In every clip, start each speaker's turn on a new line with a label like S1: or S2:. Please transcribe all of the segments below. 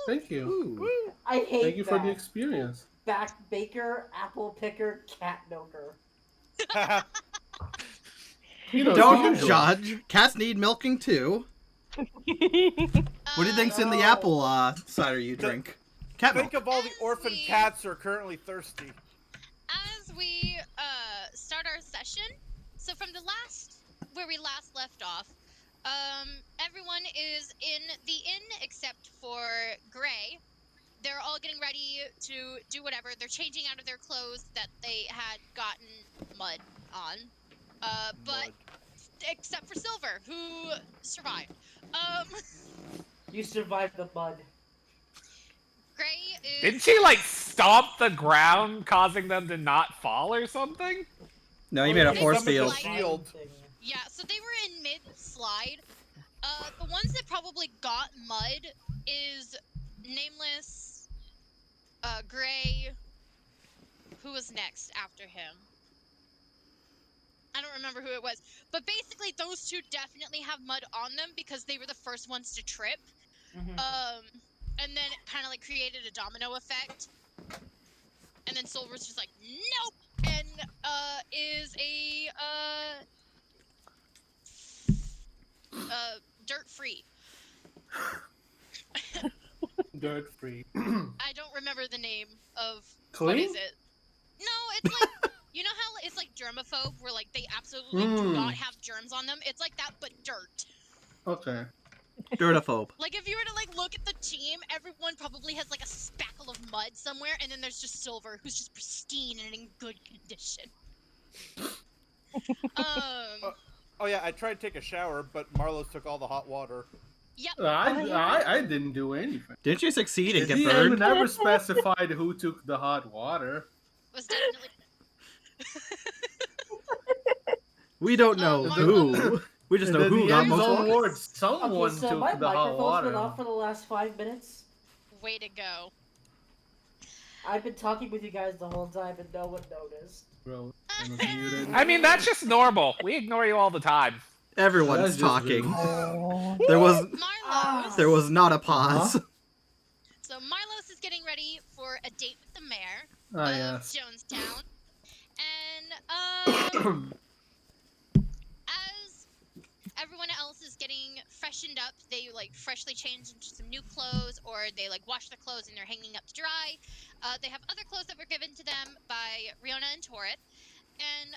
S1: Thank you.
S2: Ooh.
S3: I hate
S1: Thank you for the
S3: that.
S1: experience.
S3: Back baker, apple picker, cat milker.
S1: You know,
S2: Don't
S1: it's usual.
S2: judge. Cats need milking too. What do you think's in the
S3: No.
S2: apple cider you drink? Cat milk.
S4: Think of all the orphan cats who are currently thirsty.
S5: As we start our session, so from where we last left off, everyone is in the inn except for Gray. They're all getting ready to do whatever. They're changing out of their clothes that they had gotten mud on. But except for Silver, who survived.
S3: You survived the mud.
S5: Gray is...
S6: Didn't she, like, stomp the ground, causing them to not fall or something?
S2: No, you made a
S5: They
S2: force
S5: summoned
S2: field.
S5: the
S4: Shield.
S5: Yeah, so they were in mid-slide. The ones that probably got mud is Nameless, Gray. Who was next after him? I don't remember who it was. But basically, those two definitely have mud on them because they were the first ones to trip. And then it kind of like created a domino effect. And then Silver's just like, nope! And is a dirt free.
S1: Dirt free.
S5: I don't remember the name of
S1: Clean?
S5: what is it? No, it's like you know how it's like germaphobe, where like they absolutely do not have germs on them. It's like that, but dirt.
S1: Okay.
S2: Dirtophobe.
S5: Like if you were to like look at the team, everyone probably has like a spackle of mud somewhere, and then there's just Silver, who's just pristine and in good condition.
S4: Oh yeah, I tried to take a shower, but Marlos took all the hot water.
S5: Yep.
S1: I didn't do anything.
S2: Didn't you succeed and get
S1: He
S2: burned?
S1: never specified who took the hot water.
S5: Was definitely.
S2: We don't know who. We just know
S1: And
S2: who
S1: then
S2: got
S1: the
S2: most
S1: end
S2: water.
S1: words, someone
S3: Okay, so
S1: took
S3: my
S1: the hot
S3: microphone's
S1: water.
S3: been off for the last 5 minutes.
S5: Way to go.
S3: I've been talking with you guys the whole time and no one noticed.
S1: Bro, I was muted.
S6: I mean, that's just normal. We ignore you all the time.
S2: Everyone's
S1: That's just
S2: talking.
S1: rude.
S5: Marlos.
S2: There was not a pause.
S5: So Marlos is getting ready for a date with the mayor
S1: Ah,
S5: of
S1: yes.
S5: Jonestown, and as everyone else is getting freshened up, they like freshly change into some new clothes, or they like wash their clothes and they're hanging up to dry. They have other clothes that were given to them by Riona and Torith, and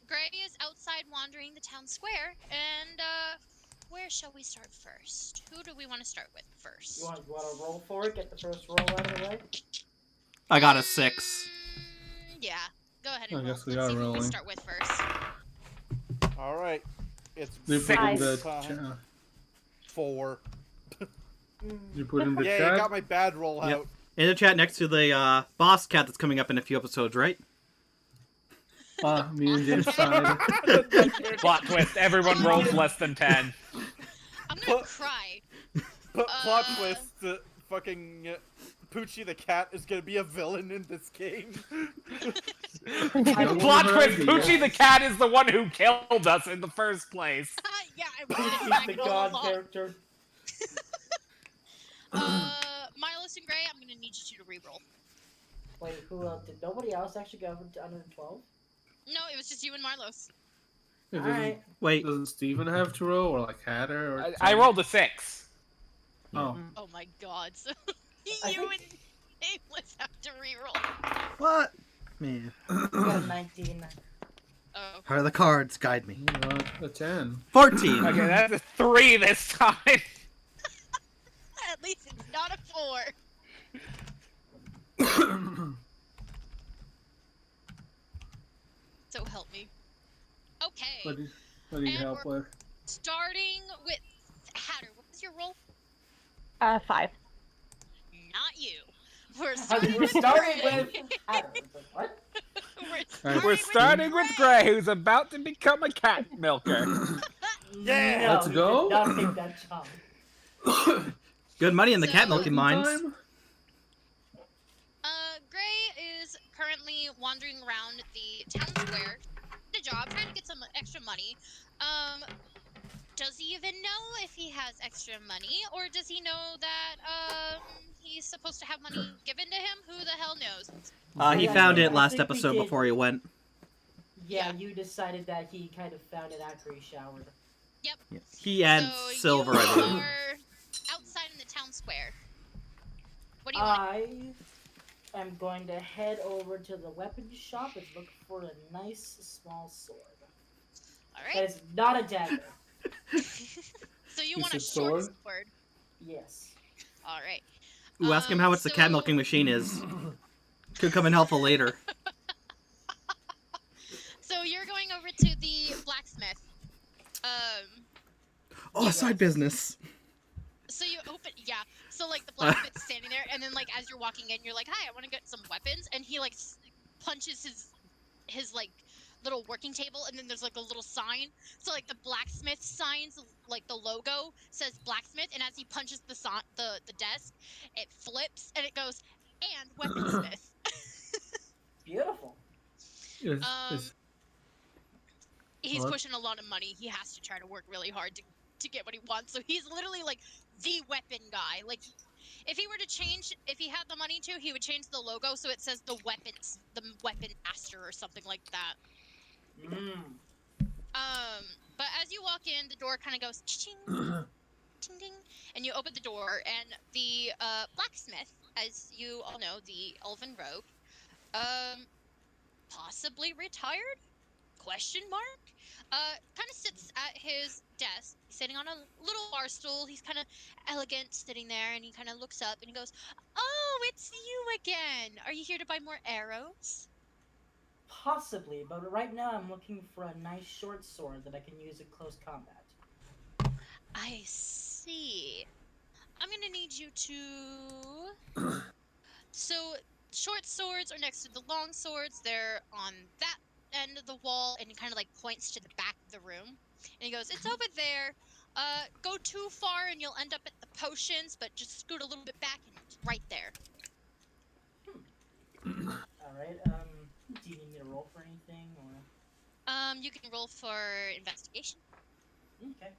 S5: Gray is outside wandering the town square, and where shall we start first? Who do we want to start with first?
S3: You want to roll for it? Get the first roll out of the way?
S2: I got a 6.
S5: Yeah, go ahead
S1: I
S5: and roll.
S1: guess we
S5: Let's
S1: are
S5: see who we
S1: rolling.
S5: start with first.
S4: All right, it's
S1: You put in the
S4: time. 4.
S1: You put in the
S4: Yeah,
S1: chat.
S4: I got my bad roll
S2: Yep.
S4: out.
S2: In the chat next to the boss cat that's coming up in a few episodes, right?
S1: Me and James side.
S6: Plot twist, everyone rolls less than 10.
S5: I'm gonna cry.
S4: Plot twist: fucking Poochie the cat is gonna be a villain in this game.
S6: Plot twist, Poochie the cat is the one who killed us in the first place.
S5: Yeah, I wanted to
S3: He's
S5: drag
S3: the
S5: it all
S3: god
S5: along.
S3: character.
S5: Marlos and Gray, I'm gonna need you two to reroll.
S3: Wait, who else? Did nobody else actually go under 12?
S5: No, it was just you and Marlos.
S3: Alright.
S2: Wait.
S1: Doesn't Steven have to roll, or like Hatter? Or
S6: I rolled a 6.
S1: Oh.
S5: Oh my god, so
S3: I
S5: you
S3: think-
S5: and Nameless have to reroll.
S2: What? Man.
S3: I got a 19.
S5: Oh.
S2: How are the cards? Guide me.
S1: A 10.
S2: 14.
S6: Okay, that's a 3 this time.
S5: At least it's not a 4. So help me. Okay.
S1: What do you
S5: And
S1: help
S5: we're-
S1: with?
S5: Starting with Hatter. What was your roll?
S7: 5.
S5: Not you. We're
S3: We're starting
S5: Gray.
S3: with... What?
S6: We're starting with Gray, who's about to become a cat milker.
S4: Yeah,
S3: No,
S1: let's
S3: you
S1: go.
S3: did not take that jump.
S2: Good money in the cat
S5: So-
S2: milking mines.
S1: Time?
S5: Gray is currently wandering around the town square, a job, trying to get some extra money. does he even know if he has extra money, or does he know that he's supposed to have money given to him? Who the hell knows?
S2: He
S3: Yeah,
S2: found
S3: I
S2: it last
S3: think we
S2: episode
S3: did.
S2: before he went.
S3: Yeah, you decided that he kind of found it after he showered.
S5: Yep.
S2: Yeah. He and
S5: So
S2: Silver,
S5: you
S2: I believe.
S5: are outside in the town square. What do you want?
S3: I am going to head over to the weapon shop and look for a nice small sword.
S5: All
S3: That
S5: right.
S3: is not a dagger.
S5: So you
S1: Is
S5: want a
S1: it
S5: short
S1: sword?
S5: sword?
S3: Yes.
S5: All right.
S2: Ooh, ask him how much the cat
S5: so-
S2: milking machine is. Could come in helpful later.
S5: So you're going over to the blacksmith.
S2: Oh, side business.
S5: So you open, yeah. So like the blacksmith's standing there, and then like as you're walking in, you're like, "Hi, I want to get some weapons," and he like punches his like little working table, and then there's like a little sign. So like the blacksmith signs, like the logo says blacksmith, and as he punches the desk, it flips and it goes and weaponsmith.
S3: Beautiful.
S5: He's
S1: What?
S5: pushing a lot of money. He has to try to work really hard to get what he wants. So he's literally like the weapon guy. Like if he were to change, if he had the money to, he would change the logo so it says the weapon master or something like that. But as you walk in, the door kind of goes ching, ching, ding, and you open the door, and the blacksmith, as you all know, the elven rogue, possibly retired? Question mark? Kind of sits at his desk. He's sitting on a little bar stool. He's kind of elegant sitting there, and he kind of looks up and he goes, "Oh, it's you again. Are you here to buy more arrows?"
S3: Possibly, but right now I'm looking for a nice short sword that I can use in close combat.
S5: I see. I'm gonna need you to... So, short swords are next to the long swords. They're on that end of the wall, and he kind of like points to the back of the room. And he goes, "It's over there. Go too far and you'll end up at the potions, but just scoot a little bit back and it's right there."
S3: Alright, do you need me to roll for anything, or...?
S5: You can roll for investigation.
S3: Okay.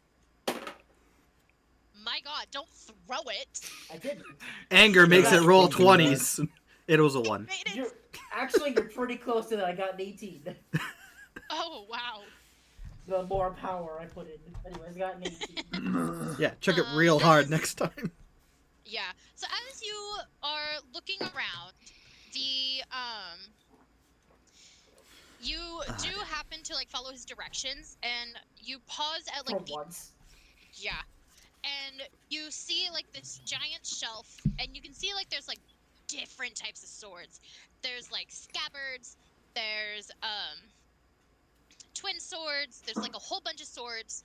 S5: My god, don't throw it!
S3: I didn't.
S2: Anger makes it
S3: That's
S2: roll
S1: thinking
S2: 20s. It was a 1.
S5: Made it!
S3: You're pretty close to that. I got an 18.
S5: Oh, wow.
S3: The more power I put in. Anyways, I got an 18.
S2: Yeah, check it real hard next time.
S5: Yeah. So as you are looking around, you do happen to like follow his directions, and you pause at like
S3: For once.
S5: yeah, and you see like this giant shelf, and you can see like there's like different types of swords. There's like scabbards. There's twin swords. There's like a whole bunch of swords.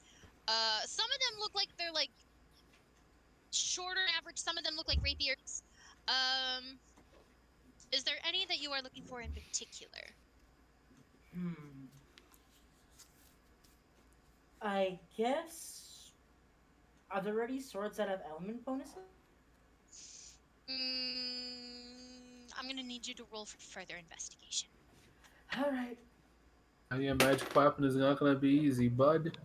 S5: Some of them look like they're like shorter than average. Some of them look like rapiers. Is there any that you are looking for in particular?
S3: I guess... Are there any swords that have element bonuses?
S5: I'm gonna need you to roll for further investigation.
S3: Alright.
S1: Yeah, magic weapon is not gonna be easy, bud.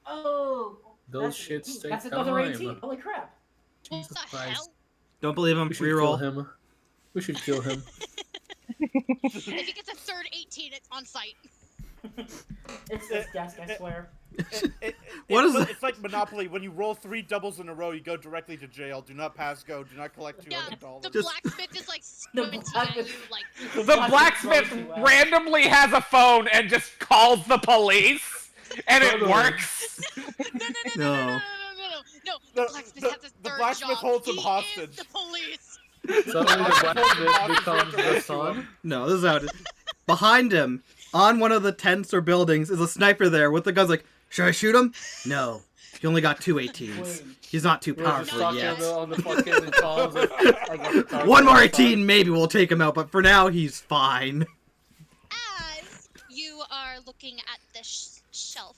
S3: Oh!
S1: Those
S3: that's
S1: shits
S3: 18.
S1: take
S3: That's another
S1: time.
S3: 18. Holy crap.
S1: Jesus
S5: What the
S1: Christ.
S5: hell?
S2: Don't believe him.
S1: We should kill
S2: Reroll.
S1: him. We should kill him.
S5: If he gets a third 18, it's on site.
S3: It's this desk, I swear.
S2: What is
S4: It's like Monopoly. When you roll 3 doubles in a row, you go directly to jail. Do not pass go. Do not collect
S5: Yeah,
S4: $200.
S5: the
S2: Just-
S5: blacksmith is like
S3: The
S5: squinting at
S3: blacksmith-
S5: you like...
S6: The blacksmith randomly has a phone and just calls the police, and it
S1: Totally.
S6: works.
S5: No. The
S4: The-
S5: blacksmith
S4: the-
S5: has a
S4: the
S5: third
S4: blacksmith
S5: job.
S4: holds him
S5: He
S4: hostage.
S5: is the police.
S1: Suddenly the blacksmith becomes the sun.
S2: No, this is how it is. Behind him, on one of the tents or buildings, is a sniper there with the guns like, should I shoot him? No. He only got 2 18s.
S3: Wait.
S2: He's not too
S1: We're just
S2: powerful
S1: talking
S2: yet.
S1: on the fucking comms. I got the target
S2: One more
S1: on
S2: 18, maybe we'll take him out, but for now, he's fine.
S5: As you are looking at the shelf,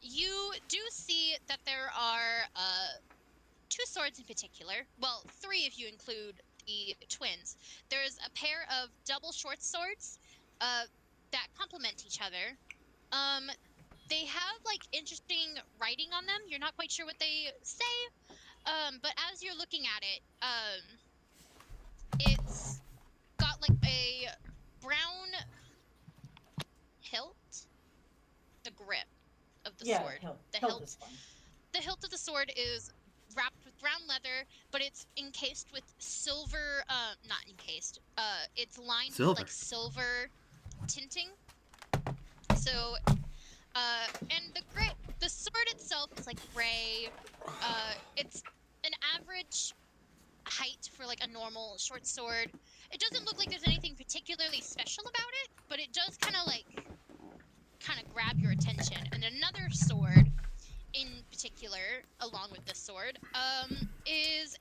S5: you do see that there are 2 swords in particular. Well, 3 if you include the twins. There's a pair of double short swords that complement each other. they have like interesting writing on them. You're not quite sure what they say, but as you're looking at it, it's got like a brown hilt, the grip of the sword. The hilt
S3: is fun.
S5: The hilt of the sword is wrapped with brown leather, but it's encased with silver. Not encased. It's lined with like silver tinting. So, and the sword itself is like gray. It's an average height for like a normal short sword. It doesn't look like there's anything particularly special about it, but it does kind of grab your attention. And another sword in particular, along with this sword, is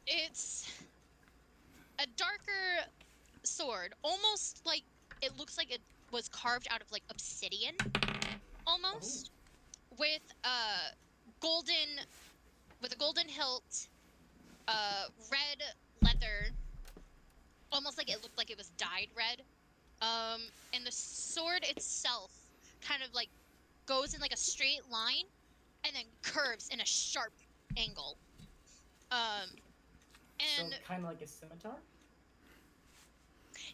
S5: it's a darker sword, almost like it looks like it was carved out of like obsidian, almost, with a golden hilt, red leather, almost like it looked like it was dyed red. And the sword itself kind of like goes in like a straight line and then curves in a sharp angle. And
S3: so kind of like a scimitar?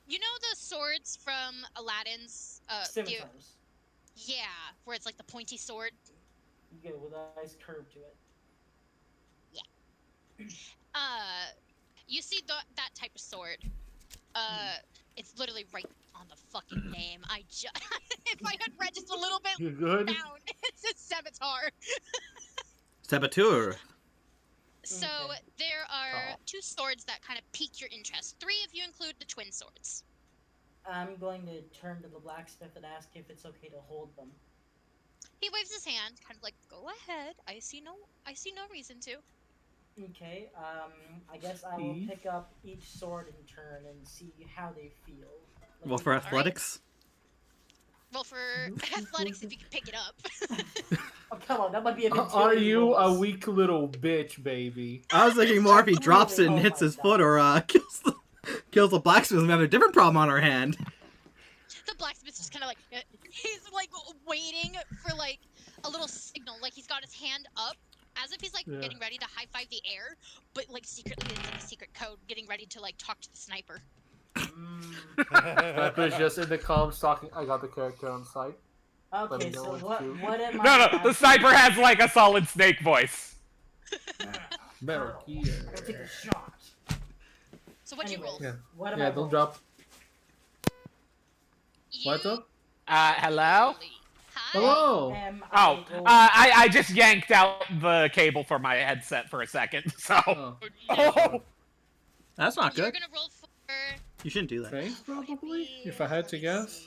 S5: You know the swords from Aladdin's
S3: Scimitars.
S5: Yeah, where it's like the pointy sword.
S3: You get with a nice curve to it.
S5: You see that type of sword. It's literally right on the fucking name. If I had read just a little bit
S1: You're good?
S5: down, it's a scimitar.
S2: Saboteur.
S5: So there are two swords that kind of pique your interest. Three if you include the twin swords.
S3: I'm going to turn to the blacksmith and ask if it's okay to hold them.
S5: He waves his hand, kind of like, "Go ahead. I see no reason to."
S3: Okay, I guess I will pick up each sword in turn and see how they feel. Like,
S2: Well, for athletics?
S5: Well, for athletics, if you can pick it up.
S3: Oh, come on, that might be a bit too
S1: Are you a
S3: close.
S1: weak little bitch, baby?
S2: I was thinking more if he drops it and hits his foot or kills the blacksmith, we have a different problem on our hand.
S5: The blacksmith's just kind of like, he's like waiting for like a little signal, like he's got his hand up, as if he's like getting ready to high five the air, but like secretly it's like a secret code, getting ready to like talk to the sniper.
S1: Sniper's just in the comms talking. I got the character on site.
S3: Okay, so what am I...
S6: No, the sniper has like a solid snake voice.
S1: Better here.
S3: I'm gonna take a shot.
S5: So what'd you roll?
S1: Yeah,
S3: What am
S1: yeah
S3: I
S1: don't
S3: rolling?
S1: drop.
S5: You
S1: What's up?
S6: Hello?
S5: Hi.
S1: Hello.
S6: I just yanked out the cable for my headset for a second, so...
S1: Oh.
S2: That's not
S5: You're
S2: good.
S5: gonna roll for...
S2: You shouldn't do that.
S1: Strength, probably? If I had to guess.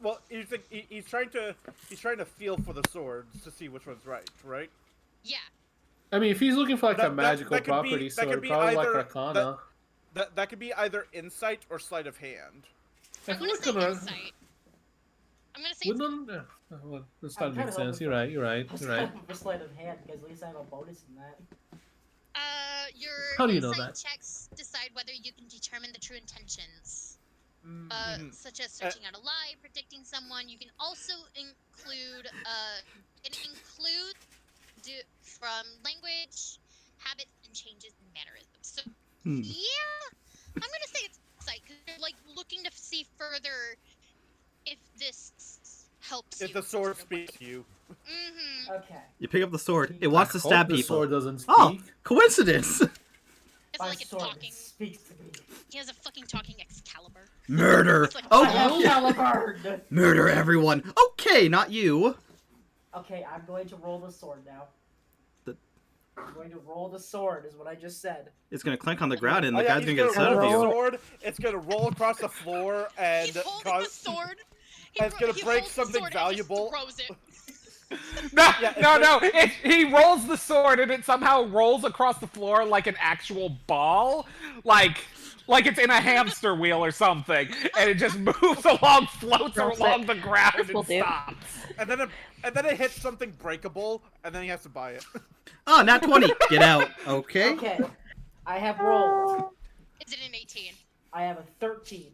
S4: Well, he's trying to feel for the swords to see which one's right?
S5: Yeah.
S1: I mean, if he's looking for like a
S4: That
S1: magical
S4: could be-
S1: property
S4: that could
S1: sword,
S4: be
S1: probably like
S4: either-
S1: Arcana.
S4: That could be either insight or sleight of hand.
S1: I
S5: I'm
S1: feel
S5: gonna
S1: like
S5: say
S1: gonna.
S5: insight. I'm gonna say
S1: Wouldn't? Well, this
S3: I'm
S1: doesn't make
S3: kinda
S1: sense.
S3: hoping
S1: You're right. You're right.
S3: I'm
S1: You're right.
S3: for sleight of hand because at least I have a bonus in that.
S5: Your
S1: How do you know
S5: insight
S1: that?
S5: checks decide whether you can determine the true intentions.
S3: Mm.
S5: Such as searching out a lie, predicting someone. You can also include, from language, habits, and changes in mannerisms. So, yeah, I'm gonna say it's insight, because you're, like, looking to see further if this helps you.
S4: If the sword speaks to you.
S5: Mm-hmm.
S3: Okay.
S2: You pick up the sword. It wants to
S1: Hope
S2: stab
S1: the
S2: people.
S1: sword doesn't speak.
S2: Oh, coincidence!
S5: It's
S3: My
S5: like it's
S3: sword
S5: talking.
S3: speaks to me.
S5: He has a fucking talking Excalibur.
S2: Murder!
S5: It's like,
S2: Oh,
S3: I have
S2: yeah.
S3: Caliburn!
S2: Murder everyone! Okay, not you!
S3: Okay, I'm going to roll the sword now.
S2: The-
S3: I'm going to roll the sword, is what I just said.
S2: It's gonna clank on the ground and the
S4: yeah,
S2: guy's
S4: he's
S2: gonna get
S4: roll
S2: sad
S4: the
S2: of you.
S4: sword. It's gonna roll across the floor and
S5: He's holding the sword.
S4: and it's gonna
S5: he
S4: break
S5: holds the
S4: something
S5: sword
S4: valuable.
S5: And just throws it.
S6: No,
S4: Yeah, it's
S6: he rolls the sword and it somehow rolls across the floor like an actual ball. Like it's in a hamster wheel or something. And it just moves along, floats
S7: Drops
S6: along
S7: it.
S6: the ground
S7: This will
S6: and
S7: do.
S6: stops.
S4: And then it hits something breakable, and then he has to buy it.
S2: Oh, nat 20! Get out. Okay.
S3: Okay. I have rolled.
S5: Is it an 18?
S3: I have a 13.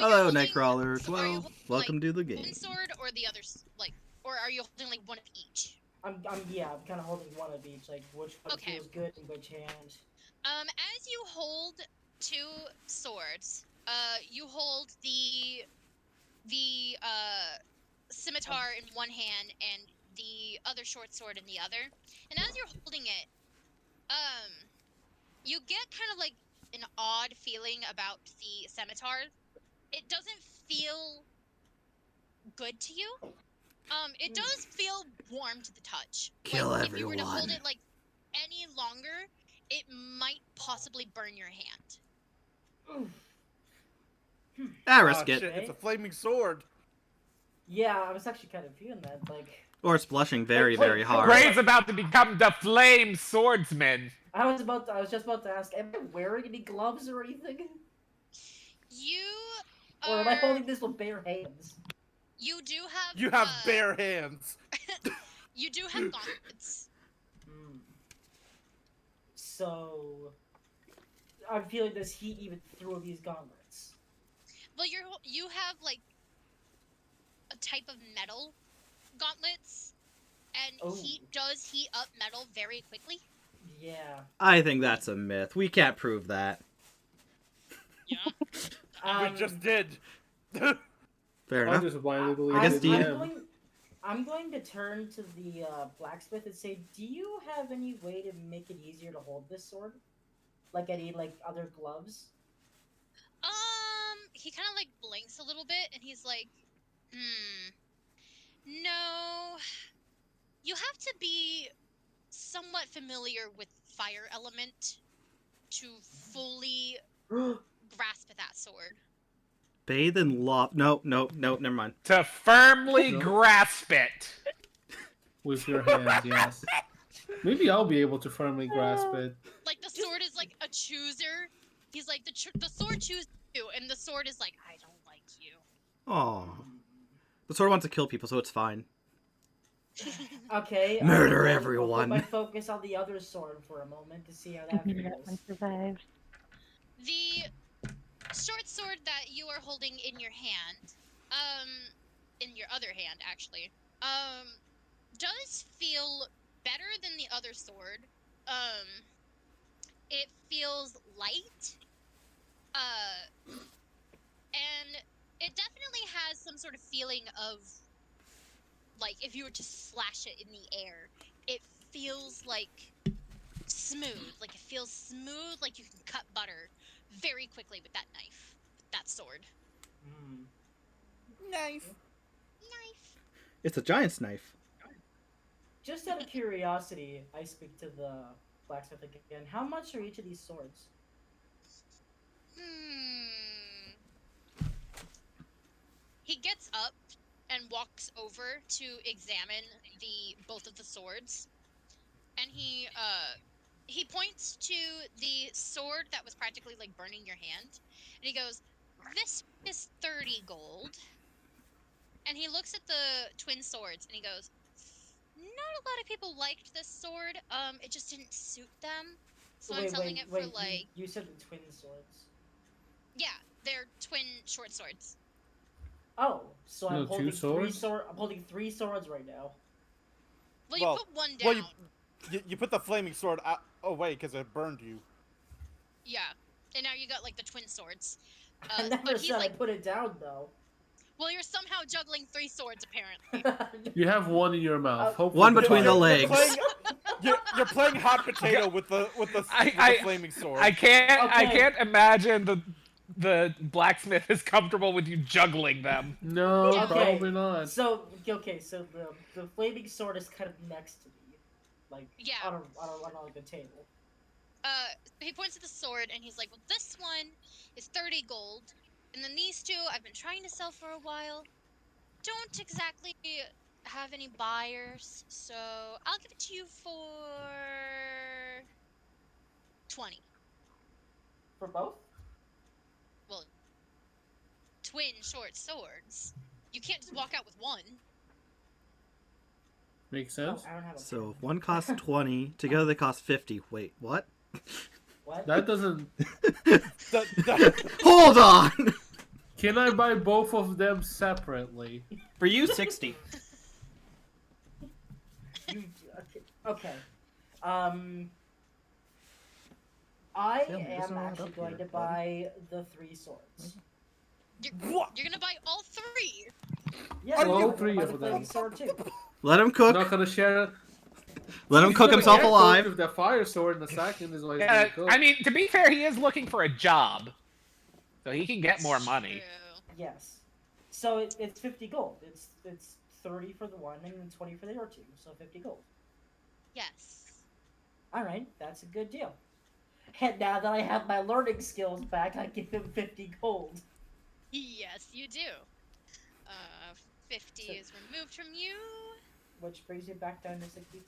S2: Hello,
S5: holding-
S2: Nightcrawler
S5: so are you
S2: 12.
S5: holding,
S2: Welcome
S5: like,
S2: to the
S5: one
S2: game.
S5: sword or the other, or are you holding like one of each?
S3: I'm kind of holding one of each, like which one
S5: Okay.
S3: feels good in which hand.
S5: As you hold two swords, you hold the scimitar in one hand and the other short sword in the other. And as you're holding it, you get kind of like an odd feeling about the scimitar. It doesn't feel good to you. It does feel warm to the touch.
S2: Kill
S5: like, if you were to hold
S2: everyone.
S5: it like any longer, it might possibly burn your hand.
S2: I
S4: Ah,
S2: risk it.
S4: shit, it's a flaming sword.
S3: Yeah, I was actually kind of feeling that. Like,
S2: Or it's blushing very,
S3: Wait,
S2: very
S3: wait,
S2: hard.
S6: Gray's about to become the flame swordsman.
S3: I was just about to ask, am I wearing any gloves or anything?
S5: You
S3: Or am I
S5: are.
S3: holding this with bare hands?
S5: You do have.
S4: You have bare hands.
S5: You do have gauntlets.
S3: Hmm. So, I'm feeling this heat even through these gauntlets.
S5: Well, you have like a type of metal gauntlets, and
S3: Oh.
S5: heat does heat up metal very quickly.
S3: Yeah.
S2: I think that's a myth. We can't prove that.
S5: Yeah.
S4: We just did.
S2: Fair
S1: I'll
S2: enough.
S1: just blindly believe
S2: I guess
S1: it
S2: do you-
S1: DM.
S3: I'm going to turn to the blacksmith and say, do you have any way to make it easier to hold this sword? Like any other gloves?
S5: He kind of like blinks a little bit, and he's like, no. You have to be somewhat familiar with fire element to fully grasp at that sword.
S2: Bathe in love. No, never mind.
S6: To firmly
S1: No.
S6: grasp it.
S1: With your hands, yes. Maybe I'll be able to firmly grasp it.
S5: Like the sword is like a chooser. He's like the sword chooses you, and the sword is like, I don't like you.
S2: Aw. The sword wants to kill people, so it's fine.
S3: Okay.
S2: Murder
S3: I'll
S2: everyone.
S3: put my focus on the other sword for a moment to see how that feels.
S7: One survives.
S5: The short sword that you are holding in your hand, in your other hand actually, does feel better than the other sword. It feels light, and it definitely has some sort of feeling of, like, if you were to slash it in the air, it feels like smooth. Like, it feels smooth, like you can cut butter very quickly with that knife, with that sword.
S4: Knife.
S5: Knife.
S2: It's a giant's knife.
S3: Just out of curiosity, I speak to the blacksmith again. How much are each of these swords?
S5: He gets up and walks over to examine both of the swords, and he points to the sword that was practically like burning your hand, and he goes, "This is 30 gold." And he looks at the twin swords and he goes, "Not a lot of people liked this sword. It just didn't suit them. So I'm selling it for like,
S3: you said the twin swords.
S5: yeah, they're twin short swords."
S3: Oh, so
S1: No,
S3: I'm
S1: two
S3: holding
S1: swords?
S3: I'm holding 3 swords right now.
S5: Well, you
S4: Well,
S5: put one down.
S4: Well, you put the flaming sword out. Oh wait, because it burned you.
S5: Yeah, and now you got like the twin swords.
S3: I never
S5: but he's
S3: said
S5: like,
S3: I put it down though.
S5: well, you're somehow juggling 3 swords apparently.
S1: You have one in your mouth. Hopefully
S2: One
S1: the
S2: between the
S1: fire-
S2: legs.
S4: You're playing hot potato with the flaming sword.
S6: I
S3: Okay.
S6: can't imagine the blacksmith is comfortable with you juggling them.
S1: No,
S3: Okay.
S1: probably not.
S3: So the flaming sword is kind of next to me, like
S5: Yeah.
S3: on like a table.
S5: He points at the sword and he's like, "Well, this one is 30 gold, and then these two I've been trying to sell for a while. Don't exactly have any buyers, so I'll give it to you for 20.
S3: For both?
S5: Well, twin short swords. You can't just walk out with one."
S1: Makes
S3: Oh,
S1: sense.
S3: I don't have a
S2: So if one costs 20, together they cost 50. Wait, what?
S3: What?
S1: That doesn't.
S4: The-
S2: Hold on!
S1: Can I buy both of them separately?
S2: For you, 60.
S3: Okay. I
S2: Yeah, there's
S3: am
S2: a lot
S3: actually
S2: up
S3: going
S2: here,
S3: to buy the 3 swords.
S5: You're gonna buy all 3.
S3: Yeah,
S1: All
S3: I'm gonna
S1: 3
S3: buy
S1: of
S3: the
S1: them.
S3: flaming sword too.
S2: Let him cook.
S1: Not gonna share.
S2: Let him
S1: He's
S2: cook
S1: gonna
S2: himself
S1: get
S2: alive.
S1: cooked with the fire sword in a second is why he's
S6: Yeah,
S1: gonna cook.
S6: I mean, to be fair, he is looking for a job, so he can get more money.
S5: True.
S3: Yes. So it's 50 gold. It's 30 for the one and then 20 for the other 2. So 50 gold.
S5: Yes.
S3: All right, that's a good deal. And now that I have my learning skills back, I give him 50 gold.
S5: Yes, you do. 50 is removed from you.
S3: Which brings you back down to 60.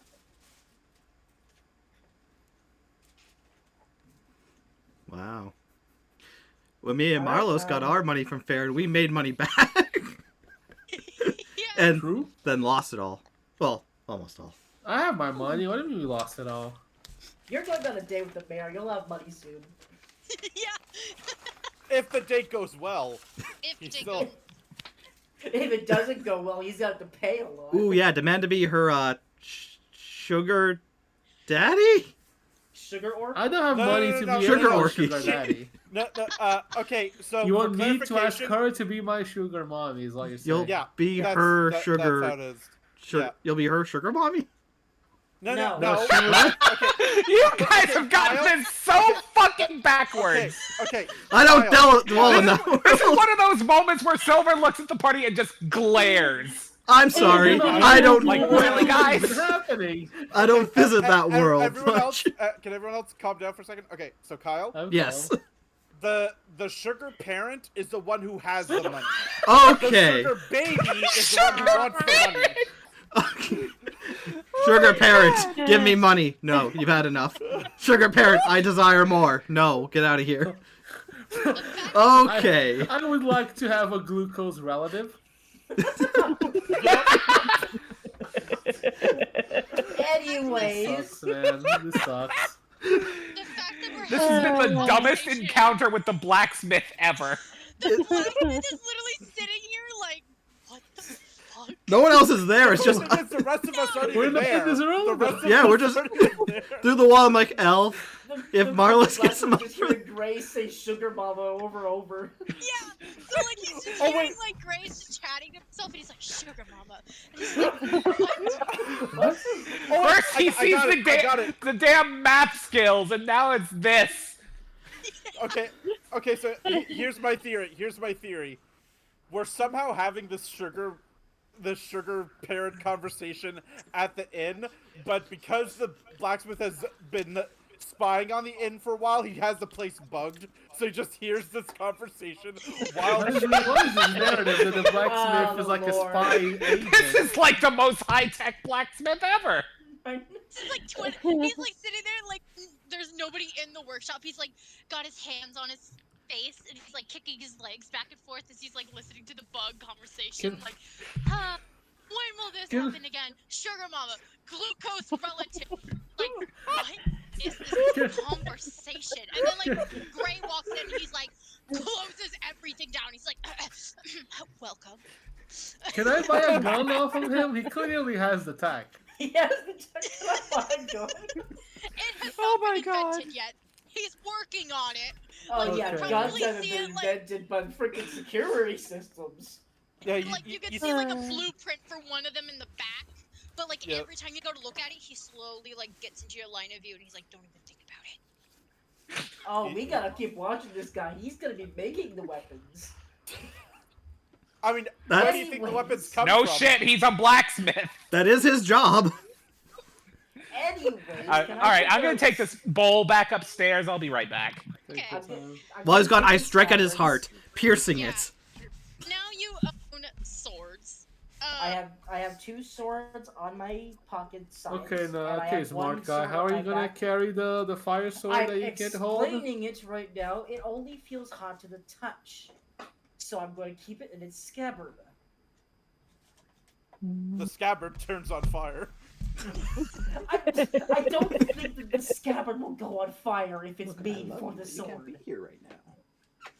S2: Wow. When me and
S3: Alright,
S2: Marlos got our money from Farron, we made money back.
S5: Yeah.
S2: And
S1: True.
S2: then lost it all. Well, almost all.
S1: I have my money. What do you mean we lost it all?
S3: You're going on a date with the mayor. You'll have money soon.
S5: Yeah.
S4: If the date goes well,
S5: If
S4: he's
S5: Jacob.
S4: still.
S3: If it doesn't go well, he's got to pay a lot.
S2: Ooh, yeah, demand to be her sugar daddy?
S3: Sugar orc?
S1: I don't have
S4: No,
S1: money
S4: no,
S1: to
S4: no,
S1: be
S2: no,
S1: any
S2: no,
S1: more
S2: no.
S1: sugar daddy.
S4: No, okay, so
S1: You
S4: for
S1: want me to ask
S4: clarification-
S1: her to be my sugar mommy? Is what you're saying?
S2: You'll
S4: Yeah,
S2: be
S4: that's-
S2: her
S4: that's
S2: sugar.
S4: how it is.
S2: Sugar.
S4: Yeah.
S2: You'll be her sugar mommy?
S4: No.
S1: No, sugar-
S4: Okay,
S6: You guys have gotten
S4: Kyle?
S6: this so fucking backwards.
S4: okay.
S2: I don't
S4: Kyle,
S2: dwell in that
S6: This is
S2: world.
S6: one of those moments where Silver looks at the party and just glares.
S2: I'm sorry.
S1: No,
S2: I don't
S6: Like,
S1: know
S6: really, guys?
S1: What's happening?
S2: I don't visit that world
S4: Everyone else,
S2: much.
S4: can everyone else calm down for a second? Okay, so Kyle,
S1: I'm
S2: Yes.
S1: calm.
S4: the sugar parent is the one who has the money.
S2: Okay.
S4: The sugar baby is the one who wants the money.
S2: Okay. Sugar parent, give me money. No, you've had enough. Sugar parent, I desire more. No, get out of here. Okay.
S1: I would like to have a glucose relative.
S3: Anyways.
S1: This sucks, man. This sucks.
S5: The fact that we're
S6: This has
S5: having
S6: been the
S5: this
S6: dumbest
S5: conversation-
S6: encounter with the blacksmith ever.
S5: The blacksmith is literally sitting here like, what the fuck?
S2: No one else is there. It's just
S4: Because the rest of us aren't
S1: We're
S4: even
S1: in the
S4: there.
S1: fitness room.
S4: The rest of
S2: Yeah,
S4: us
S2: we're just-
S4: aren't even there.
S2: through the wall. I'm like, Elf. If Marlos gets
S3: some
S2: some-
S3: just hearing Grace say sugar mama over and over.
S5: Yeah, so like he's just
S4: Oh,
S5: hearing
S4: wait.
S5: like Grace just chatting to himself, and he's like, "Sugar mama," and he's like, "What?"
S4: Oh,
S6: First he
S4: I
S6: sees
S4: got it, I got it.
S6: the damn math skills, and now it's this.
S4: Okay, so here's my theory. We're somehow having this sugar parent conversation at the inn, but because the blacksmith has been spying on the inn for a while, he has the place bugged, so he just hears this conversation while
S1: What is this narrative that the blacksmith
S3: Oh,
S1: is like
S3: Lord.
S1: a spy agent?
S6: This is like the most high-tech blacksmith ever.
S5: This is like he's like sitting there like there's nobody in the workshop. He's like got his hands on his face and he's like kicking his legs back and forth as he's like listening to the bug conversation.
S1: Can-
S5: Like, when will this
S1: Can-
S5: happen again? Sugar mama, glucose relative. Like, what is this conversation? And then like Gray walks in and he's like closes everything down. He's like, welcome.
S1: Can I buy a gun off of him? He clearly has the tech.
S3: Yes, oh my god.
S5: It has
S6: Oh
S5: not
S6: my
S5: been
S6: God.
S5: invented yet. He's working on it.
S3: Oh yeah,
S1: Okay.
S3: guns
S5: Probably
S3: haven't
S5: see
S3: been
S5: it, like-
S3: invented by freaking security systems.
S4: yeah,
S5: Like you can see like a blueprint for one of them in the back, but like
S4: Yep.
S5: every time you go to look at it, he slowly like gets into your line of view and he's like, "Don't even think about it."
S3: Oh, we gotta keep watching this guy. He's gonna be making the weapons.
S4: I mean,
S2: That's-
S4: where do you think the weapons come
S6: No
S4: from?
S6: shit, he's a blacksmith.
S2: That is his job.
S3: Anyways,
S6: All
S3: can
S6: right, I'm gonna
S3: a-
S6: take this bowl back upstairs. I'll be right back.
S1: Take
S5: Okay.
S1: your
S3: I'm gonna-
S1: time.
S3: I'm
S2: While he's
S3: gonna
S2: gone,
S3: take
S2: I
S3: the
S2: strike at his
S3: scabbards.
S2: heart, piercing
S5: Yeah.
S2: it.
S5: Now you own swords.
S3: I have 2 swords on my pocket sides.
S1: Okay,
S3: and
S1: no,
S3: I
S1: okay,
S3: have one
S1: smart guy.
S3: sword
S1: How
S3: on
S1: are you
S3: my
S1: gonna
S3: back.
S1: carry the fire sword
S3: I'm
S1: that you can't hold?
S3: explaining it right now. It only feels hot to the touch, so I'm going to keep it in its scabbard.
S4: The scabbard turns on fire.
S3: I don't think that the scabbard will go on fire if it's made for the sword.
S2: here right now.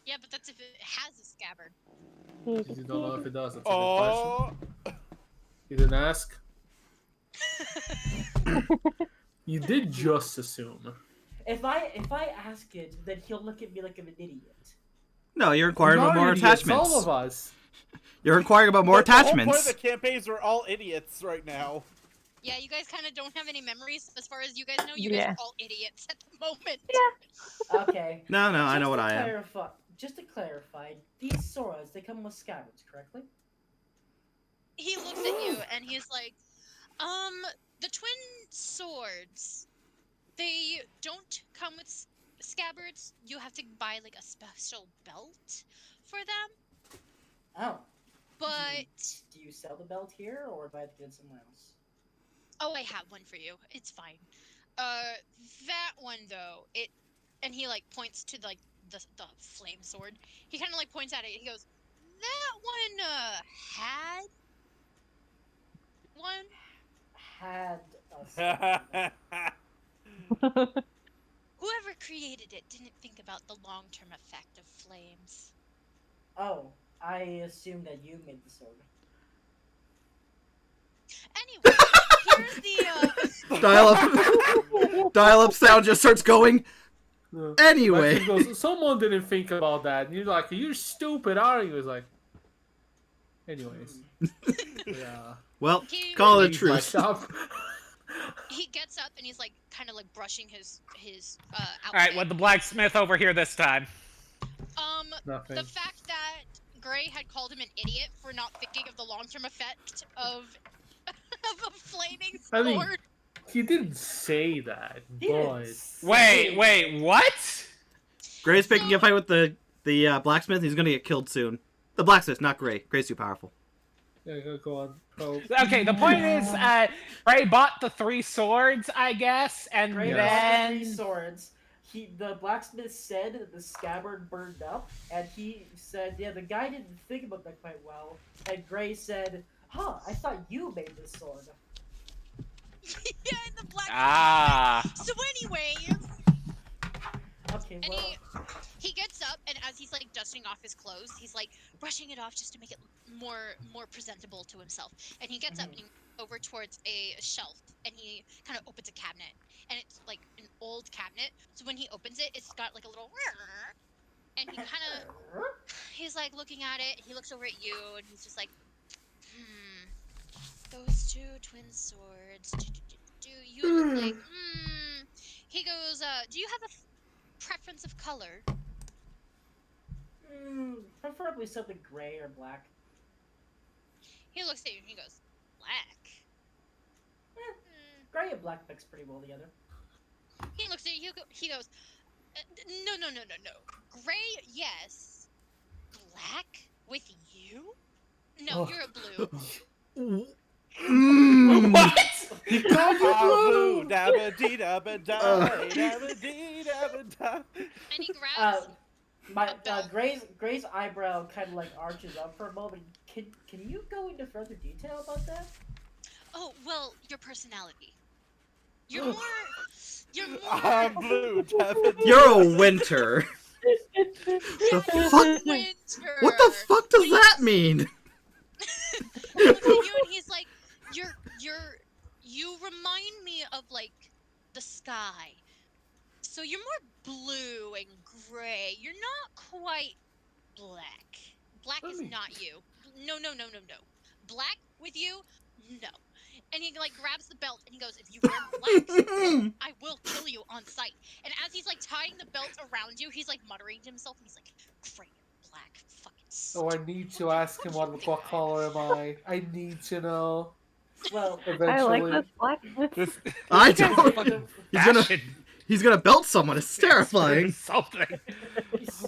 S5: Yeah, but that's if it has a scabbard.
S1: You don't know if it does. That's a good question.
S4: Oh,
S1: You didn't ask. You did just assume.
S3: If I ask it, then he'll look at me like I'm an idiot.
S2: No, you're inquiring about more
S1: Not idiots,
S2: attachments.
S1: all of us.
S2: You're inquiring about more
S4: but the whole
S2: attachments.
S4: point of the campaigns are all idiots right now.
S5: Yeah, you guys kind of don't have any memories. As far as you guys know, you guys
S7: Yeah.
S5: are all idiots at the moment.
S3: Okay.
S2: No, I know what I am.
S3: Just to clarify, these swords, they come with scabbards, correctly?
S5: He looks at you and he's like, the twin swords, they don't come with scabbards. You have to buy like a special belt for them.
S3: Oh.
S5: But
S3: Do you sell the belt here, or do I have to get it somewhere else?
S5: oh, I have one for you. It's fine. That one though, and he like points to like the flame sword. He kind of like points at it. He goes, that one had one.
S3: Had a
S5: Whoever created it didn't think about the long-term effect of flames.
S3: Oh, I assume that you made the sword.
S5: Anyway, here's the
S2: Dial up sound just starts going. Anyway.
S1: Maxim goes, someone didn't think about that. And you're like, you're stupid, aren't you? He's like, anyways. Yeah.
S2: Well,
S5: He-
S2: call it a
S1: Leave my
S2: truce.
S1: shop.
S5: he gets up and he's like kind of like brushing his outfit.
S6: All right, what the blacksmith over here this time?
S1: Nothing.
S5: The fact that Gray had called him an idiot for not thinking of the long-term effect of of a flaming
S1: I mean,
S5: sword.
S1: He didn't say that, but
S6: Wait, what?
S2: Gray's picking a fight with the blacksmith. He's gonna get killed soon. The blacksmith, not Gray. Gray's too powerful.
S1: yeah, go on. Pro.
S6: Okay, the point is, Ray bought the 3 swords, I guess, and
S3: Gray bought
S6: then
S3: 3 swords. The blacksmith said that the scabbard burned up, and he said, yeah, the guy didn't think about that quite well. And Gray said, huh, I thought you made this sword.
S5: Yeah, and the black.
S6: ah.
S5: So anyway,
S3: Okay,
S5: and
S3: well,
S5: he gets up, and as he's like dusting off his clothes, he's like brushing it off just to make it more presentable to himself. And he gets up and he goes over towards a shelf, and he kind of opens a cabinet, and it's like an old cabinet. So when he opens it, it's got like a little, and he's like looking at it. He looks over at you, and he's just like, those 2 twin swords. Do you look like? He goes, do you have a preference of color?
S3: preferably something gray or black.
S5: He looks at you and he goes, black.
S3: Gray and black mix pretty well together.
S5: He looks at you. He goes, no. Gray, yes. Black with you? No, you're a blue.
S6: What?
S1: He called you blue.
S5: And he grabs.
S3: Gray's eyebrow kind of like arches up for a moment. Can you go into further detail about that?
S5: Oh well, your personality. You're more.
S4: I'm blue.
S2: You're a winter. The fuck?
S5: Winter.
S2: What the fuck does that mean?
S5: He looks at you and he's like, you remind me of like the sky. So you're more blue and gray. You're not quite black. Black is not you. No. Black with you? No. And he like grabs the belt and he goes, if you wear black, I will kill you on sight. And as he's like tying the belt around you, he's like muttering to himself. And he's like, gray and black, fucking.
S1: Oh, I need to ask him what color am I? I need to know.
S3: Well,
S7: I
S1: Eventually.
S7: like this blacksmith.
S2: I don't. He's gonna belt someone. It's terrifying.
S6: Something.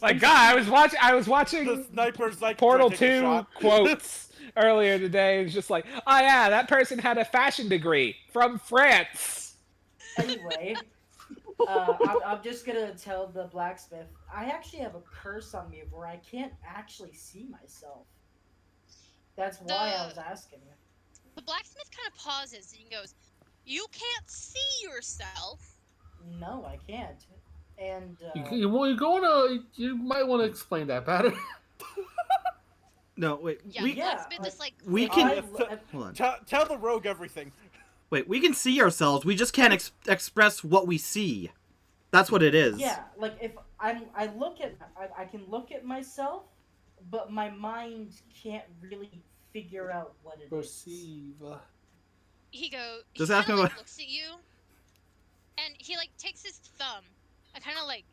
S6: Like God, I was watching
S4: The sniper's like
S6: Portal
S4: "Take a
S6: 2
S4: shot."
S6: quotes earlier today. It's just like, oh yeah, that person had a fashion degree from France.
S3: anyway, I'm just gonna tell the blacksmith, I actually have a curse on me where I can't actually see myself. That's why I was asking.
S5: The blacksmith kind of pauses and he goes, you can't see yourself.
S3: No, I can't. And
S1: You might want to explain that better.
S2: No, wait.
S5: Yeah,
S2: we
S3: Yeah,
S5: Blacksmith is like.
S2: we
S3: If
S2: can-
S3: I
S4: Yes,
S3: lo-
S2: hold on.
S4: Tell the rogue everything.
S2: Wait, we can see ourselves. We just can't express what we see. That's what it is.
S3: Yeah, like if I can look at myself, but my mind can't really figure out what it is.
S1: Perceive.
S5: He goes.
S2: Just
S5: He
S2: ask
S5: kinda,
S2: him
S5: like,
S2: what-
S5: looks at you, and he like takes his thumb and kind of like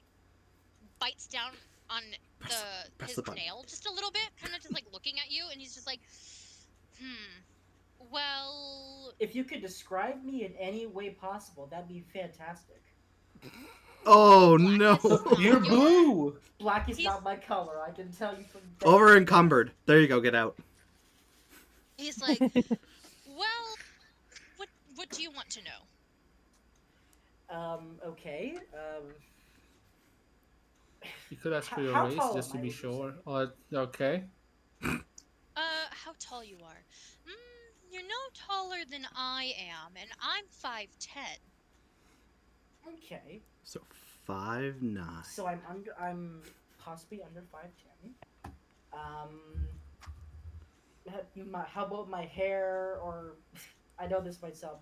S5: bites down on
S2: press
S5: his
S2: the button.
S5: nail just a little bit, kind of just like looking at you, and he's just like, well,
S3: If you could describe me in any way possible, that'd be fantastic.
S2: Oh
S5: Black
S2: no.
S5: is not
S1: You're
S5: your-
S1: blue.
S3: Black is
S5: He's-
S3: not my color. I can tell you from.
S2: Over encumbered. There you go. Get out.
S5: He's like, well, what do you want to know?
S3: Okay.
S1: You could ask for
S3: How
S1: your race
S3: tall
S1: just
S3: am
S1: to
S3: I,
S1: be
S3: would you
S1: sure. Okay.
S5: How tall you are? You're no taller than I am, and I'm 5'10".
S3: Okay.
S2: So 5'9".
S3: So I'm possibly under 5'10". How about my hair? Or I know this might sound.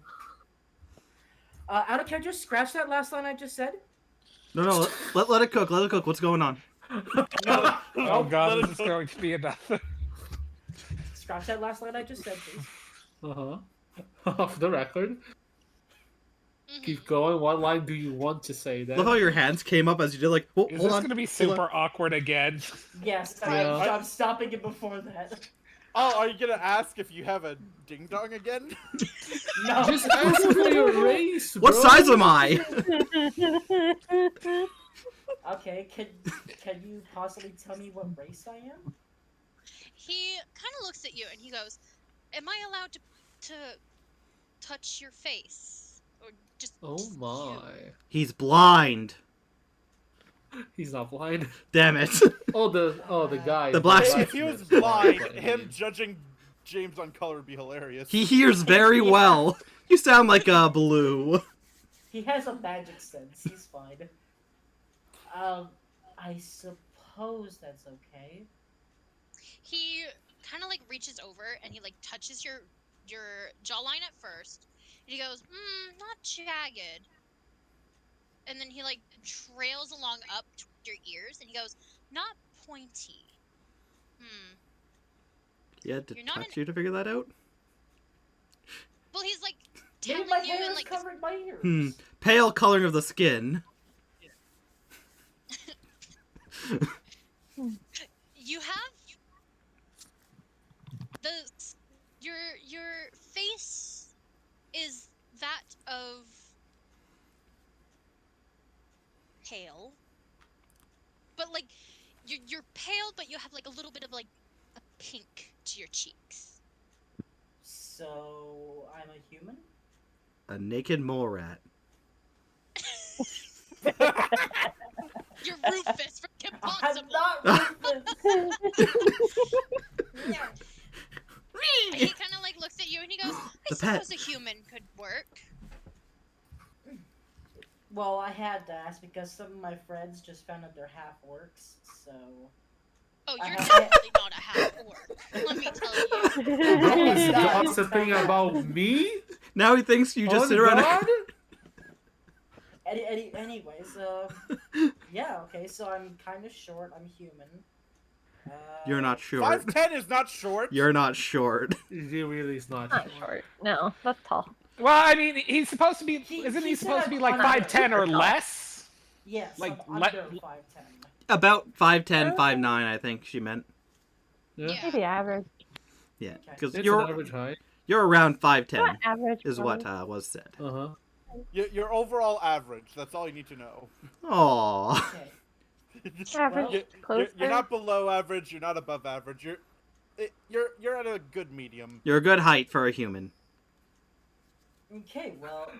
S3: Out of character, scratch that last line I just said.
S2: No. Let it cook. Let it cook. What's going on?
S3: No,
S6: Oh god,
S4: let
S6: this
S4: it
S6: is
S4: go.
S6: going to be enough.
S3: scratch that last line I just said, please.
S1: Off the record. Keep going. What line do you want to say then?
S2: Love how your hands came up as you did. Like, oh,
S6: Is
S2: hold
S6: this
S2: on.
S6: going to be
S2: hold on.
S6: super awkward again?
S3: Yes,
S1: Yeah.
S3: I'm stopping it before that.
S4: Oh, are you gonna ask if you have a ding dong again?
S3: No.
S1: Just ask for your race,
S2: What
S1: bro.
S2: size am I?
S3: Okay, can you possibly tell me what race I am?
S5: He kind of looks at you and he goes, "Am I allowed to touch your face, or just?"
S1: Oh
S5: just
S1: my.
S5: you?"
S2: He's blind.
S1: He's not blind.
S2: Damn it.
S1: Oh, the guy.
S2: The black-
S4: If he was blind, him judging James on color would be hilarious.
S2: He hears very well. You sound like a blue.
S3: He has a magic sense. He's fine. I suppose that's okay.
S5: He kind of like reaches over and he like touches your jawline at first, and he goes, "Not jagged." And then he like trails along up to your ears, and he goes, "Not pointy."
S2: He had to
S5: You're not
S2: touch you to figure that out?
S5: Well, he's like
S3: Maybe
S5: telling
S3: my
S5: you
S3: hair
S5: in
S3: is
S5: like this
S3: covering my ears.
S2: Pale coloring of the skin.
S5: you have your face is that of pale, but like you're pale, but you have like a little bit of like a pink to your cheeks.
S3: So I'm a human.
S2: A naked mole rat.
S5: You're Rufus from Kim
S3: I'm
S5: Possible.
S3: not Rufus.
S5: He kind of like looks at you and he goes, "I
S2: The pet.
S5: suppose a human could work."
S3: Well, I had to ask because some of my friends just found out they're half orcs, so.
S5: Oh, you're
S3: I-
S5: definitely not a half orc. Let me tell you.
S1: Is
S3: Yeah,
S1: that's the thing about me?
S2: Now he thinks you just
S1: On
S2: sit around.
S1: God?
S3: Anyways, yeah, okay, so I'm kind of short. I'm human.
S2: You're not short.
S4: 5'10" is not short.
S2: You're not short.
S1: He really is not.
S7: Not short. No, that's tall.
S6: Well, I mean, he's supposed to be. Isn't he
S3: he
S6: supposed to be
S3: said
S6: like
S3: under.
S6: 5'10" or less?
S3: Yes,
S6: Like,
S3: I'm
S6: let-
S3: under 5'10".
S2: About 5'10", 5'9", I think she meant.
S1: Yeah.
S5: Yeah.
S7: Maybe average.
S2: Yeah,
S3: Okay.
S2: because
S1: It's an
S2: you're
S1: average height.
S2: around 5'10",
S7: Not average.
S2: is
S7: probably.
S2: what was said.
S1: Uh-huh.
S4: Your overall average. That's all you need to know.
S2: Aww.
S3: Okay.
S7: Average.
S3: Well,
S7: Close.
S4: You're not below average. You're not above average. You're at a good medium.
S2: You're a good height for a human.
S3: Okay, well,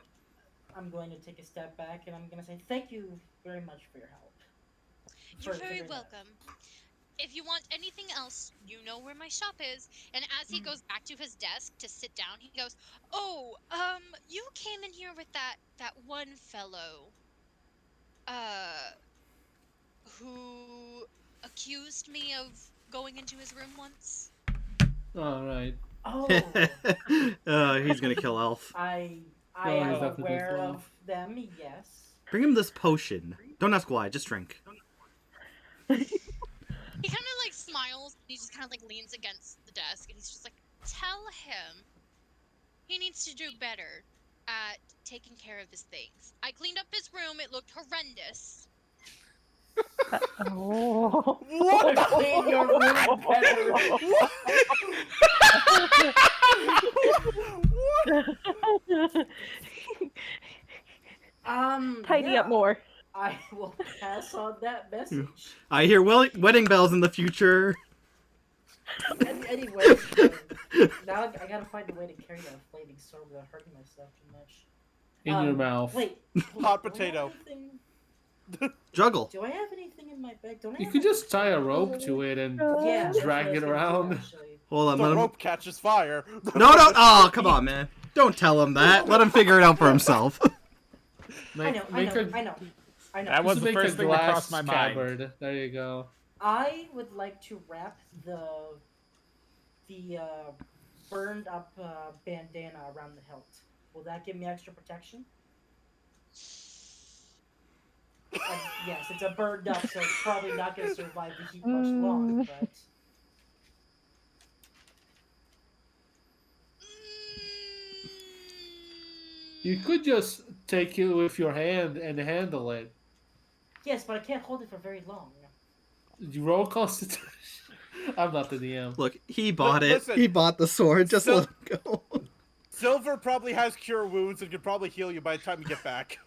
S3: I'm going to take a step back and I'm going to say thank you very much for your help.
S5: You're
S3: For
S5: very
S3: figuring that out.
S5: welcome. If you want anything else, you know where my shop is. And as he goes back to his desk to sit down, he goes, "Oh, you came in here with that one fellow, who accused me of going into his room once."
S1: All right.
S3: Oh,
S2: He's gonna kill Elf.
S3: I
S1: No,
S3: am
S1: he's definitely
S3: aware
S1: gonna
S3: of them. Yes.
S2: Bring him this potion. Don't ask why, just drink.
S5: He kind of like smiles. He just kind of like leans against the desk, and he's just like, "Tell him he needs to do better at taking care of his things. I cleaned up his room. It looked horrendous.
S7: Oh.
S4: What?
S3: Clean your room better.
S7: Tidy up
S3: yeah,
S7: more.
S3: I will pass on that message.
S2: I hear wedding bells in the future.
S3: Anyway, now I gotta find a way to carry a flaming sword without hurting myself too much.
S1: In your mouth.
S3: Wait.
S4: Hot
S3: do I have
S4: potato.
S3: anything-
S2: Juggle.
S3: Do I have anything in my bag? Don't I
S1: You
S3: have
S1: could
S3: a-
S1: just tie a rope to it and
S3: Yeah, that's
S1: drag
S3: what I was
S1: it
S3: gonna do,
S1: around.
S3: actually.
S2: Hold on,
S4: The
S2: let him...
S4: rope catches fire.
S2: No, oh, come on, man. Don't tell him that. Let him figure it out for himself.
S3: I know.
S6: That was the
S1: make
S6: first
S1: a
S6: thing that
S1: glass
S6: crossed my mind.
S1: scabbard. There you go.
S3: I would like to wrap the burned up bandana around the hilt. Will that give me extra protection? Yes, it's a burned up, so it's probably not going to survive the heat much longer. But
S1: You could just take it with your hand and handle it.
S3: yes, but I can't hold it for very long.
S1: You roll Constitution. I'm not the DM.
S2: Look, he bought it.
S4: Listen,
S2: He bought the sword. Just let him go.
S4: Silver probably has cure wounds and could probably heal you by the time you get back.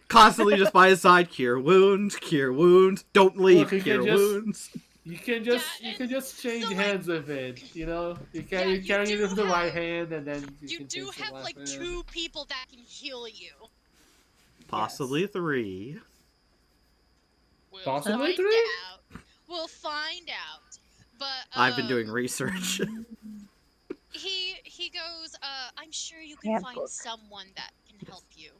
S2: Constantly just by his side. Cure wounds. Cure wounds. Don't leave.
S1: Look, he
S2: Cure
S1: can just-
S2: wounds.
S1: You
S5: Yeah,
S1: can just change
S5: so, like-
S1: hands with it. You know, you
S5: Yeah,
S1: can
S5: you
S1: carry it
S5: do
S1: with the right
S5: have-
S1: hand, and then you
S5: You
S1: can
S5: do
S1: change the
S5: have
S1: left
S5: like
S1: hand.
S5: 2 people that can heal you.
S2: Possibly 3.
S5: We'll
S1: Possibly
S5: find
S1: 3?
S5: out. We'll find out. But
S2: I've been doing research.
S5: He goes, I'm sure you can find
S7: Handbook.
S5: someone that can help you.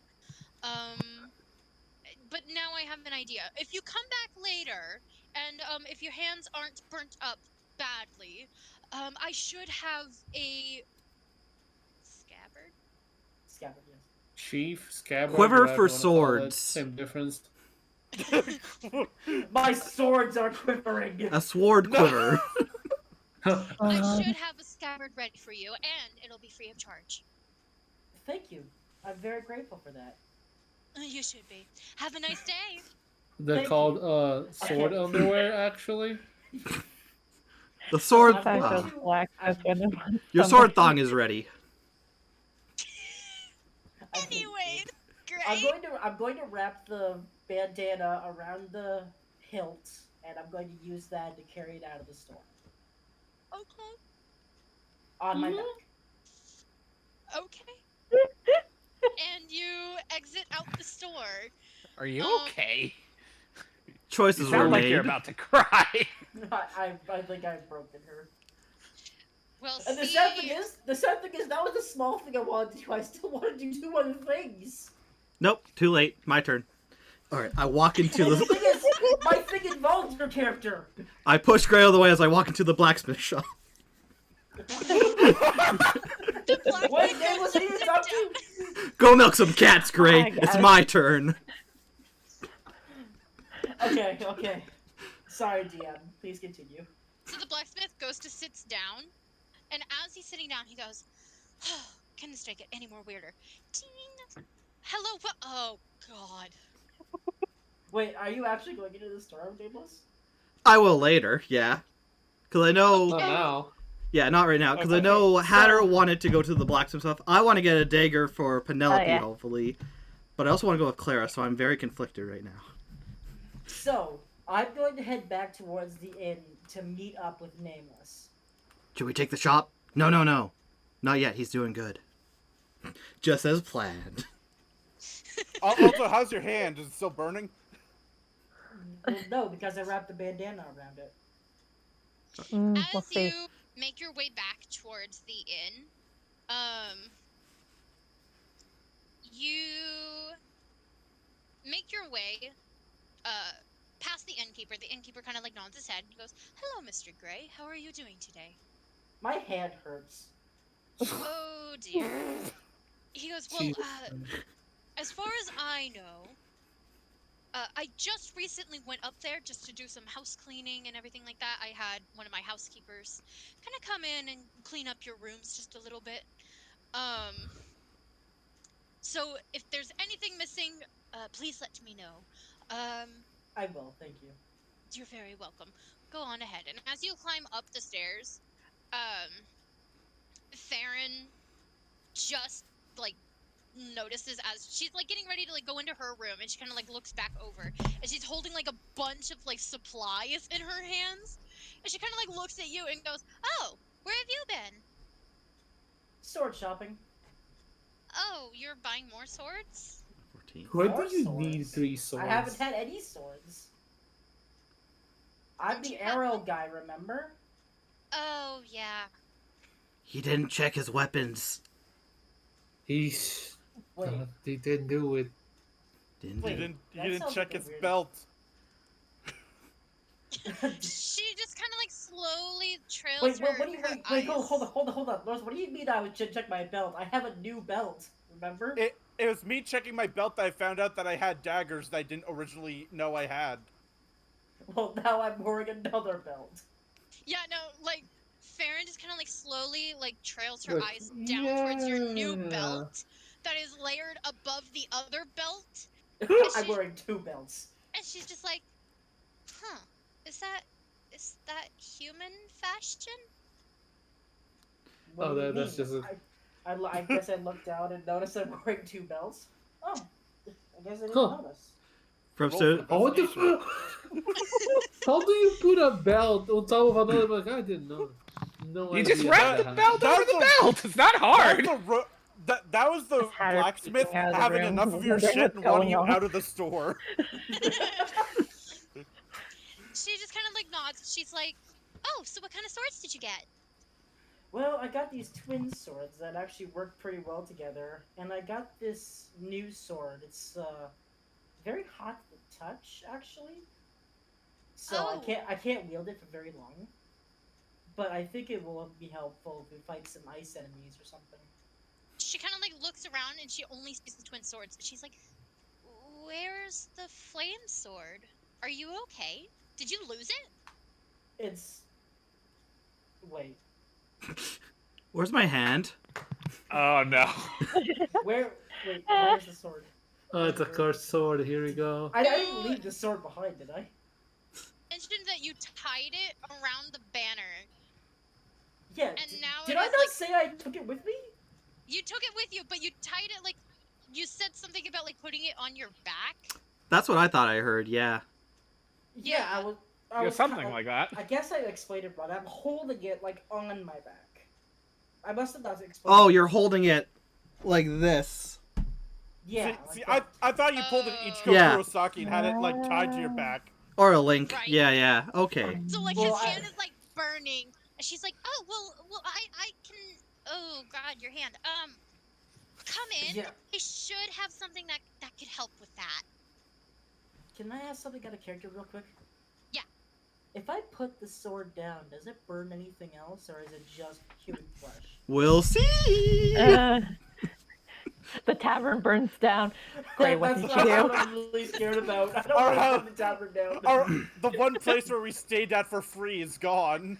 S5: But now I have an idea. If you come back later, and if your hands aren't burnt up badly, I should have a scabbard.
S3: Scabbard, yes.
S1: Sheath, scabbard,
S2: Quiver
S1: whatever
S2: for
S1: you wanna call it,
S2: swords.
S1: Same difference.
S3: My swords are quivering.
S2: A sword quiver.
S5: I should have a scabbard ready for you, and it'll be free of charge.
S3: Thank you. I'm very grateful for that.
S5: You should be. Have a nice day.
S1: They're
S3: Thank
S1: called sword
S3: Okay.
S1: underwear, actually.
S2: The sword.
S3: I'm
S7: That
S3: going
S7: goes
S3: to-
S7: black. That's gonna
S2: Your sword thong is ready.
S3: I hate
S5: Anyway,
S3: you.
S5: great.
S3: I'm going to wrap the bandana around the hilt, and I'm going to use that to carry it out of the store
S5: Okay.
S3: on my
S1: Mhm.
S3: back.
S5: Okay. And you exit out the store.
S6: Are you
S5: Okay.
S2: Choices
S6: You
S2: were
S6: sound like
S2: made.
S6: you're about to cry.
S3: I think I've broken her.
S5: Well,
S3: And the
S5: see,
S3: sad thing is, that was a small thing I wanted to do. I still want to do 2 other things.
S2: Nope, too late. My turn. Alright, I walk into
S3: And the thing
S2: the...
S3: is, my thing involves your character.
S2: I push Gray out of the way as I walk into the blacksmith shop.
S5: the black
S3: What
S5: man
S3: game was
S5: goes
S3: he
S5: to sit
S3: up
S5: down.
S3: to?
S2: Go milk some cats, Gray.
S7: I
S2: It's
S7: guess.
S2: my turn.
S3: Okay. Sorry, DM. Please continue.
S5: So the blacksmith goes to sits down, and as he's sitting down, he goes, oh, "Can this day get any more weirder?" Ding. Hello. Oh God.
S3: Wait, are you actually going into the store, Nameless?
S2: I will later, yeah. Because I know...
S1: Not now.
S2: Yeah, not right now. Because I
S4: Okay,
S2: know Hatter
S3: so-
S2: wanted to go to the blacksmith stuff. I want to get a dagger for Penelope,
S7: yeah.
S2: hopefully. But I also want to go with Clara, so I'm very conflicted right now.
S3: So, I'm going to head back towards the inn to meet up with Nameless.
S2: Should we take the shop? No. Not yet. He's doing good. Just as planned.
S4: Also, how's your hand? Is it still burning?
S3: Well, no, because I wrapped the bandana around it.
S7: we'll
S5: As
S7: see.
S5: you make your way back towards the inn, you make your way past the innkeeper. The innkeeper kind of like nods his head and he goes, "Hello, Mr. Gray. How are you doing today?"
S3: My hand hurts.
S5: Oh dear. He goes, well,
S1: Jesus.
S5: as far as I know, I just recently went up there just to do some house cleaning and everything like that. I had one of my housekeepers kind of come in and clean up your rooms just a little bit. So if there's anything missing, please let me know.
S3: I will, thank you.
S5: You're very welcome. Go on ahead. And as you climb up the stairs, Farron just, like, notices as she's, like, getting ready to, like, go into her room, and she kind of, like, looks back over, and she's holding, like, a bunch of, like, supplies in her hands, and she kind of, like, looks at you and goes, oh, where have you been?
S3: Sword shopping.
S5: Oh, you're buying more swords?
S2: 14.
S1: Why
S3: More
S1: do you
S3: swords?
S1: need 3 swords?
S3: I haven't had any swords. I'm
S5: Did
S3: the
S5: you have
S3: arrow
S5: one?
S3: guy, remember?
S5: Oh, yeah.
S2: He didn't check his weapons.
S1: He's...
S3: Wait,
S1: They didn't do it.
S2: Didn't
S3: Wait.
S2: he?
S4: He
S3: that
S4: didn't
S3: sounds
S4: check
S3: like a
S4: his
S3: weird-
S4: belt.
S5: She just kind of, like, slowly trails
S3: wait,
S5: her,
S3: what do you
S5: her
S3: wait,
S5: eyes.
S3: hold on. Rose, what do you mean I would check my belt? I have a new belt, remember?
S4: It was me checking my belt that I found out that I had daggers that I didn't originally know I had.
S3: Well, now I'm wearing another belt.
S5: Yeah, no, like, Farron just kind of, like, slowly, like, trails her
S1: Look,
S5: eyes down towards your new
S1: yeah.
S5: belt that is layered above the other belt.
S3: I'm wearing 2 belts.
S5: And she's just like, huh, is that human fashion?
S3: What
S1: Oh,
S3: do you
S1: that's
S3: mean?
S1: just a-
S3: I guess I looked down and noticed I'm wearing 2 belts. Oh, I guess I didn't
S1: Huh.
S3: notice.
S2: From
S4: Roll
S2: so,
S4: for
S1: Oh, what the
S4: investigation.
S1: fuck? How do you put a belt on top of another belt? I didn't know. No
S6: You
S1: idea
S6: just wrap the
S1: that
S6: belt
S4: That's
S6: over the
S4: the-
S6: belt. It's not hard.
S4: That was the
S7: Just had her
S4: blacksmith
S7: peeking out of the
S4: having
S7: room,
S4: enough of your
S7: wondering
S4: shit
S7: what's
S4: and wanting
S7: going
S4: you
S7: on.
S4: out of the store.
S5: She just kind of like nods. She's like, oh, so what kind of swords did you get?
S3: Well, I got these twin swords that actually work pretty well together, and I got this new sword. It's very hot to touch, actually. So
S5: Oh.
S3: I can't wield it for very long. But I think it will be helpful if we fight some ice enemies or something.
S5: She kind of like looks around and she only sees the twin swords. She's like, where's the flame sword? Are you okay? Did you lose it?
S3: It's wait,
S2: where's my hand?
S6: Oh no.
S3: where's the sword?
S1: Oh, it's a cursed sword. Here we go.
S3: I didn't leave the sword behind, did I?
S5: Mentioned that you tied it around the banner.
S3: Yeah.
S5: And now
S3: did
S5: it
S3: I
S5: is,
S3: not
S5: like-
S3: say I took it with me?
S5: You took it with you, but you tied it like you said something about like putting it on your back.
S2: That's what I thought I heard, yeah.
S3: Yeah, I was. I
S6: Yeah,
S3: was
S6: something like that.
S3: I guess I explained it wrong. I'm holding it like on my back. I must have not explained.
S2: Oh, you're holding it like this.
S3: Yeah.
S4: See,
S3: like
S4: I thought you pulled an Ichiko
S2: Yeah.
S4: Kurosaki and had it like tied to your back.
S2: Or a link.
S5: Right.
S2: Yeah, okay.
S5: So like
S3: Well,
S5: his
S3: I-
S5: hand is like burning, and she's like, "Oh well, I can. Oh God, your hand. Come in.
S3: Yeah.
S5: I should have something that could help with that."
S3: Can I ask something out of character real quick?
S5: Yeah.
S3: If I put the sword down, does it burn anything else, or is it just human flesh?
S2: We'll see.
S7: The tavern burns down. Gray, what
S3: That's
S7: did you
S3: what
S7: do?
S3: I'm really scared about. I don't
S4: Our
S3: want to
S4: house-
S3: put the tavern down.
S4: The one place where we stayed at for free is gone.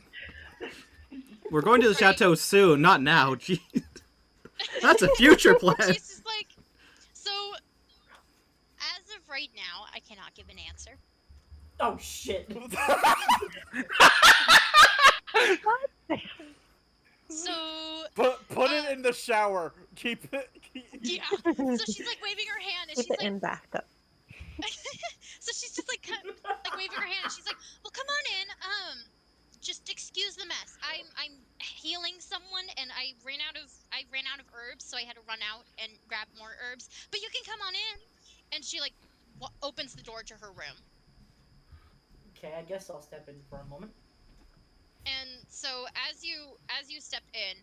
S2: We're going to the chateau soon, not now. Jeez. That's a future plan.
S5: She's just like, so. As of right now, I cannot give an answer.
S3: Oh shit.
S5: So
S4: Put it in the shower. Keep it.
S5: yeah. So she's like waving her hand, and
S7: Keep
S5: she's
S7: it
S5: like,
S7: in backup.
S5: so she's just like waving her hand, and she's like, "Well, come on in. Just excuse the mess. I'm healing someone, and I ran out of herbs, so I had to run out and grab more herbs. But you can come on in." And she like opens the door to her room.
S3: Okay, I guess I'll step in for a moment.
S5: And so as you step in,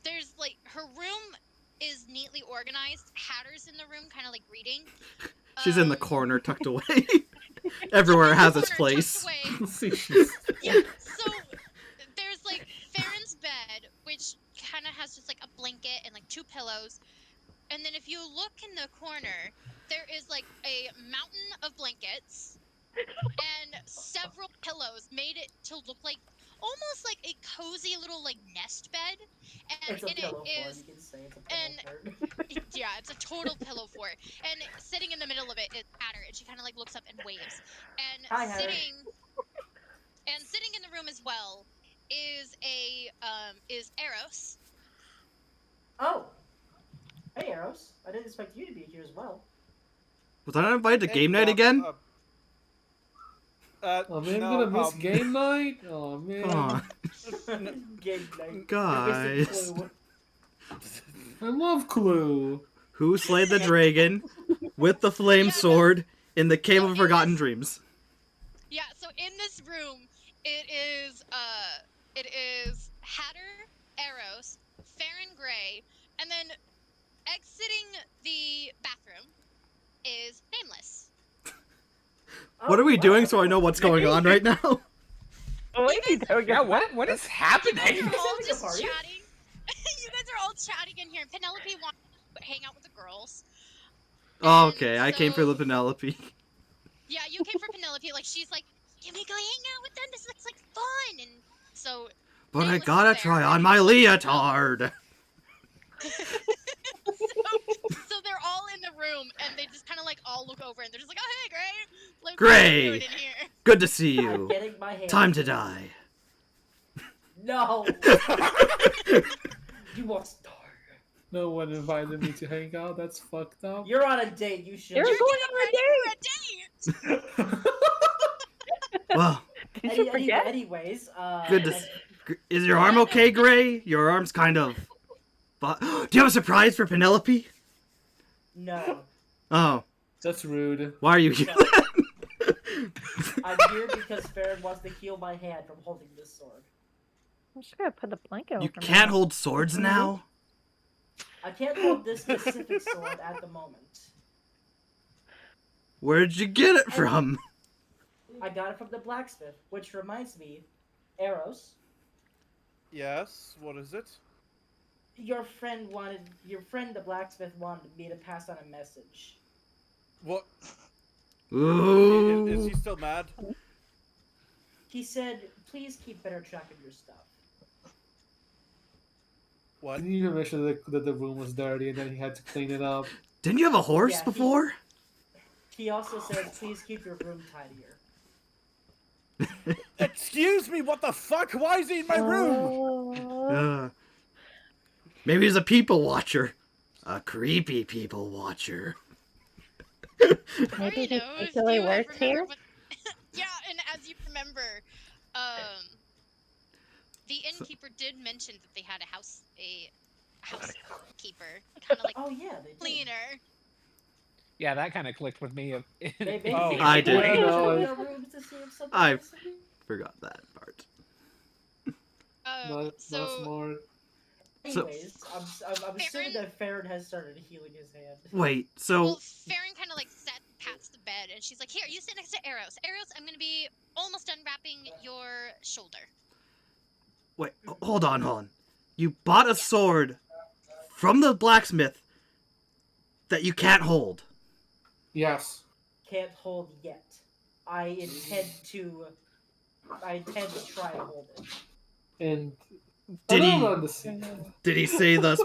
S5: there's like her room is neatly organized. Hatter's in the room, kind of like reading.
S2: She's in the corner, tucked away. Everywhere has its
S5: corner, tucked
S2: place.
S5: away.
S1: See, she's-
S5: Yeah. So there's like Farron's bed, pillows. And then if you look in the corner, there is like a mountain of blankets and several pillows made it to look like almost like a cozy little like nest bed. And
S3: It's a
S5: in
S3: pillow
S5: it
S3: fort.
S5: is
S3: You can say it's a pillow
S5: and
S3: fort.
S5: yeah, it's a total pillow fort. And sitting in the middle of it is Hatter, and she kind of like looks up and waves. And
S3: Hi, Hatter.
S5: sitting in the room as well is Eros.
S3: Oh. Hey, Eros. I didn't expect you to be here as well.
S2: Was I not invited to game night again?
S1: Oh man,
S4: no,
S1: I'm gonna miss game night. Oh man.
S2: Come on,
S3: Game night.
S2: guys.
S1: I love Clue.
S2: Who slayed the dragon with the flame
S5: Yeah,
S2: sword in the Cave of
S5: in
S2: Forgotten
S5: this-
S2: Dreams?
S5: Yeah, so in this room, it is Hatter, Eros, Farron Gray, and then exiting the bathroom is Nameless.
S2: What are we doing so I know what's going on right now?
S7: What are you doing?
S6: Yeah, what is happening?
S5: You guys are all
S3: having a
S5: just
S3: party?
S5: chatting. You guys are all chatting in here. Penelope wants to hang out with the girls.
S2: Oh,
S5: And
S2: okay, I came for the Penelope.
S5: Yeah, you came for Penelope. Like, she's like, can we go hang out with them? This looks like fun. And so...
S2: But I
S5: Nameless is
S2: gotta
S5: there.
S2: try on my leotard.
S5: So they're all in the room, and they just kind of like all look over, and they're just like, "Oh hey, Gray, like,
S2: Gray.
S5: what are you doing in here?"
S2: Good to see
S3: I'm
S2: you.
S3: getting my hand.
S2: Time to die.
S3: No. You must die.
S1: No one invited me to hang out. That's fucked up.
S3: You're on a date. You should.
S7: You're going
S5: You're
S7: on a date.
S5: a date.
S2: Well,
S7: Did you forget?
S3: Anyways,
S2: good to. Is your arm okay, Gray? Your arm's kind of. Do you have a surprise for Penelope?
S3: No.
S2: Oh,
S1: That's rude.
S2: why are you here?
S3: I'm here because Farron wants to heal my hand from holding this sword.
S7: I'm just gonna put the blanket over
S2: You
S7: me.
S2: can't hold swords now?
S3: I can't hold this specific sword at the moment.
S2: Where'd you get it from?
S3: I got it from the blacksmith, which reminds me, Eros,
S4: Yes, what is it?
S3: your friend the blacksmith wanted me to pass on a message.
S4: What?
S2: Ooh.
S4: Is he still mad?
S3: He said, please keep better track of your stuff.
S4: What?
S1: Didn't you mention that the room was dirty and then he had to clean it up?
S2: Didn't you have a horse
S3: Yeah,
S2: before?
S3: He also said, please keep your room tidier.
S4: Excuse me, what the fuck? Why is he in my room?
S2: Maybe he's a people watcher. A creepy people watcher.
S7: Maybe
S5: You
S7: he
S5: know, if
S7: actually
S5: you
S7: works
S5: remember
S7: here.
S5: what- Yeah, and as you remember, the innkeeper did mention that they had a housekeeper, kind of like
S3: Oh yeah, they did.
S5: cleaner.
S6: Yeah, that kind of clicked with me.
S3: They
S4: Oh,
S2: I did.
S3: They
S1: No,
S3: went
S1: I-
S3: to their rooms to see if something
S2: I-
S3: was happening.
S2: Forgot that part.
S1: Not
S5: So
S1: smart.
S2: So-
S3: Anyways, I'm assuming
S5: Farron-
S3: that Farron has started healing his hand.
S2: Wait,
S5: well,
S2: so
S5: Farron kind of like pats the bed, and she's like, "Here, you sit next to Eros. Eros, I'm gonna be almost unwrapping your shoulder."
S2: wait, hold on. You bought a sword from the blacksmith that you can't hold.
S1: Yes.
S3: Can't hold yet. I intend to try to hold it.
S1: And
S2: Did
S1: I
S2: he-
S1: don't understand.
S2: Did he say the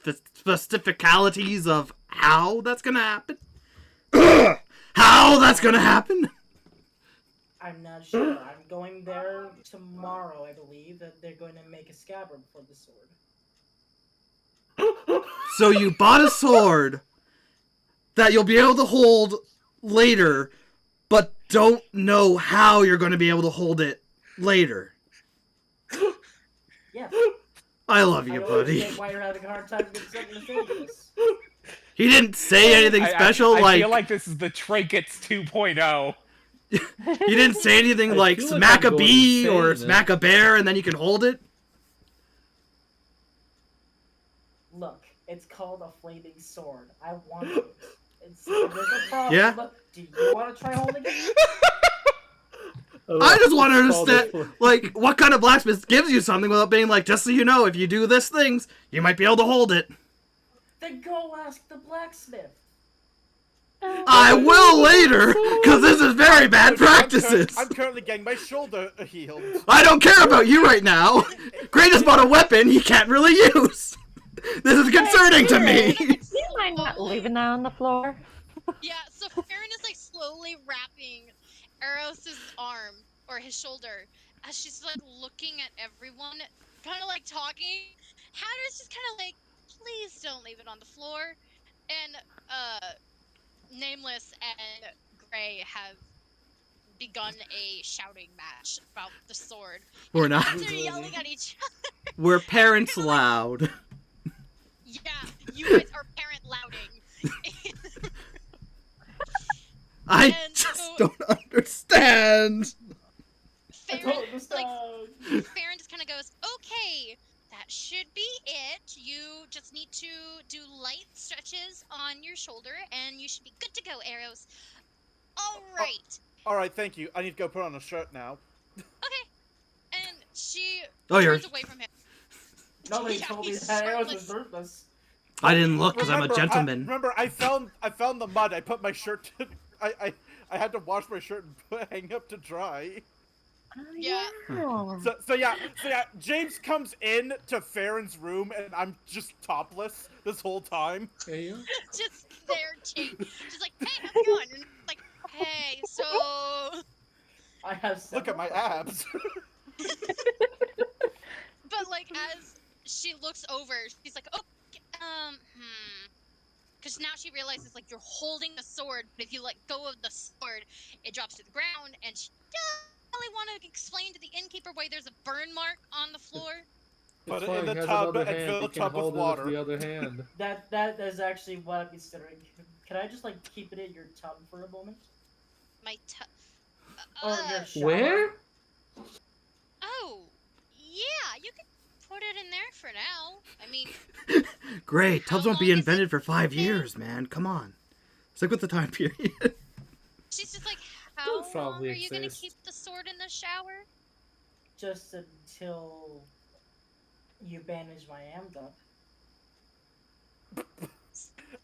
S2: specificalities of how that's gonna happen? How that's gonna happen?
S3: I'm not sure. I'm going there tomorrow, I believe, that they're going to make a scabbard for the sword.
S2: So you bought a sword that you'll be able to hold later, but don't know how you're going to be able to hold it later.
S3: Yeah.
S2: I love
S3: I
S2: you,
S3: don't
S2: buddy.
S3: understand why you're having a hard time understanding this.
S2: He didn't say anything special,
S6: I
S2: like
S6: feel like this is the Trinkets 2.0.
S2: he didn't say anything
S1: I
S2: like
S1: feel like
S2: smack
S1: I'm
S2: a
S1: going
S2: bee or
S1: insane,
S2: smack a bear and then you can hold it.
S3: Look, it's called a flaming sword. I want it. There's a problem.
S2: Yeah?
S3: Do you want to try holding it?
S2: I just want to understand, like, what kind of blacksmith gives you something without being like, just so you know, if you do this things, you might be able to hold it.
S3: Then go ask the blacksmith.
S2: I will later, because this is very bad practices.
S4: I'm currently getting my shoulder healed.
S2: I don't care about you right now. Gray just bought a weapon he can't really use. This is concerning to me.
S7: Do you mind not leaving that on the floor?
S5: Yeah, so Farron is like slowly wrapping Eros' arm or his shoulder as she's like looking at everyone, kind of like talking. Hatter's just kind of like, please don't leave it on the floor. And Nameless and Gray have begun a shouting match about the sword.
S2: We're
S5: And
S2: not.
S5: They're yelling at each other.
S2: We're parents loud.
S5: Yeah, you guys are parent louding.
S2: I
S5: And
S2: just
S5: so-
S2: don't understand.
S5: Farron, Farron just kind of goes, okay, that should be it. You just need to do light stretches on your shoulder, and you should be good to go, Arrows. All right.
S4: All right, thank you. I need to go put on a shirt now.
S5: Okay. And she
S2: Oh, you're.
S5: turns away from him.
S3: Nobody
S5: Yeah,
S3: told me
S5: he's
S3: that Arrows was
S5: shirtless.
S3: ruthless.
S2: I didn't look because I'm a
S4: Remember,
S2: gentleman.
S4: remember, I found the mud. I put my shirt. I had to wash my shirt and hang up to dry.
S5: Yeah.
S4: So yeah. James comes in to Farron's room, and I'm just topless this whole time.
S1: Hey, you?
S5: Just there, Jake. Just like, hey, how's it going? And like, hey, so...
S3: I have
S4: Look at my abs.
S5: But like, as she looks over, she's like, oh, because now she realizes like you're holding the sword, but if you let go of the sword, it drops to the ground, and she doesn't really want to explain to the innkeeper why there's a burn mark on the floor.
S4: Put
S1: It's
S4: it in
S1: fine,
S4: the
S1: he has
S4: tub
S1: another
S4: and
S1: hand,
S4: fill
S1: he
S4: the
S1: can
S4: tub with
S1: hold it
S4: water.
S1: the other hand.
S3: That is actually what I'm considering. Can I just like keep it in your tub for a moment?
S5: My
S3: Or your shower?
S1: Where?
S5: Oh, yeah, you can put it in there for now. I mean,
S2: Great, tubs
S5: How
S2: won't be
S5: long is
S2: invented
S5: it?
S2: for 5 years, man. Come on. Stick with the time period.
S5: she's just like, how long
S1: probably
S5: are you gonna
S1: exist.
S5: keep the sword in the shower?
S3: Just until you banish my Amdup.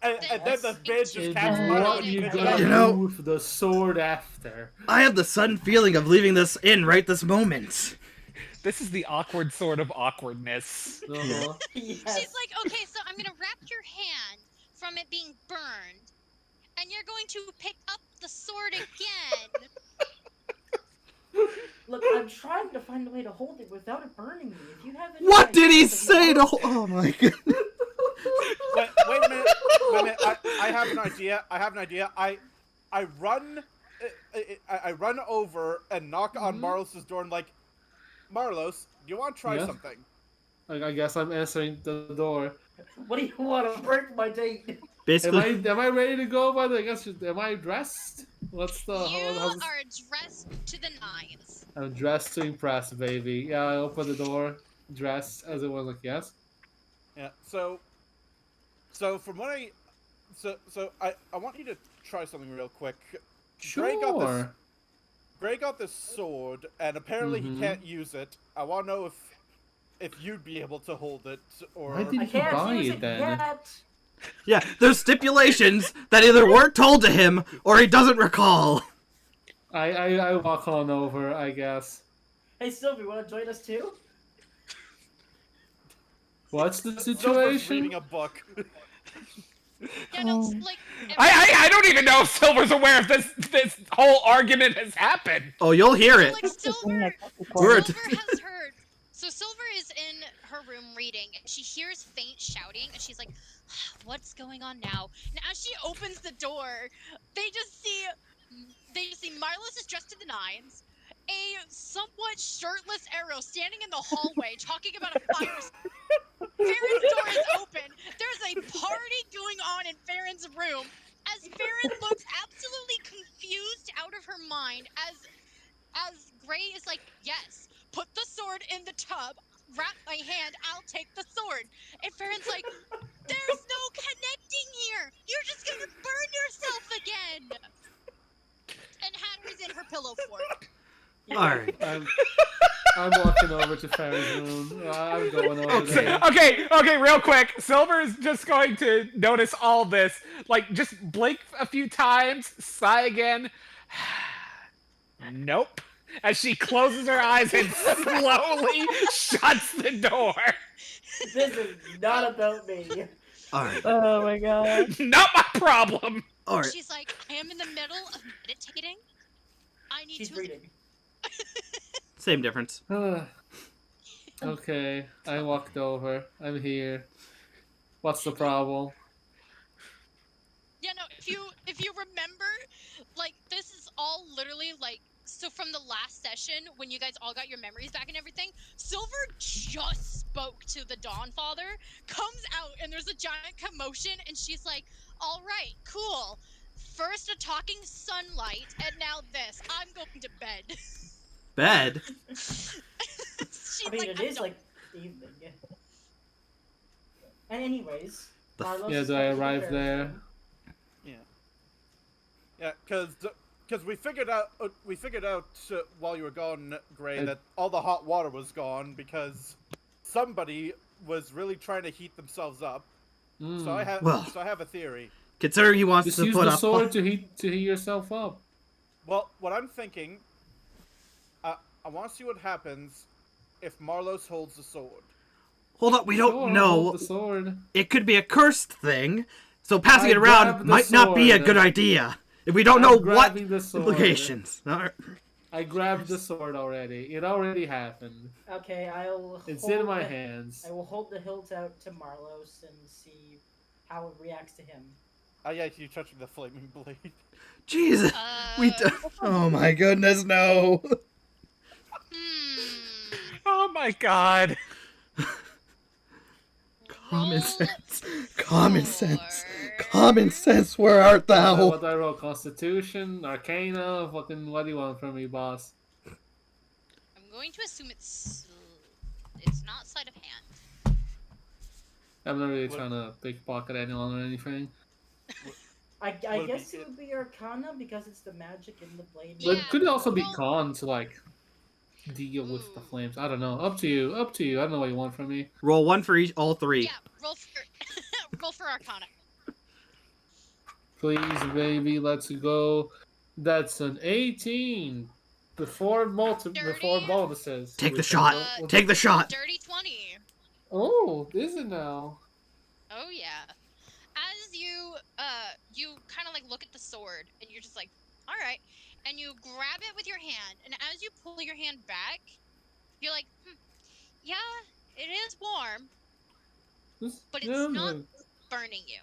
S4: And then the bitch just
S1: And
S4: casts
S5: That's
S1: what
S4: water
S5: fine.
S1: you
S4: with
S1: gonna
S2: You know-
S1: do with the sword after?
S2: I have the sudden feeling of leaving this in right this moment.
S6: This is the awkward sort of awkwardness.
S1: Uh-huh.
S3: Yes.
S5: She's like, okay, so I'm gonna wrap your hand from it being burned, and you're going to pick up the sword again.
S3: Look, I'm trying to find a way to hold it without it burning me. If you have any
S2: What did he
S3: ideas of
S2: say
S3: how-
S2: to... Oh my god.
S4: Wait a minute. Wait a minute. I have an idea. I run over and knock on Marlos' door and like, Marlos, do you want to try
S1: Yeah?
S4: something?
S1: I guess I'm answering the door.
S3: What do you want to break my date?
S2: Basically,
S1: Am I ready to go? By the am I dressed? What's the
S5: You
S1: how's this?
S5: are dressed to the nines.
S1: I'm dressed to impress, baby. Yeah, I open the door, dressed as it was. Like yes.
S4: Yeah. So from what I want you to try something real quick.
S1: Sure.
S4: Gray got this sword, and apparently he can't use it. I want to know if you'd be able to hold it, or
S1: Why did
S3: I
S1: he
S3: can't
S1: buy
S3: use
S1: it
S3: it
S1: then?
S3: yet.
S2: yeah, there's stipulations that either weren't told to him or he doesn't recall.
S1: I walk on over, I guess.
S3: Hey, Sylvie, want to join us too?
S1: What's the
S4: Silver's
S1: situation?
S4: reading a book.
S5: Yeah, no, like
S6: I don't even know if Silver's aware if this whole argument has happened.
S2: Oh, you'll hear it.
S5: like Silver
S2: Word.
S5: has heard. So Silver is in her room reading, and she hears faint shouting, and she's like, "What's going on now?" And as she opens the door, they just see Marlos is dressed to the nines, a somewhat shirtless Arrow standing in the hallway talking about a fire. Farron's door is open. There's a party going on in Farron's room. As Farron looks absolutely confused out of her mind, as Gray is like, "Yes, put the sword in the tub. Wrap my hand. I'll take the sword." And Farron's like, "There's no connecting here. You're just gonna burn yourself again." And Hatter's in her pillow fort.
S2: Alright.
S1: I'm walking over to Farron's room. I'm going over there.
S6: Okay, real quick. Silver is just going to notice all this. Like, just blink a few times, sigh again. Nope. As she closes her eyes and slowly shuts the door.
S3: This is not about me.
S2: Alright.
S7: Oh my god.
S6: Not my problem.
S2: Alright.
S5: She's like, I am in the middle of meditating. I need
S3: She's
S5: to.
S3: reading.
S2: Same difference.
S1: Okay, I walked over. I'm here. What's the problem?
S5: Yeah, no. If you remember, like this is all literally like so from the last session when you guys all got your memories back and everything. Silver just spoke to the Dawnfather, comes out and there's a giant commotion, and she's like, "All right, cool. First a talking sunlight, and now this. I'm going to bed."
S2: Bed?
S5: She's
S3: I mean,
S5: like,
S3: it
S5: "I'm
S3: is
S5: done."
S3: like evening. And anyways,
S2: The
S3: Marlos
S1: Yeah,
S3: is
S1: do I
S3: back to the
S1: arrive
S3: Farron's
S1: there?
S3: room.
S4: Yeah, because we figured out while you were gone, Gray, that all the hot water was gone because somebody was really trying to heat themselves up. So I have a theory.
S2: Considering he wants
S1: Just
S2: to
S1: use
S2: put
S1: the
S2: up.
S1: sword to heat yourself up.
S4: Well, what I'm thinking, I want to see what happens if Marlos holds the sword.
S2: Hold up, we
S1: Sure,
S2: don't
S1: hold
S2: know.
S1: the sword.
S2: It could be a cursed thing, so passing
S1: I
S2: it around
S1: grabbed the
S2: might not be a
S1: sword.
S2: good idea. If we don't know
S1: I'm
S2: what
S1: grabbing the sword.
S2: implications. Alright.
S1: I grabbed the sword already. It already happened.
S3: Okay, I'll.
S1: It's
S3: hold
S1: in my
S3: the-
S1: hands.
S3: I will hold the hilt out to Marlos and see how it reacts to him.
S4: Oh yeah, you touching the flaming blade.
S2: Jesus. We oh my goodness, no.
S6: Oh my god.
S2: Common
S5: Roll
S2: sense. Common sense.
S5: for-
S2: Common sense, where art thou?
S1: What do I roll? Constitution? Arcana? Fucking what do you want from me, boss?
S5: I'm going to assume it's not sleight of hand.
S1: I'm not really trying to pickpocket anyone or anything.
S3: I
S4: Would it
S3: guess
S4: be-
S3: it would be Arcana because it's the magic in the blade.
S1: But
S5: Yeah,
S1: could it also be
S5: roll-
S1: con to like deal with the flames? I don't know. Up to you. Up to you. I don't know what you want from me.
S2: Roll one for each, all three.
S5: Yeah, roll for roll for Arcana.
S1: Please, baby, let's go. That's an 18. Before
S5: Dirty.
S1: bonuses.
S2: Take the
S1: With
S2: shot.
S1: with-
S2: Take the shot.
S5: Dirty 20.
S1: Oh, is it now?
S5: Oh yeah. As you kind of like look at the sword and you're just like, all right, and you grab it with your hand, and as you pull your hand back, you're like, yeah, it is warm, but it's not burning you.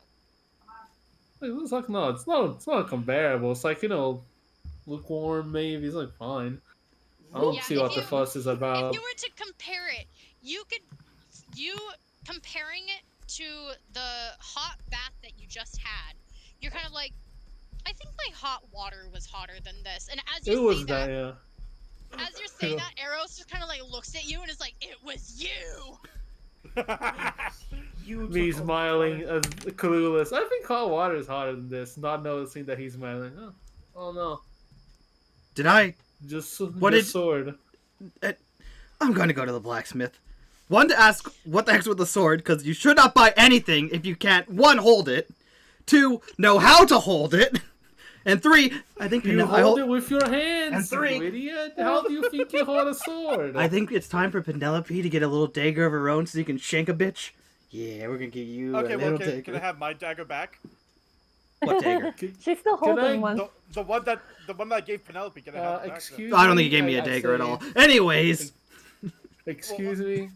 S1: It's like no, it's not comparable. It's like lukewarm maybe. It's like fine. I don't
S5: Yeah,
S1: see
S5: if
S1: what the
S5: you-
S1: fuss is about.
S5: If you were to compare it, you comparing it to the hot bath that you just had, you're kind of like, I think my hot water was hotter than this. And as
S1: It
S5: you
S1: was
S5: say
S1: that,
S5: that,
S1: yeah.
S5: as you're saying that, Eros just kind of like looks at you and is like, it was you.
S3: You
S1: Me
S3: took a
S1: smiling
S3: part.
S1: as clueless. I think hot water is hotter than this. Not noticing that he's smiling. Oh no,
S2: Did I?
S1: just
S2: What
S1: just
S2: did-
S1: sword.
S2: I'm going to go to the blacksmith. One, to ask what the heck's with the sword, because you should not buy anything if you can't, one, hold it, two, know how to hold it, and three, I think
S1: You
S2: I
S1: hold it with your hands,
S2: And three.
S1: you idiot. How do you think you hold a sword?
S2: I think it's time for Penelope to get a little dagger of her own so you can shank a bitch. Yeah, we're gonna give you
S4: Okay,
S2: a
S4: well,
S2: little
S4: can
S2: dagger.
S4: I have my dagger back?
S2: What dagger?
S7: She's still
S1: Can I-
S7: holding one.
S4: The one that I gave Penelope. Can I have it back?
S1: Excuse
S2: I don't think
S1: me,
S2: he gave me a
S1: I
S2: dagger at
S1: say-
S2: all. Anyways,
S1: Excuse me.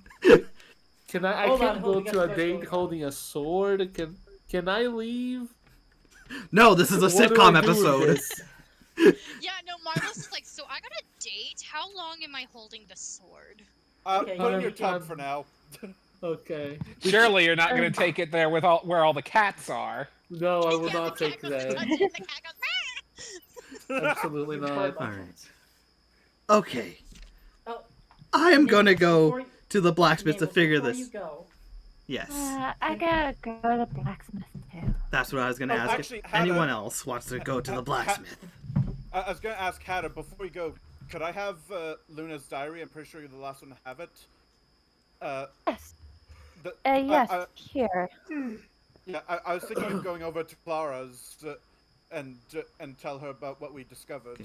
S1: Can I
S3: Hold on,
S1: can't
S3: hold
S1: go
S3: on,
S1: to a
S3: you guys
S1: date
S3: go.
S1: holding a sword. Can I leave?
S2: no, this is a
S1: What do
S2: sitcom
S1: I do with
S2: episode.
S1: this?
S5: Yeah, no, Marlos is like, so I got a date? How long am I holding the sword?
S3: Okay,
S4: Put it in
S1: you
S4: your
S1: can-
S4: tub for now.
S1: Okay.
S6: Surely you're not going to take it there with where all the cats are.
S1: No, I will
S5: Yeah,
S1: not
S5: the
S1: take
S5: cat goes to
S1: that.
S5: touch it, and the cat goes,
S1: Absolutely not.
S2: Alright. Okay,
S3: Oh,
S2: I am
S3: Nick,
S2: gonna
S3: before
S2: go
S3: you-
S2: to the blacksmith to
S3: Nicholas,
S2: figure
S3: before
S2: this.
S3: You go.
S2: Yes,
S7: I gotta go to the blacksmith too.
S2: that's what I was gonna ask.
S4: Actually,
S2: If
S4: Hannah-
S2: anyone else wants to go to the blacksmith.
S4: I was gonna ask Hannah before we go. could I have Luna's diary? I'm pretty sure you're the last one to have it.
S7: Yes.
S4: The,
S7: Yes. Here.
S4: Yeah, I was thinking of going over to Clara's and tell her about what we discovered.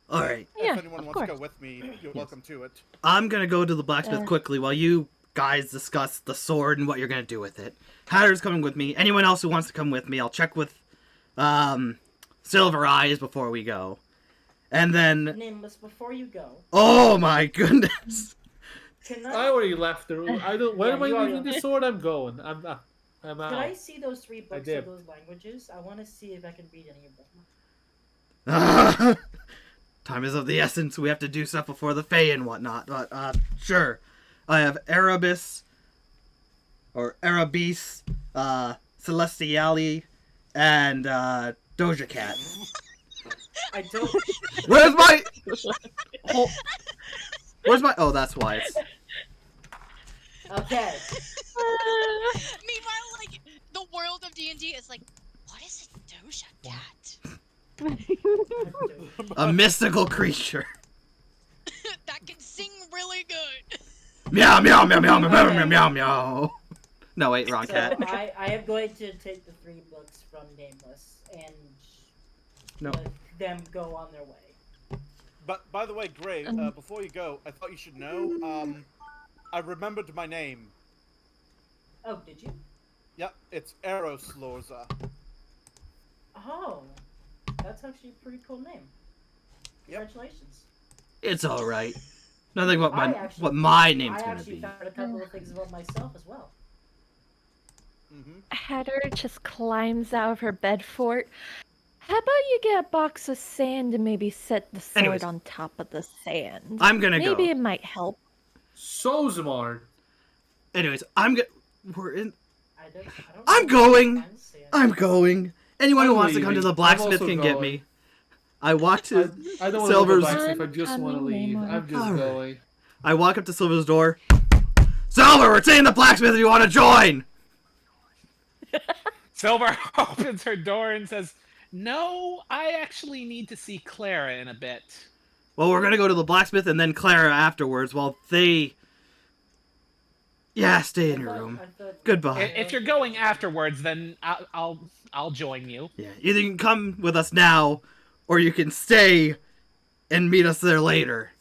S2: All right.
S7: Yeah,
S4: If anyone
S7: of
S4: wants to
S7: course.
S4: go with me, you're welcome to it.
S2: I'm gonna go to the blacksmith
S7: Uh.
S2: quickly while you guys discuss the sword and what you're gonna do with it. Hatter's coming with me. Anyone else who wants to come with me, I'll check with Silver Eyes before we go. And then,
S3: Nameless, before you go,
S2: oh my goodness.
S3: can
S1: I
S3: I,
S1: already left the room. I don't. Where
S3: Yeah,
S1: am I
S3: you
S1: leaving
S3: already-
S1: the sword? I'm going. I'm out.
S3: can I
S1: out.
S3: see those 3 books
S1: did.
S3: of those languages? I want to see if I can read any of them.
S2: Time is of the essence. We have to do stuff before the Fae and whatnot. But, sure. I have Erebus, or Erebis, Celestiali, and, Doja Cat.
S3: I don't.
S2: Where's my... Oh, where's my... Oh, that's why it's...
S3: Okay.
S5: Meanwhile, like the world of D&D is like, what is a Doja Cat?
S2: A mystical creature.
S5: That can sing really good.
S2: Meow, meow, meow, meow, meow, meow, meow, meow, meow. No, wait, wrong
S3: So
S2: cat.
S3: I am going to take the 3 books from Nameless and
S2: No.
S3: let them go on their way.
S4: But by the way, Gray, before you go, I thought you should know. I remembered my name.
S3: Oh, did you?
S4: Yep, it's Eros Lorza.
S3: Oh, that's actually a pretty cool name.
S4: Yep.
S3: Congratulations.
S2: It's alright. Nothing what
S3: I
S2: my,
S3: actually-
S2: what my name's
S3: I
S2: gonna
S3: actually
S2: be.
S3: found a couple of things about myself as well.
S4: Mm-hmm.
S7: Hatter just climbs out of her bed fort. How about you get a box of sand and maybe set the sword
S2: Anyways.
S7: on top of the sand?
S2: I'm gonna
S7: Maybe
S2: go.
S7: it might help.
S1: So smart.
S2: Anyways, we're in...
S3: I don't
S2: I'm
S3: know where to
S2: going!
S3: find sand.
S2: I'm going! Anyone who
S1: I'm
S2: wants to come to
S1: leaving.
S2: the
S1: I'm
S2: blacksmith
S1: also
S2: can get
S1: going.
S2: me. I walk
S1: I,
S2: to
S1: I don't want to
S2: Silver's...
S1: go to the blacksmith. I just
S7: I'm
S1: want to
S7: coming,
S1: leave.
S7: Mama.
S1: I'm just
S2: Alright.
S1: going.
S2: I walk up to Silver's door. Silver, we're seeing the blacksmith if you want to join!
S6: Silver opens her door and says, "No, I actually need to see Clara in a bit."
S2: Well, we're gonna go to the blacksmith and then Clara afterwards while they... Yeah, stay in your room.
S3: I thought-
S2: Goodbye.
S6: If you're going afterwards, then I'll join you.
S2: Yeah, either you can come with us now, or you can stay and meet us there later.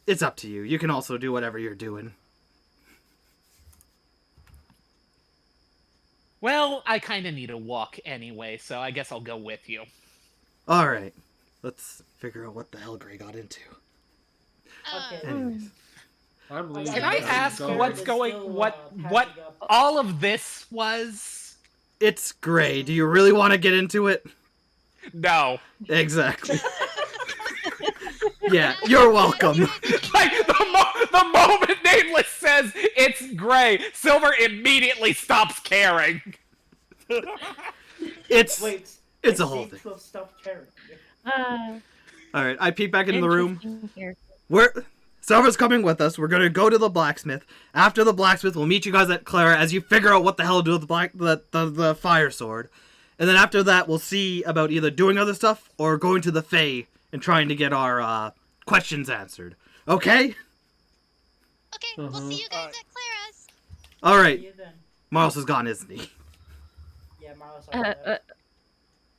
S2: It's up to you. You can also do whatever you're doing.
S6: Well, I kind of need a walk anyway, so I guess I'll go with you.
S2: Alright, let's figure out what the hell Gray got into.
S3: Okay.
S2: Anyways.
S1: I'm leaving.
S6: Can I
S3: I'm
S6: ask
S3: sorry,
S6: what's
S3: it's
S6: going?
S3: still,
S6: What
S3: patching up.
S6: all of this was?
S2: It's Gray. Do you really want to get into it?
S6: No.
S2: Exactly. Yeah, you're welcome.
S6: Like the moment Nameless says it's Gray, Silver immediately stops caring.
S2: It's
S3: Wait.
S2: it's
S3: I
S2: a whole
S3: seem
S2: thing.
S3: to have stopped caring.
S2: Alright, I peek back into the room.
S7: Interesting here.
S2: Silver's coming with us. We're gonna go to the blacksmith. After the blacksmith, we'll meet you guys at Clara as you figure out what the hell to do with the fire sword. And then after that, we'll see about either doing other stuff or going to the Fae and trying to get our questions answered. Okay?
S5: Okay, we'll see you guys
S4: Alright.
S5: at Clara's.
S2: All right.
S3: See you then.
S2: Marlos is gone, isn't he?
S3: Yeah, Marlos.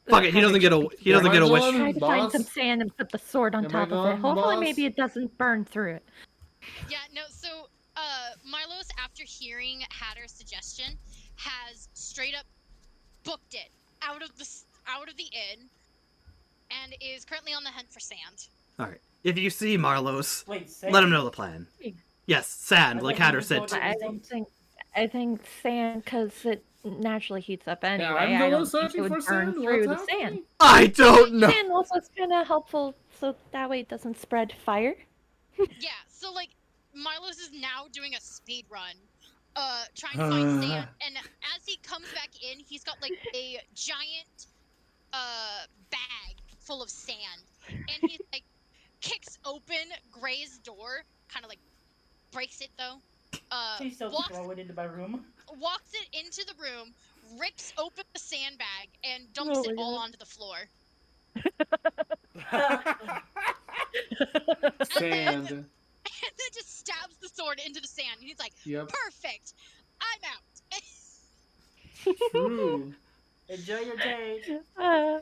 S2: Fuck it. He doesn't get a
S1: Am I
S2: wish.
S1: going?
S7: Try to find
S1: Boss?
S7: some sand and put the sword on
S1: Am I
S7: top of
S1: gone,
S7: it. Hopefully,
S1: boss?
S7: maybe it doesn't burn through it.
S5: Yeah, no, so Marlos, after hearing Hatter's suggestion, has straight up booked it out of the inn and is currently on the hunt for sand.
S2: All right. If you see Marlos,
S3: Wait, say
S2: let him know the plan. Yes, sand,
S3: I
S2: like
S3: thought you
S2: Hatter
S3: were
S2: said.
S3: going to-
S7: I don't think. I think sand, because it naturally heats up anyway.
S1: I'm
S7: I
S1: the one
S7: don't think
S1: searching
S7: it
S1: for
S7: would burn
S1: sand.
S7: through
S1: What's
S7: the sand.
S1: happening?
S2: I don't know.
S7: Sand also is kind of helpful, so that way it doesn't spread fire.
S5: Yeah, so like Marlos is now doing a speed run, trying to find sand, and as he comes back in, he's got like a giant bag full of sand, and he like kicks open Gray's door, kind of like breaks it though.
S3: Please don't throw it into my room.
S5: Walks it into the room, rips open the sandbag, and dumps
S7: Oh
S5: it
S7: my
S5: all
S7: God.
S5: onto the floor.
S1: Sand.
S5: And then just stabs the sword into the sand. And he's like,
S1: Yep.
S5: perfect. I'm out.
S1: True.
S3: Enjoy your day.
S5: And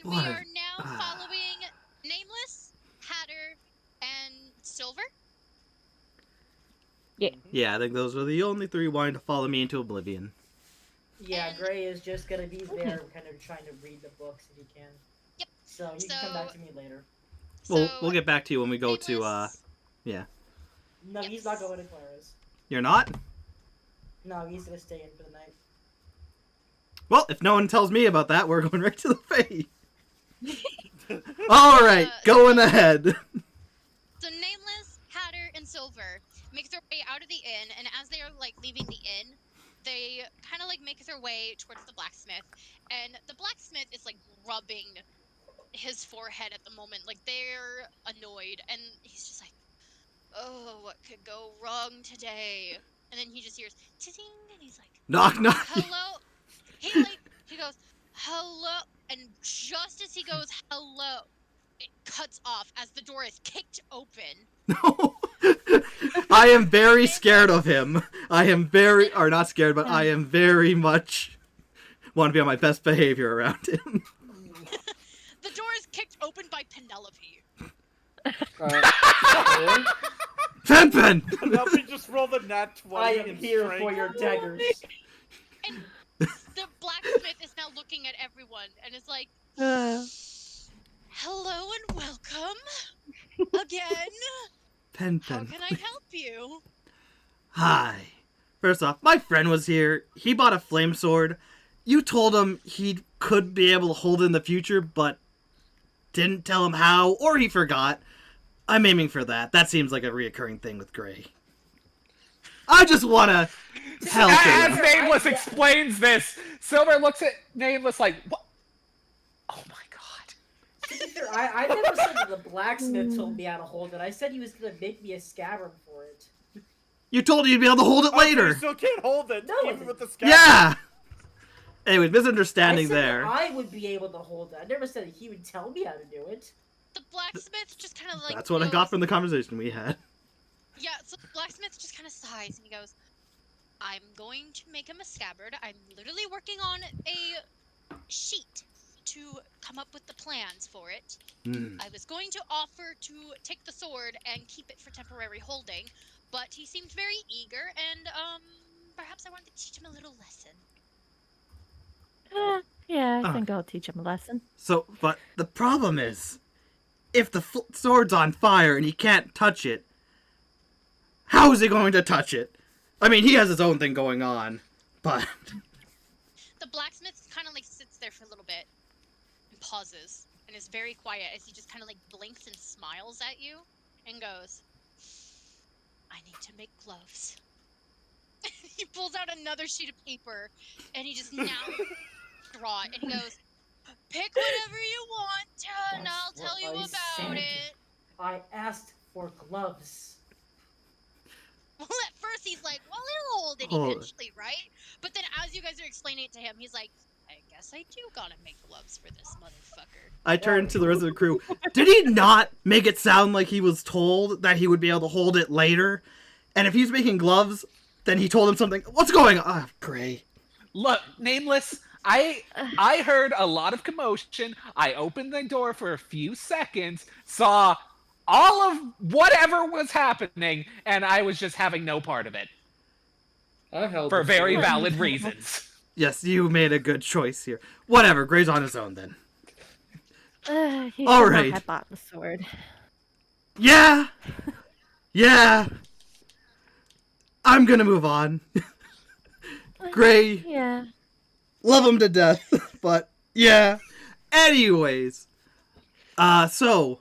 S5: we
S2: What?
S5: are now following Nameless, Hatter, and Silver.
S2: Yeah, I think those are the only three wanting to follow me into oblivion.
S3: Yeah,
S5: And-
S3: Gray is just gonna be there, kind of trying to read the books if he can.
S5: Yep.
S3: So you can come back to me later.
S2: We'll get back to you when we go to
S5: Nameless-
S3: No, he's not going to Clara's.
S2: You're not?
S3: No, he's gonna stay in for the night.
S2: Well, if no one tells me about that, we're going right to the Fae. Alright, going ahead.
S5: So Nameless, Hatter, and Silver make their way out of the inn, and as they are like leaving the inn, they kind of like make their way towards the blacksmith, and the blacksmith is like rubbing his forehead at the moment, like they're annoyed, and he's just like, "Oh, what could go wrong today?" And then he just hears ting, and he's like,
S2: Knock, knock.
S5: "Hello." He goes, "Hello," and just as he goes, "Hello," it cuts off as the door is kicked open.
S2: No. I am very scared of him. I am very, or not scared, but I am very much want to be on my best behavior around him.
S5: The door is kicked open by Penelope.
S1: Okay.
S2: Pen!
S4: Penelope just rolled a nat 20
S3: I am
S4: in
S3: here
S4: strength.
S3: for your daggers.
S5: And the blacksmith is now looking at everyone and is like, "Hello and welcome again.
S2: Pen.
S5: How can I help you?"
S2: Hi. First off, my friend was here. He bought a flame sword. You told him he could be able to hold it in the future, but didn't tell him how, or he forgot. I'm aiming for that. That seems like a reoccurring thing with Gray. I just want to help
S6: As
S2: him.
S6: Nameless explains this, Silver looks at Nameless like, "What? Oh my god."
S3: I never said that the blacksmith told me how to hold it. I said he was gonna make me a scabbard for it.
S2: You told him you'd be able to hold it
S4: Oh, so you
S2: later.
S4: still can't hold it,
S3: No,
S4: even with the scabbard.
S2: Yeah! Anyways,
S3: I
S2: misunderstanding
S3: said
S2: there.
S3: that I would be able to hold it. I never said that he would tell me how to do it.
S5: The blacksmith just kind of like
S2: That's what I got from the conversation we had.
S5: Yeah, so the blacksmith just kind of sighs and he goes, "I'm going to make him a scabbard. I'm literally working on a sheet to come up with the plans for it. I was going to offer to take the sword and keep it for temporary holding, but he seemed very eager, and perhaps I wanted to teach him a little lesson."
S7: Yeah, I
S2: Ah.
S7: think I'll teach him a lesson.
S2: So, but the problem is, if the sword's on fire and he can't touch it, how is he going to touch it? I mean, he has his own thing going on, but...
S5: The blacksmith kind of like sits there for a little bit and pauses and is very quiet as he just kind of like blinks and smiles at you and goes, "I need to make gloves." He pulls out another sheet of paper and he just now draw it and he goes, "Pick whatever you want and
S3: That's
S5: I'll tell you
S3: what I
S5: about
S3: said.
S5: it."
S3: I asked for gloves.
S5: Well, at first he's like, "Well, he'll hold it
S2: Hold it.
S5: eventually, right?" But then as you guys are explaining it to him, he's like, "I guess I do gotta make gloves for this motherfucker."
S2: I turned to the rest of the crew. Did he not make it sound like he was told that he would be able to hold it later? And if he's making gloves, then he told him something. What's going on? Ah, Gray.
S6: Look, Nameless, I heard a lot of commotion. I opened the door for a few seconds, saw all of whatever was happening, and I was just having no part of it.
S1: I held
S6: For
S1: the
S6: very
S1: sword.
S6: valid reasons.
S2: Yes, you made a good choice here. Whatever, Gray's on his own then.
S7: He
S2: All
S7: should not
S2: right.
S7: have bought the sword.
S2: Yeah! Yeah! I'm gonna move on. Gray,
S7: Yeah.
S2: love him to death, but yeah. Anyways. So.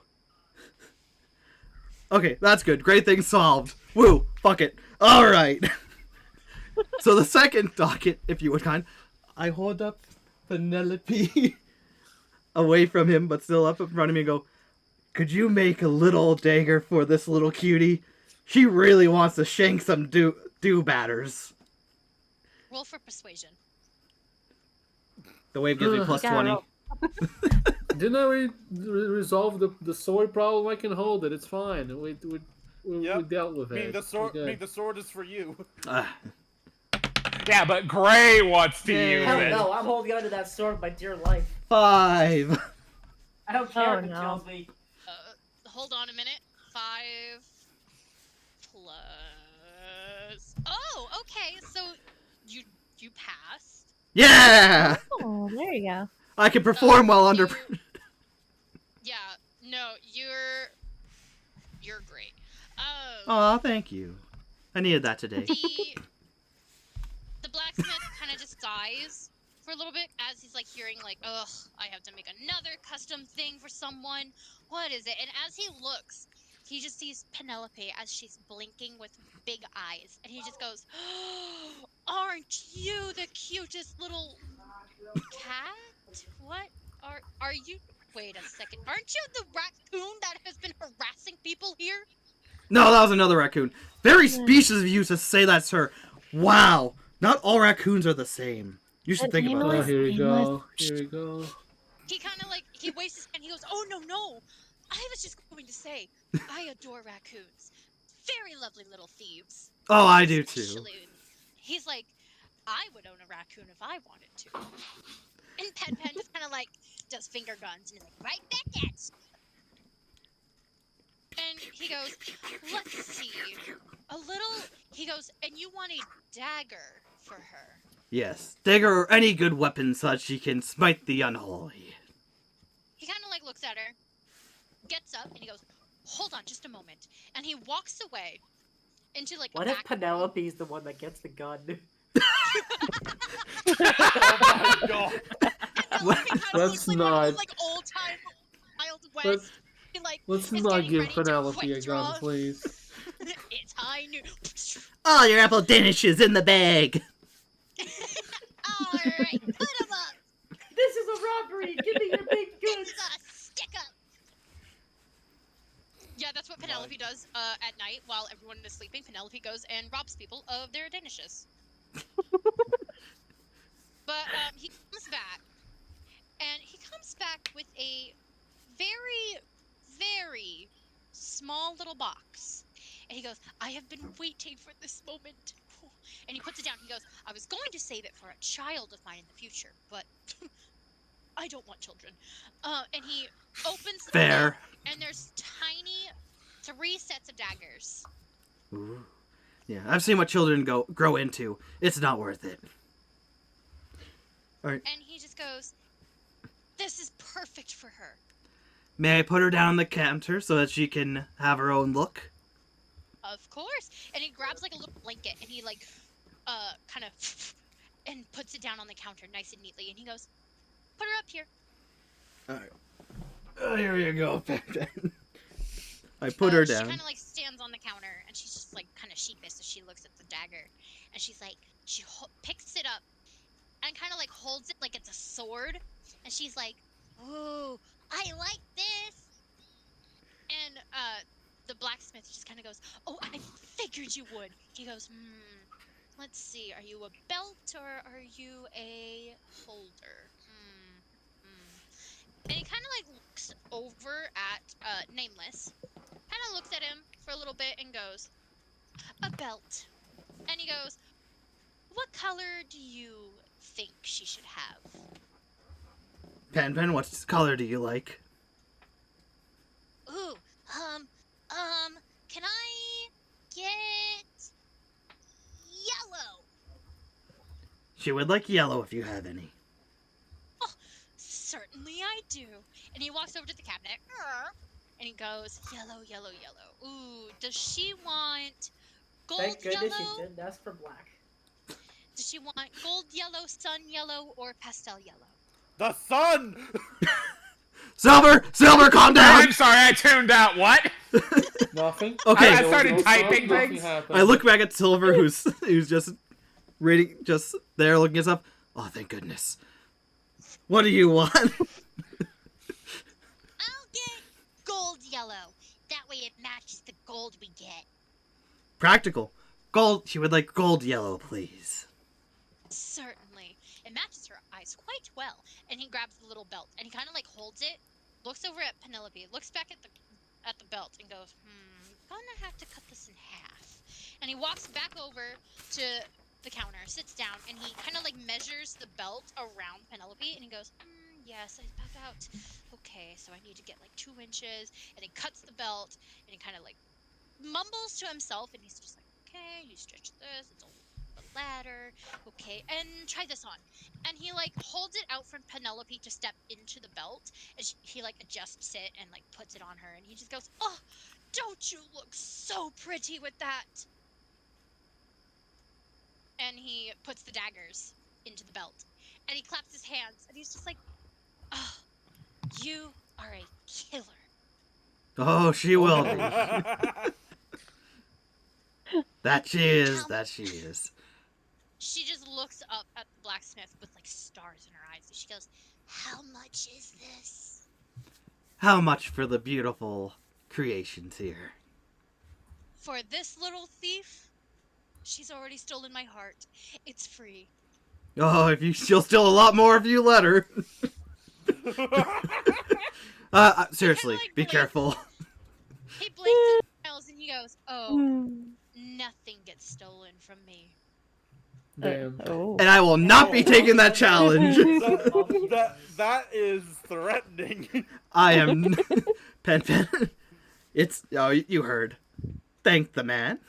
S2: Okay, that's good. Great thing solved. Woo, fuck it. Alright. So the second docket, if you would kind, I hold up Penelope away from him, but still up in front of me and go, "Could you make a little dagger for this little cutie? She really wants to shank some do-batters."
S5: Roll for persuasion.
S2: The wave gives me plus
S7: Gotta
S2: 20.
S7: roll
S1: Didn't I resolve the sword problem? I can hold it. It's fine. We
S4: Yep.
S1: dealt with
S4: I mean,
S1: it.
S4: the sword.
S1: We're
S4: I
S1: good.
S4: mean, the sword is for you.
S6: Yeah, but Gray wants to
S2: Yay.
S6: use
S3: Hell
S6: it.
S3: no, I'm holding onto that sword my dear life.
S2: 5.
S3: I don't care
S7: Oh,
S3: if it
S7: no.
S3: kills me.
S5: Hold on a minute. 5 plus. Oh, okay. So you passed.
S2: Yeah!
S7: Oh, there you go.
S2: I can perform well under.
S5: Yeah. No, you're great.
S2: Aw, thank you. I needed that today.
S5: The blacksmith kind of just sighs for a little bit as he's like hearing like, ugh, I have to make another custom thing for someone. What is it? And as he looks, he just sees Penelope as she's blinking with big eyes, and he just goes, oh, "Aren't you the cutest little cat? What are you? Wait a second. Aren't you the raccoon that has been harassing people here?"
S2: No, that was another raccoon. Very specious of you to say that, sir. Wow. Not all raccoons are the same. You should think about
S1: Oh,
S2: that.
S1: here we go. Here we go.
S5: He kind of like he wastes his hand. He goes, "Oh no! I was just going to say, I adore raccoons. Very lovely little thieves."
S2: Oh, I do too.
S5: Especially- He's like, "I would own a raccoon if I wanted to." And Pen just kind of like does finger guns and is like, "Right back at you." And he goes, "Let's see, a little." He goes, "And you want a dagger for her?"
S2: Yes. Dagger or any good weapon so that she can smite the unholy.
S5: He kind of like looks at her, gets up, and he goes, "Hold on, just a moment." And he walks away into like
S3: What
S5: a
S3: if
S5: back.
S3: Penelope's the one that gets the gun?
S4: Oh my god.
S5: Penelope kind of
S1: Let's
S5: looks like one of
S1: not-
S5: those, like old time Wild West. He, like,
S1: Let's
S5: is
S1: not
S5: getting
S1: give
S5: ready to
S1: Penelope
S5: quick
S1: a
S5: draw.
S1: gun, please.
S5: It's high noon.
S2: All your apple Danish is in the bag.
S5: All right, put him up.
S3: This is a robbery! Give me your big
S5: This
S3: goods!
S5: is a stick up. Yeah, that's what Penelope does at night while everyone is sleeping. Penelope goes and robs people of their danishes. But he comes back, and he comes back with a very, very small little box. And he goes, "I have been waiting for this moment." And he puts it down. He goes, "I was going to save it for a child of mine in the future, but I don't want children." And he opens the
S2: Fair.
S5: thing, and there's tiny 3 sets of daggers.
S2: Ooh. Yeah, I've seen what children grow into. It's not worth it. Alright.
S5: And he just goes, "This is perfect for her."
S2: May I put her down on the counter so that she can have her own look?
S5: Of course. And he grabs like a little blanket and he like kind of and puts it down on the counter nice and neatly, and he goes, "Put her up here."
S2: Alright. Here you go, Pen. I put her
S5: She
S2: down.
S5: kind of like stands on the counter, and she's just like kind of sheepish as she looks at the dagger, and she's like, she picks it up and kind of like holds it like it's a sword, and she's like, "Ooh, I like this." And the blacksmith just kind of goes, "Oh, I figured you would." He goes, "Let's see, are you a belt or are you a holder?" And he kind of like looks over at Nameless, kind of looks at him for a little bit and goes, "A belt." And he goes, "What color do you think she should have?"
S2: Pen, what color do you like?
S5: "Ooh, can I get yellow?"
S2: She would like yellow if you have any.
S5: "Oh, certainly I do." And he walks over to the cabinet, and he goes, "Yellow, yellow, yellow. Ooh, does she want gold
S3: Thank goodness
S5: yellow?
S3: you didn't ask for black.
S5: Does she want gold yellow, sun yellow, or pastel yellow?"
S4: The sun!
S2: Silver, calm down!
S6: I'm sorry, I tuned out. What?
S1: Nothing.
S2: Okay.
S6: I started typing
S1: Nothing
S6: things.
S1: happened.
S2: I look back at Silver, who's just reading, just there looking at stuff. Oh, thank goodness. What do you want?
S5: "I'll get gold yellow. That way it matches the gold we get."
S2: Practical. Gold. She would like gold yellow, please.
S5: "Certainly. It matches her eyes quite well. And he grabs the little belt and he kind of like holds it, looks over at Penelope, looks back at the belt, and goes, gonna have to cut this in half. And he walks back over to the counter, sits down, and he kind of like measures the belt around Penelope, and he goes, yes, about, okay, so I need to get like 2 inches, and he cuts the belt, and he kind of like mumbles to himself, and he's just like, okay, you stretch this, it's a ladder, okay, and try this on. And he like holds it out for Penelope to step into the belt, and he like adjusts it and like puts it on her, and he just goes, oh, don't you look so pretty with that? And he puts the daggers into the belt, and he claps his hands, and he's just like, oh, you are a killer.
S2: Oh, she will be. That she is. That she is.
S5: She just looks up at the blacksmith with like stars in her eyes, and she goes, how much is this?
S2: How much for the beautiful creations here?
S5: For this little thief, she's already stolen my heart. It's free.
S2: Oh, she'll steal a lot more if you let her. Seriously,
S5: like,
S2: be careful.
S5: He blinks and smiles, and he goes, oh, nothing gets stolen from me.
S1: Damn.
S7: Oh.
S2: And I will not be taking that challenge.
S4: That is threatening.
S2: I am... Pen. It's... Oh, you heard. Thank the man.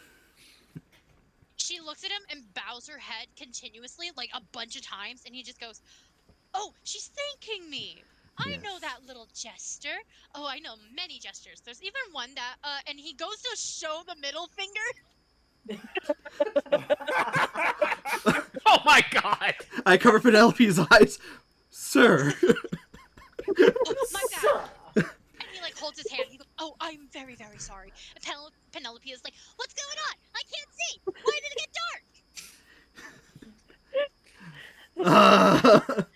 S5: She looks at him and bows her head continuously, like a bunch of times, and he just goes, oh, she's thanking me. I
S2: Yes.
S5: know that little jester. Oh, I know many jesters. There's even one that, and he goes to show the middle finger.
S6: Oh my god!
S2: I cover Penelope's eyes. Sir.
S5: Oh, my bad. And he like holds his hand. He goes, oh, I'm very, very sorry. And Penelope is like, what's going on? I can't see. Why did it get dark?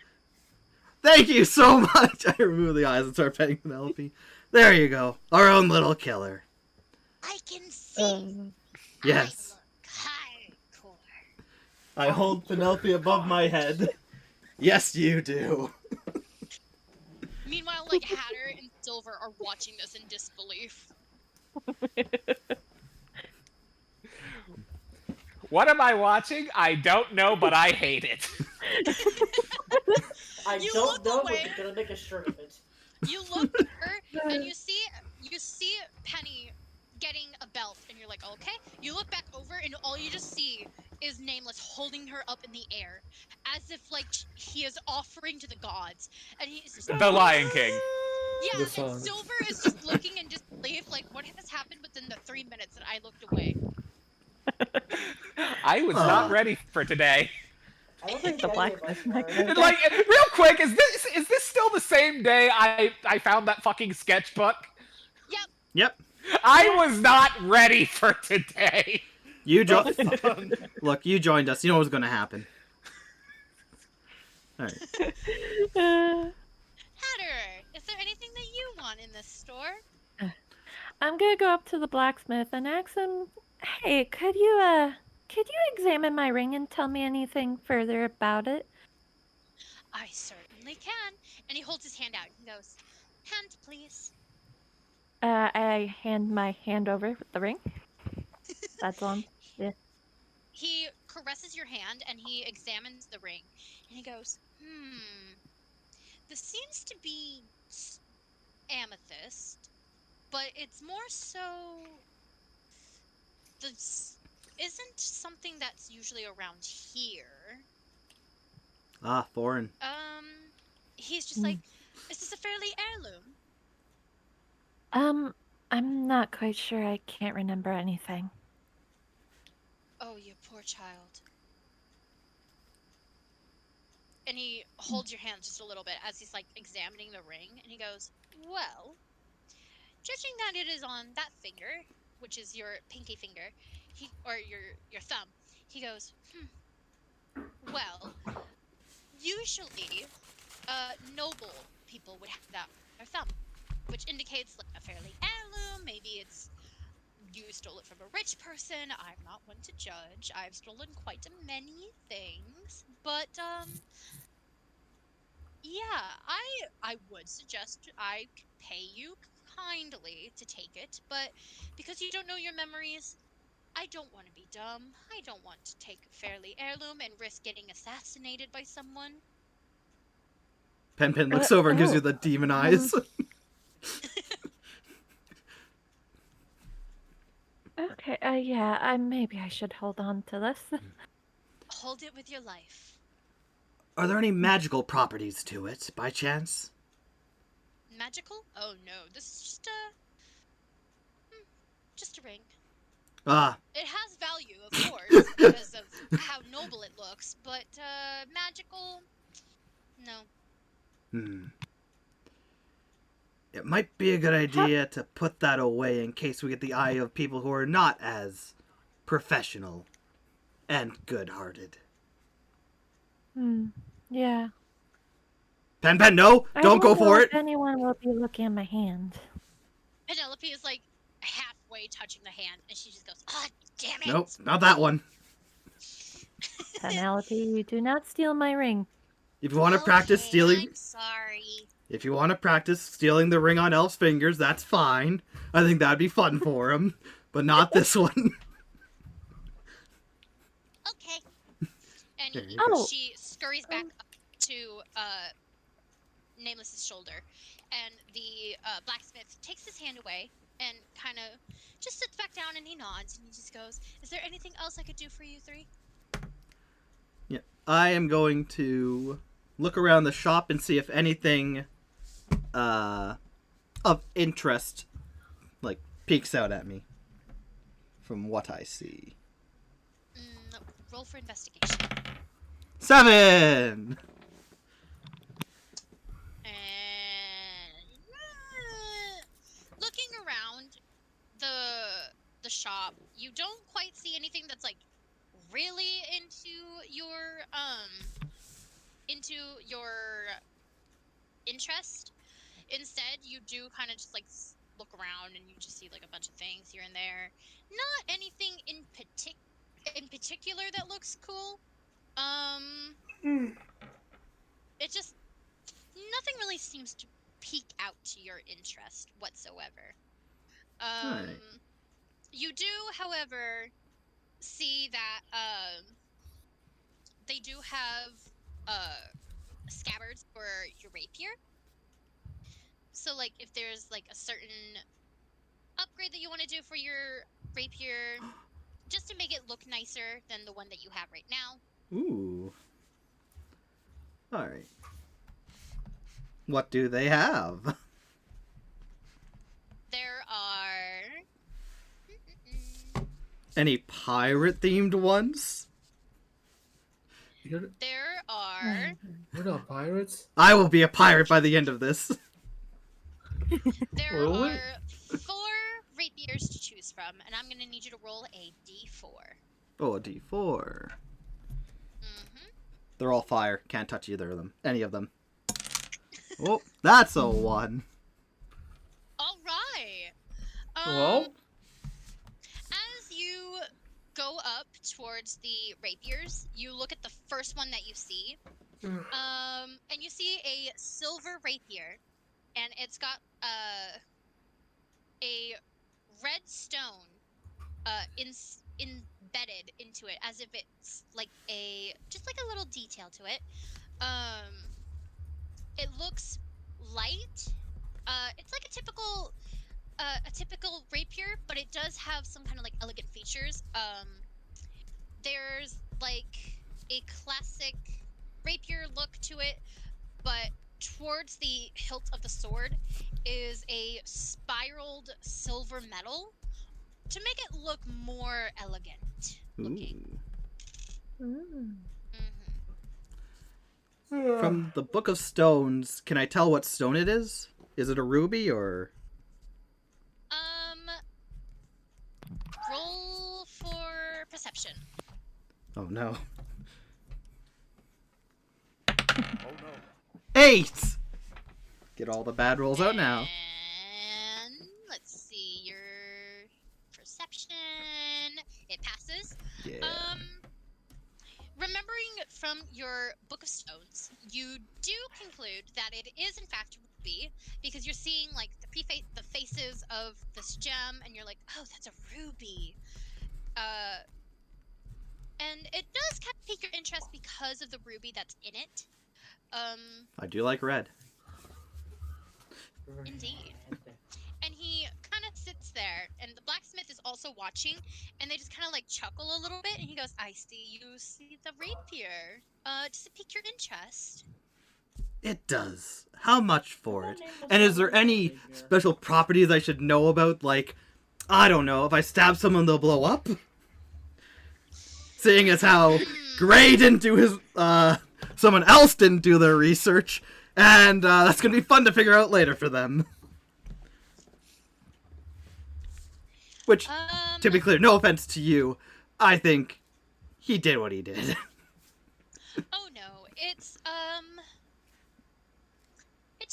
S2: Thank you so much. I remove the eyes and start petting Penelope. There you go. Our own little killer.
S5: I can see.
S2: Yes.
S5: I look hardcore.
S2: I hold Penelope above my head. Yes, you do.
S5: Meanwhile, like Hatter and Silver are watching this in disbelief.
S6: What am I watching? I don't know, but I hate it.
S3: I
S5: You
S3: don't
S5: look
S3: know,
S5: away.
S3: but you're gonna make a shirt of it.
S5: You look at her and you see Penny getting a belt, and you're like, okay. You look back over, and all you just see is Nameless holding her up in the air, as if like he is offering to the gods, and he's just
S6: The Lion King.
S5: yeah.
S1: The
S5: And
S1: song.
S5: Silver is just looking in disbelief, like what has happened within the 3 minutes that I looked away.
S6: I was not ready for today.
S3: I don't think
S7: The
S3: any of us
S7: blacksmith
S3: were.
S7: might
S6: And like, real quick, is this still the same day I found that fucking sketchbook?
S2: Yep.
S6: I was not ready for today.
S2: You Look, you joined us. You know what's going to happen. Alright.
S5: Hatter, is there anything that you want in this store?
S7: I'm gonna go up to the blacksmith and ask him, hey, could you examine my ring and tell me anything further about it?
S5: I certainly can. And he holds his hand out. He goes, hand, please.
S7: I hand my hand over with the ring. That's on. Yeah.
S5: He caresses your hand and he examines the ring. And he goes, this seems to be amethyst, but it's more so this isn't something that's usually around here.
S2: Ah, foreign.
S5: He's just like, is this a fairly heirloom?
S7: I'm not quite sure. I can't remember anything.
S5: Oh, you poor child. And he holds your hand just a little bit as he's like examining the ring, and he goes, well, judging that it is on that finger, which is your pinky finger, or your thumb, he goes, well, usually noble people would have that on their thumb, which indicates like a fairly heirloom. Maybe it's you stole it from a rich person. I'm not one to judge. I've stolen quite many things, but Yeah, I would suggest I pay you kindly to take it, but because you don't know your memories, I don't want to be dumb. I don't want to take a fairly heirloom and risk getting assassinated by someone.
S2: Pen looks over and gives you the demon eyes.
S7: Okay, yeah, maybe I should hold on to this.
S5: Hold it with your life.
S2: Are there any magical properties to it, by chance?
S5: Magical? Oh no, this is just a ring.
S2: Ah.
S5: It has value, of course, because of how noble it looks, but magical? No.
S2: It might be a good idea to put that away in case we get the eye of people who are not as professional and good-hearted.
S7: Yeah.
S2: Pen, no! Don't go for it!
S7: If anyone will be looking at my hand.
S5: Penelope is like halfway touching the hand, and she just goes, "Ah, damn it!"
S2: Nope, not that one.
S7: Penelope, you do not steal my ring.
S2: If you want to practice stealing...
S5: I'm sorry.
S2: If you want to practice stealing the ring on Elf's fingers, that's fine. I think that'd be fun for him. But not this one.
S5: Okay. And
S2: There you
S7: go.
S5: she scurries back up to Nameless's shoulder, and the blacksmith takes his hand away and kind of just sits back down, and he nods, and he just goes, "Is there anything else I could do for you three?"
S2: Yeah, I am going to look around the shop and see if anything of interest peeks out at me from what I see.
S5: Roll for investigation.
S2: 7!
S5: And looking around the shop, you don't quite see anything that's really into your interest. Instead, you do kind of just look around, and you just see a bunch of things here and there. Not anything in particular that looks cool. It just nothing really seems to pique out to your interest whatsoever.
S2: Alright.
S5: You do, however, see that they do have scabbards for your rapier. So if there's a certain upgrade that you want to do for your rapier, just to make it look nicer than the one that you have right now.
S2: Ooh. Alright. What do they have?
S5: There are
S2: Any pirate-themed ones?
S1: You're not pirates?
S2: I will be a pirate by the end of this.
S5: There
S1: Really?
S5: are 4 rapiers to choose from, and I'm going to need you to roll a d4.
S2: Oh, a D4.
S5: Mm-hmm.
S2: They're all fire. Can't touch either of them. Any of them. Oh, that's a 1.
S5: All right.
S1: Well?
S5: As you go up towards the rapiers, you look at the first one that you see, and you see a silver rapier, and it's got a red stone embedded into it, as if it's just a little detail to it. It looks light. It's a typical rapier, but it does have some kind of elegant features. There's a classic rapier look to it, but towards the hilt of the sword is a spiraled silver metal to make it look more elegant looking.
S7: Ooh.
S2: From the Book of Stones, can I tell what stone it is? Is it a ruby or...
S5: Roll for perception.
S2: Oh no.
S4: Oh no.
S2: 8! Get all the bad rolls out now.
S5: And let's see your perception. It passes.
S2: Yeah.
S5: Remembering from your Book of Stones, you do conclude that it is in fact ruby because you're seeing like the faces of this gem, and you're like, oh, that's a ruby. And it does kind of pique your interest because of the ruby that's in it.
S2: I do like red.
S5: Indeed. And he kind of sits there, and the blacksmith is also watching, and they just kind of like chuckle a little bit, and he goes, I see you see the rapier. Does it pique your interest?
S2: It does. How much for it? And is there any special properties I should know about? Like, I don't know, if I stab someone, they'll blow up? Seeing as how Gray didn't do his, someone else didn't do their research, and that's gonna be fun to figure out later for them. Which, to be clear, no offense to you, I think he did what he did.
S5: Oh no, it's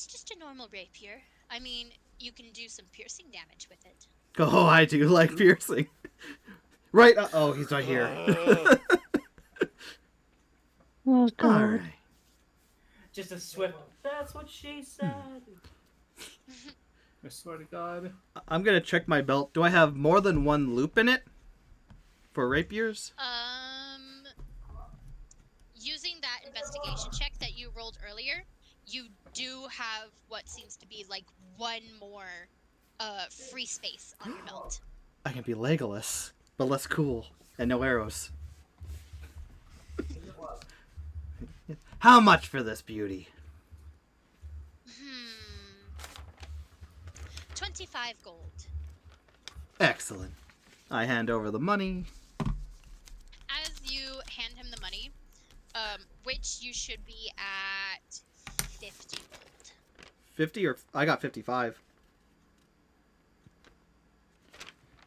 S5: just a normal rapier. I mean, you can do some piercing damage with it.
S2: Oh, I do like piercing. Right, oh, he's not here.
S7: Oh, God.
S2: Alright.
S3: Just a swift. That's what she said.
S1: I swear to God.
S2: I'm gonna check my belt. Do I have more than one loop in it? For rapiers?
S5: Using that investigation check that you rolled earlier, you do have what seems to be like one more free space on your belt.
S2: I can be Legolas, but less cool, and no arrows. How much for this beauty?
S5: 25 gold.
S2: Excellent. I hand over the money.
S5: As you hand him the money, which you should be at 50 gold.
S2: 50 or... I got 55.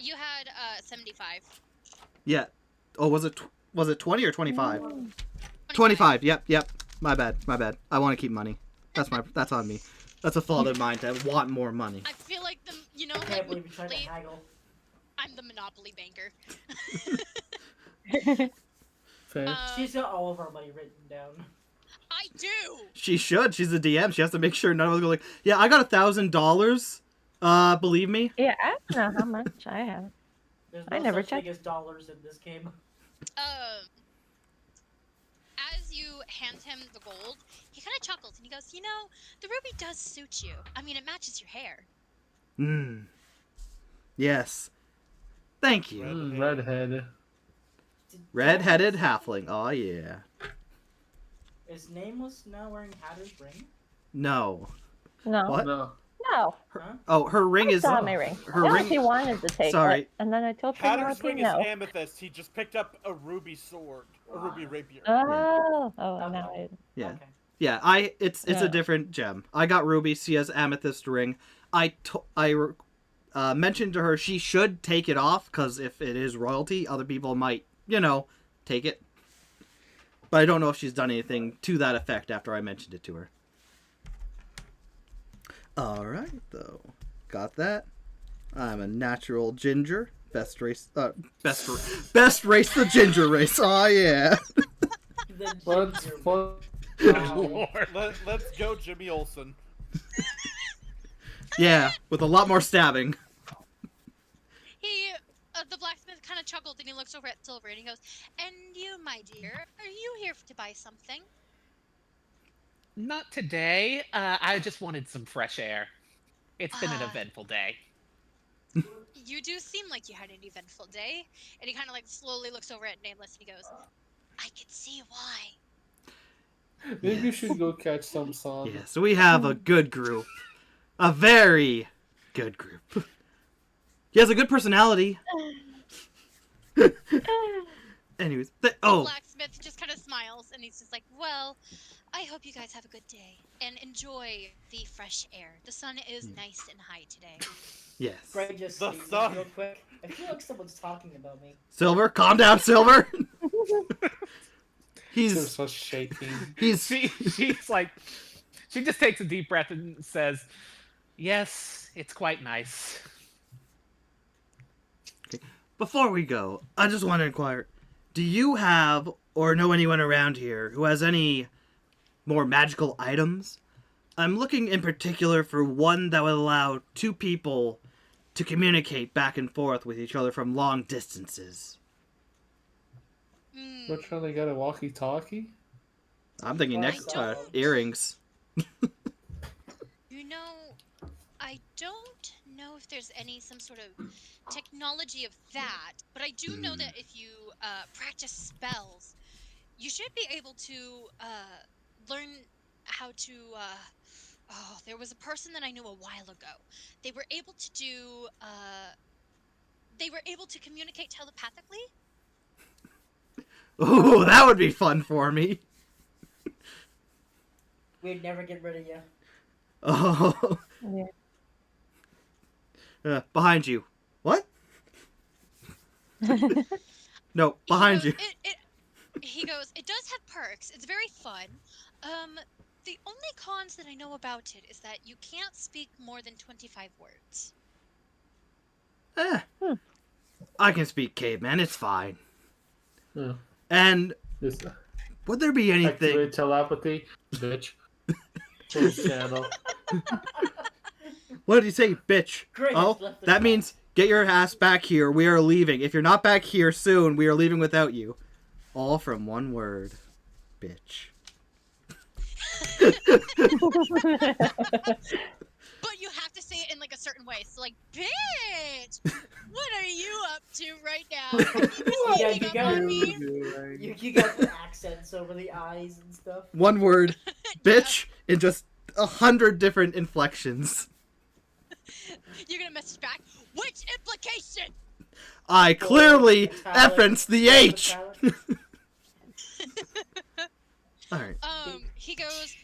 S5: You had 75.
S2: Yeah. Oh, was it 20 or 25? 25. Yep. My bad. I want to keep money. That's on me. That's a fault of mine to want more money.
S5: I feel like
S3: I can't believe you tried to haggle.
S5: I'm the Monopoly banker.
S1: Fair.
S3: She's got all of our money written down.
S5: I do.
S2: She should. She's a DM. She has to make sure none of us go like, yeah, I got $1,000. Believe me.
S7: Yeah, I don't know how much I have.
S3: There's
S7: I
S3: no
S7: never
S3: such
S7: checked.
S3: thing as dollars in this game.
S5: As you hand him the gold, he kind of chuckles and he goes, you know, the ruby does suit you. I mean, it matches your hair.
S2: Yes. Thank you.
S1: Redhead.
S2: Red-headed halfling. Oh, yeah.
S3: Is Nameless now wearing Hatter's ring?
S2: No.
S7: No.
S2: What?
S1: No.
S7: No.
S2: Her ring is...
S7: I saw my ring.
S2: Her
S7: Yeah,
S2: ring...
S7: he wanted to take
S2: Sorry.
S7: it, and then I told
S4: Hatter's
S7: Penelope
S4: ring is
S7: no.
S4: amethyst. He just picked up a ruby sword, a ruby rapier.
S7: Oh,
S3: Okay.
S7: now I...
S2: Yeah.
S3: Okay.
S2: Yeah, it's
S7: Yeah.
S2: a different gem. I got ruby. She has amethyst ring. I mentioned to her she should take it off because if it is royalty, other people might, take it. But I don't know if she's done anything to that effect after I mentioned it to her. All right, though. Got that. I'm a natural ginger. Best race the ginger race. Oh yeah.
S1: Let's
S4: Let's go, Jimmy Olsen.
S2: Yeah, with a lot more stabbing.
S5: The blacksmith kind of chuckled and he looks over at Silver and he goes, and you, my dear, are you here to buy something?
S6: Not today. I just wanted some fresh air. It's been an eventful day.
S5: You do seem like you had an eventful day. And he kind of like slowly looks over at Nameless and he goes, I can see why.
S1: Maybe you should go catch some sun.
S2: Yeah, so we have a good group. A very good group. He has a good personality. Anyways,
S5: The blacksmith just kind of smiles and he's just like, well, I hope you guys have a good day and enjoy the fresh air. The sun is nice and high today.
S2: yes.
S3: Greg just
S4: The
S3: sneezed
S4: sun.
S3: real quick. I feel like someone's talking about me.
S2: Silver, calm down, Silver.
S1: Just so shaking.
S6: She's like, she just takes a deep breath and says, yes, it's quite nice.
S2: Before we go, I just want to inquire, do you have or know anyone around here who has any more magical items. I'm looking in particular for one that would allow two people to communicate back and forth with each other from long distances.
S5: Hmm.
S1: Which one they got a walkie-talkie?
S2: I'm thinking
S3: Well,
S2: next
S5: I
S2: earrings.
S5: You know, I don't know if there's some sort of technology of that, but I do know that if you practice spells, you should be able to learn how to. Oh, there was a person that I knew a while ago. They were able to do. They were able to communicate telepathically.
S2: Ooh, that would be fun for me.
S3: We'd never get rid of you.
S2: Oh.
S7: Yeah.
S2: Behind you. What? No, behind you.
S5: He goes, it does have perks. It's very fun. The only cons that I know about it is that you can't speak more than 25 words.
S2: I can speak caveman, it's fine.
S1: Yeah.
S2: And
S1: Just
S2: would there be anything...
S1: activate telepathy, bitch. Change channel.
S2: What did he say, bitch?
S3: Great,
S2: Oh,
S3: left the
S2: that
S3: chat.
S2: means get your ass back here. We are leaving. If you're not back here soon, we are leaving without you. All from one word. Bitch.
S5: But you have to say it in like a certain way. So like, bitch, what are you up to right now?
S3: Yeah,
S5: Sneaking
S3: you
S5: up
S3: got
S5: on me?
S3: You got the accents over the eyes and stuff.
S2: One word. Bitch in just 100 different inflections.
S5: You're gonna message back. Which implication?
S2: I clearly
S3: Metallic,
S2: efference the H!
S3: metallic.
S2: Alright.
S5: He goes,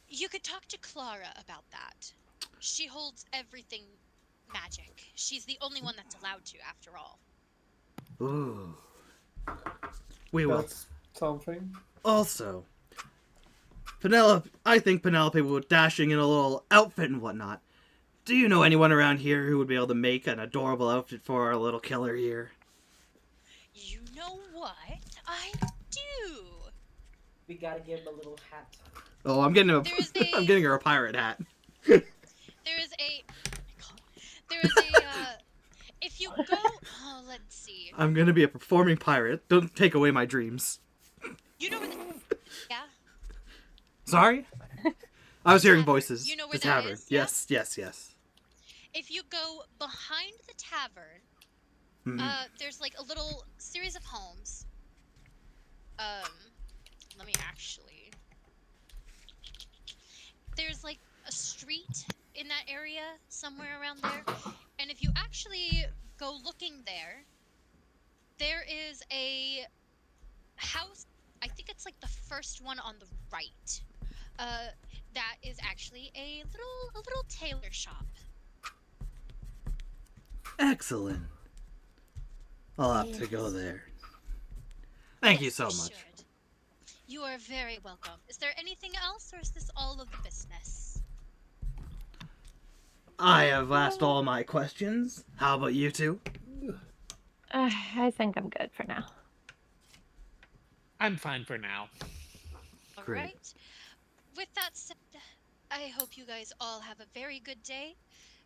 S5: you could talk to Clara about that. She holds everything magic. She's the only one that's allowed to, after all.
S2: Ooh. We will.
S1: That's something.
S2: Also, I think Penelope would dashing in a little outfit and whatnot. Do you know anyone around here who would be able to make an adorable outfit for our little killer here?
S5: You know what? I do.
S3: We gotta give him a little hat.
S2: Oh, I'm getting I'm getting her a pirate hat.
S5: There is a. There is a. If you go. Oh, let's see.
S2: I'm gonna be a performing pirate. Don't take away my dreams.
S5: You know where the. Yeah?
S2: Sorry? I was hearing
S5: Tavern.
S2: voices.
S5: You know where
S2: the
S5: that
S2: tavern.
S5: is, yeah?
S2: Yes.
S5: If you go behind the tavern,
S2: Mhm.
S5: there's like a little series of homes. Let me actually. There's like a street in that area somewhere around there, and if you actually go looking there, there is a house. I think it's like the first one on the right. That is actually a little tailor shop.
S2: Excellent. I'll have to go there. Thank you
S5: Yes,
S2: so
S5: you
S2: much.
S5: should. You are very welcome. Is there anything else, or is this all of the business?
S2: I have asked all my questions. How about you two?
S7: I think I'm good for now.
S6: I'm fine for now.
S5: All
S2: Great.
S5: right. With that said, I hope you guys all have a very good day.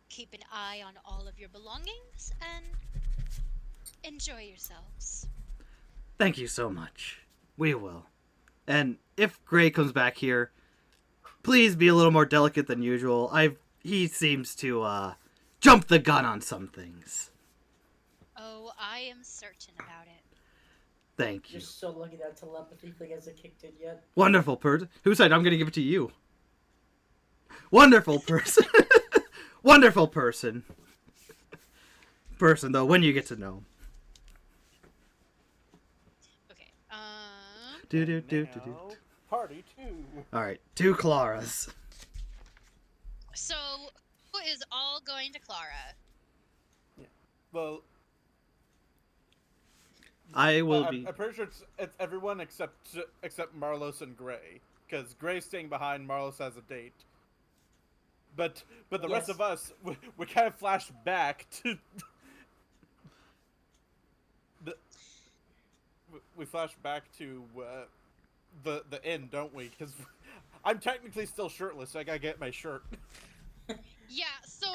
S5: Keep an eye on all of your belongings and enjoy yourselves.
S2: Thank you so much. We will. And if Gray comes back here, please be a little more delicate than usual. He seems to jump the gun on some things.
S5: Oh, I am certain about it.
S2: Thank you.
S3: You're so lucky that telepathy thing hasn't kicked in yet.
S2: Wonderful person. Who said I'm going to give it to you? Wonderful person. Wonderful person. Person, though, when you get to know.
S5: Okay.
S4: Now, party 2.
S2: Alright, 2 Claras.
S5: So, who is all going to Clara?
S4: Well,
S2: I will be...
S4: I'm pretty sure it's everyone except Marlos and Gray, because Gray's staying behind. Marlos has a date. But the rest
S3: Yes.
S4: of us, we kind of flash back to we flash back to the inn, don't we? Because I'm technically still shirtless, so I gotta get my shirt.
S5: Yeah, so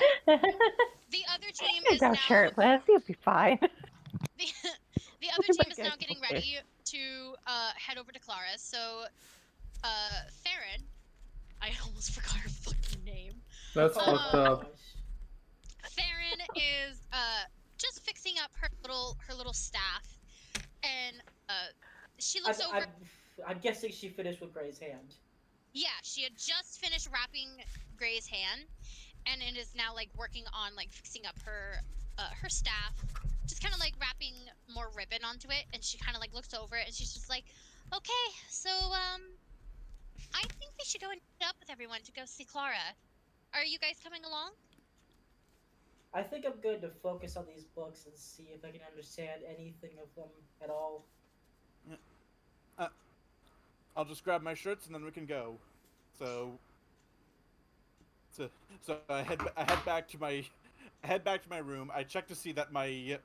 S5: the other team
S7: You
S5: is
S7: go
S5: now
S7: shirtless. You'll be fine.
S5: the other team is now getting ready to head over to Clara. So Farron, I almost forgot her fucking name.
S1: That's
S3: Oh
S1: fucked
S3: my
S1: up.
S3: gosh.
S5: Farron is just fixing up her little staff, and she looks over.
S3: I'm guessing she finished with Gray's hand.
S5: Yeah, she had just finished wrapping Gray's hand, and it is now like working on like fixing up her staff, just kind of like wrapping more ribbon onto it. And she kind of like looks over it, and she's just like, "Okay, so I think we should go and meet up with everyone to go see Clara. Are you guys coming along?"
S3: I think I'm going to focus on these books and see if I can understand anything of them at all.
S4: I'll just grab my shirts and then we can go. So I head back to my room. I check to see that my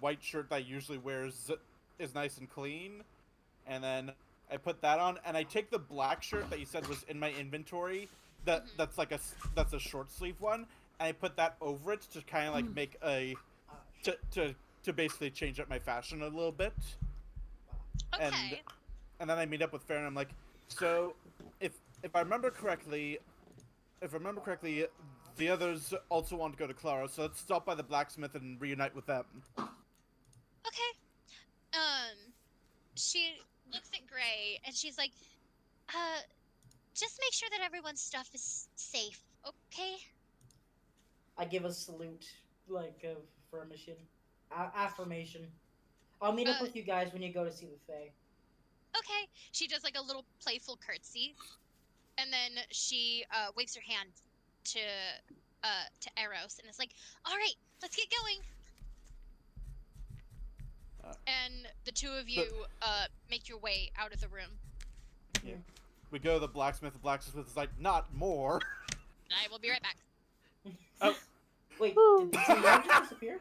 S4: white shirt that I usually wear is nice and clean, and then I put that on, and I take the black shirt that you said was in my inventory. That's a short sleeve one, and I put that over it to kind of like make a to basically change up my fashion a little bit.
S5: Okay.
S4: And then I meet up with Farron. I'm like, so if I remember correctly, the others also want to go to Clara, so let's stop by the blacksmith and reunite with them.
S5: Okay. She looks at Gray and she's like, just make sure that everyone's stuff is safe, okay?
S3: I give a salute, like of affirmation. I'll meet up with you guys when you go to see the Fae.
S5: Okay. She does like a little playful curtsy, and then she waves her hand to Eros, and it's like, "All right, let's get going." And the two of you make your way out of the room.
S4: Yeah. We go to the blacksmith. The blacksmith is like, "Not more."
S5: I will be right back.
S4: Oh.
S3: Wait, did Sam just disappear?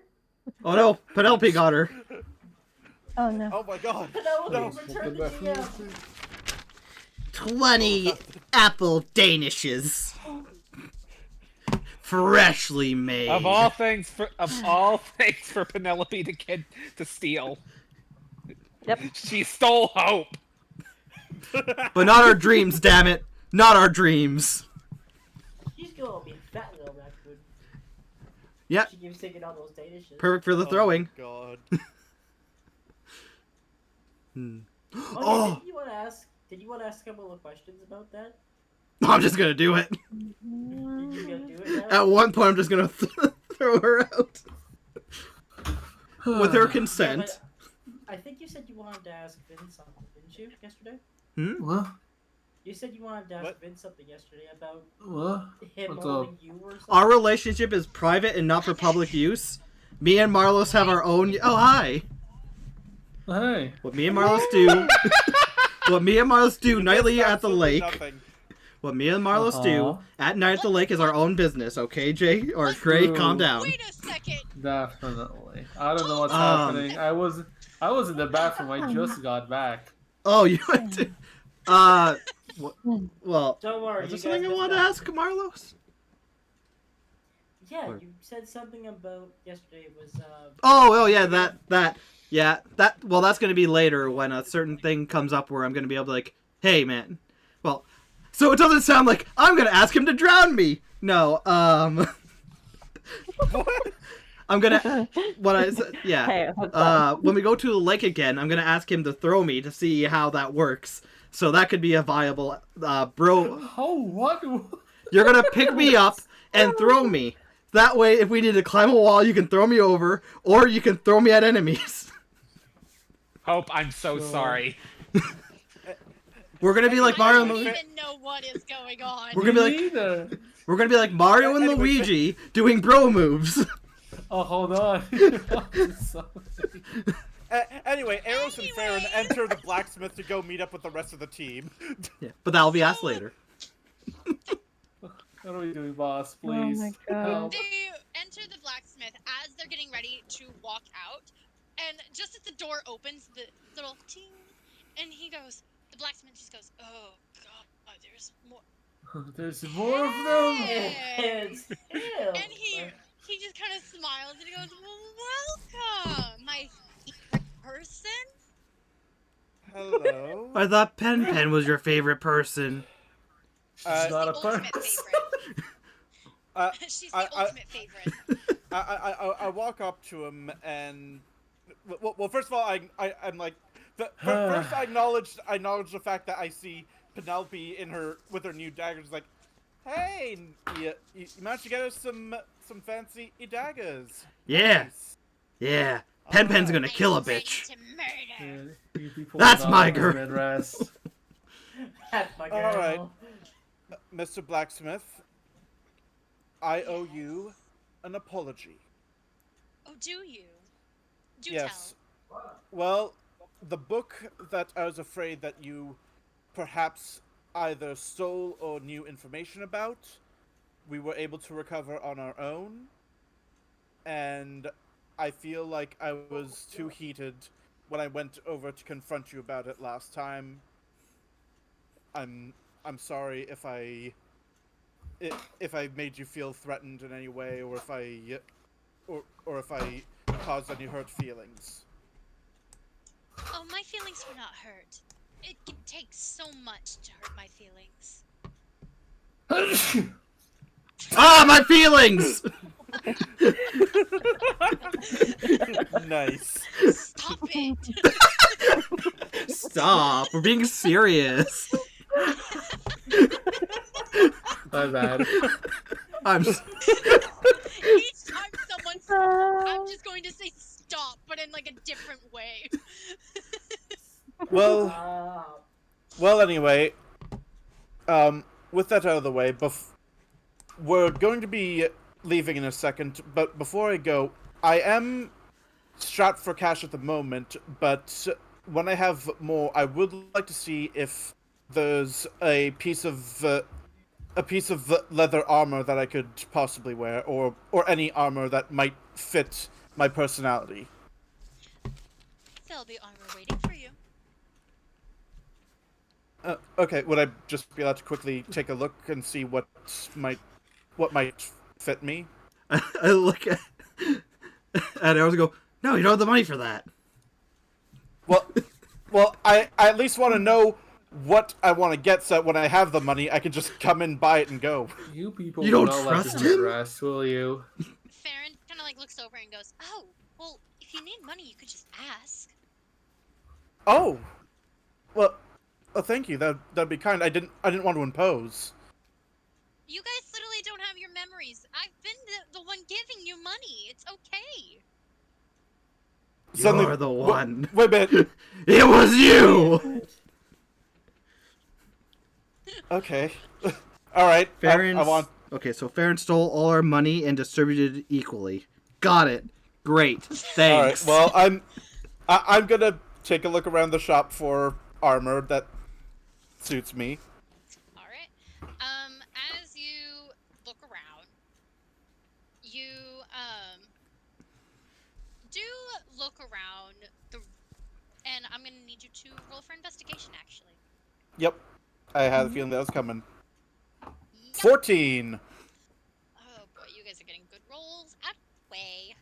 S2: Oh no, Penelope got her.
S7: Oh no.
S4: Oh my god.
S3: Penelope,
S4: No.
S3: return the DM.
S2: 20 apple danishes. Freshly made.
S6: Of all things for Penelope to steal.
S7: Yep.
S6: She stole hope.
S2: But not our dreams, damn it. Not our dreams.
S3: She's gonna be a fat little raccoon.
S2: Yep.
S3: She keeps taking all those danishes.
S2: Perfect for the throwing.
S4: God.
S2: Oh.
S3: Did you want to ask a couple of questions about that?
S2: I'm just gonna do it.
S3: You gonna do it now?
S2: At one point, I'm just gonna throw her out. With her
S3: Yeah,
S2: consent.
S3: but I think you said you wanted to ask Vin something, didn't you, yesterday?
S1: What?
S3: You said you wanted to ask
S4: What?
S3: Vin something yesterday about
S1: What?
S3: him
S1: What's
S3: holding
S1: up?
S3: you or something.
S2: Our relationship is private and not for public use. Me and Marlos have our own. Oh, hi.
S1: Hey.
S2: What me and Marlos do. What me and Marlos do nightly at the
S4: Absolutely
S2: lake.
S4: nothing.
S2: What me and Marlos do
S1: Uh-huh.
S2: at night at the lake is our own business, okay, Jay? Or Gray, calm down.
S5: Wait a second.
S1: Definitely. I don't know what's
S2: Um,
S1: happening. I was in the bathroom. I just got back.
S2: Oh, you went to. Well.
S3: Don't worry,
S2: Was
S3: you
S2: there something I
S3: guys
S2: wanted to
S3: missed
S2: ask Marlos?
S3: Yeah,
S2: Or-
S3: you said something about yesterday was
S2: Oh, yeah, well, that's gonna be later when a certain thing comes up where I'm gonna be able to, like, hey, man. Well, so it doesn't sound like I'm gonna ask him to drown me. No, I'm gonna, what I said, yeah.
S7: Hey, what's up?
S2: When we go to the lake again, I'm gonna ask him to throw me to see how that works. So that could be a viable, bro.
S1: Oh, what?
S2: You're gonna pick me up and throw me. That way, if we need to climb a wall, you can throw me over, or you can throw me at enemies.
S6: Hope, I'm so sorry.
S2: We're gonna be like
S5: I
S2: Mario
S5: don't
S2: and
S5: even know what is going on.
S2: We're gonna be like
S1: Neither.
S2: we're gonna be like Mario and
S4: Anyway,
S2: Luigi doing bro moves.
S1: Oh, hold on.
S4: Anyway, Eros and Farron enter the blacksmith to go meet up with the rest of the team.
S2: Yeah, but that'll be asked later.
S1: What are we doing, boss?
S7: Oh
S1: Please.
S7: my God.
S1: Help.
S5: They enter the blacksmith as they're getting ready to walk out, and just as the door opens, the little ting, and the blacksmith just goes, "Oh God, Oh, there's more.
S1: There's more of them.
S5: Hey!
S3: It's him.
S5: And he just kind of smiles and he goes, "Well, welcome, my favorite person."
S4: Hello.
S2: I thought Pen was your favorite person.
S4: Uh,
S5: She's
S1: not
S5: the
S1: a
S5: ultimate
S1: person.
S5: favorite.
S4: uh,
S5: She's
S4: I-
S5: the
S4: I-
S5: ultimate favorite.
S4: I walk up to him and well first of all I'm like first I acknowledge the fact that I see Penelope with her new daggers like, hey, you managed to get us some fancy daggers.
S2: Yeah.
S4: Nice.
S2: Yeah. Pen's gonna
S5: I'm
S2: kill a
S5: ready
S2: bitch.
S5: to murder.
S1: You people
S2: That's
S1: not
S2: my
S1: on
S2: girl.
S1: Midwest.
S3: That's my girl.
S4: All right. Mr. Blacksmith, I owe you an apology.
S5: Oh, do you? Do
S4: Yes. Well, the book that I was afraid that you perhaps either stole or knew information about, we were able to recover on our own. And I feel like I was too heated when I went over to confront you about it last time. I'm sorry if I made you feel threatened in any way, or if I caused any hurt feelings.
S5: tell. Oh, my feelings were not hurt. It can take so much to hurt my feelings.
S2: Ah, my feelings!
S4: Nice.
S5: Stop it!
S2: Stop. We're being serious.
S1: My bad.
S2: I'm.
S5: Each time someone I'm
S7: Uh,
S5: just going to say stop, but in like a different way.
S4: Well, anyway, with that out of the way, we're going to be leaving in a second, but before I go, I am strapped for cash at the moment, but when I have more, I would like to see if there's a piece of leather armor that I could possibly wear, or any armor that might fit my personality.
S5: There'll be armor waiting for you.
S4: Okay, would I just be allowed to quickly take a look and see what might fit me?
S2: I look at. And I always go, no, you don't have the money for that.
S4: Well, I at least want to know what I want to get, so that when I have the money, I can just come in, buy it, and go.
S1: You people
S2: You don't
S1: will not let
S2: trust
S1: this
S2: him?
S1: Midwest, will you?
S5: Farron kind of like looks over and goes, "Oh, well, if you need money, you could just ask."
S4: Oh, well, thank you. That'd be kind. I didn't want to impose.
S5: You guys literally don't have your memories. I've been the one giving you money. It's okay.
S2: You're the one.
S4: Wait a minute.
S2: It was you!
S4: Okay. All right.
S2: Farron.
S4: I want.
S2: Okay, so Farron stole all our money and distributed it equally. Got it. Great.
S4: All right.
S2: Thanks.
S4: Well, I'm gonna take a look around the shop for armor that suits me.
S5: All right. As you look around, you do look around and I'm gonna need you to roll for investigation. Actually.
S4: Yep. I had a feeling that was coming. 14.
S5: Oh boy, you guys are getting good rolls. Out of the way.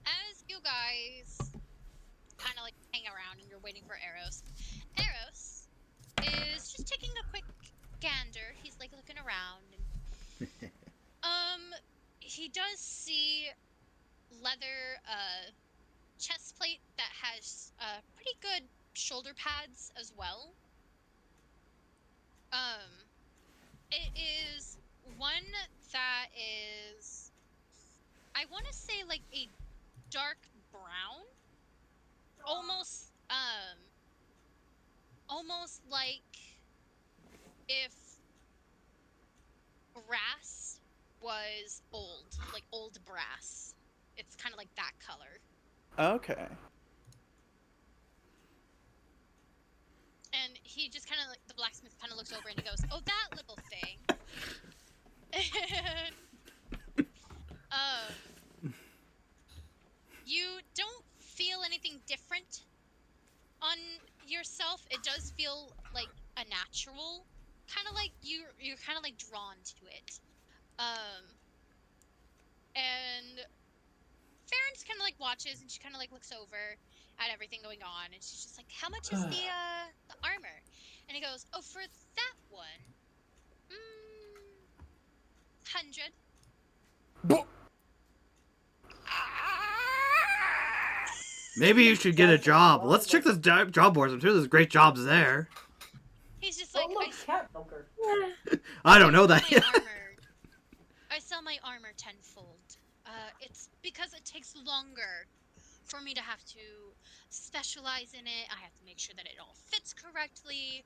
S5: As you guys kind of like hang around and you're waiting for Eros is just taking a quick gander. He's like looking around and he does see leather chest plate that has pretty good shoulder pads as well. It is one that is, I want to say like a dark brown, almost like if brass was old, like old brass. It's kind of like that color.
S4: Okay.
S5: And he just kind of like, the blacksmith kind of looks over and he goes, "Oh, that little thing." And, you don't feel anything different on yourself does feel like a natural, kind of like you're kind of like drawn to it. And Farron's kind of like watches, and she kind of like looks over at everything going on, and she's just like, "How much is the armor?" And he goes, "Oh, for that one, 100."
S2: Maybe you should get a job. Let's check this job boards. I'm sure there's great jobs there.
S5: He's just like,
S3: Oh, look, cat milker.
S2: I don't know that
S5: my
S2: yet.
S5: I sell my armor tenfold. It's because it takes longer for me to have to specialize in it. I have to make sure that it all fits correctly,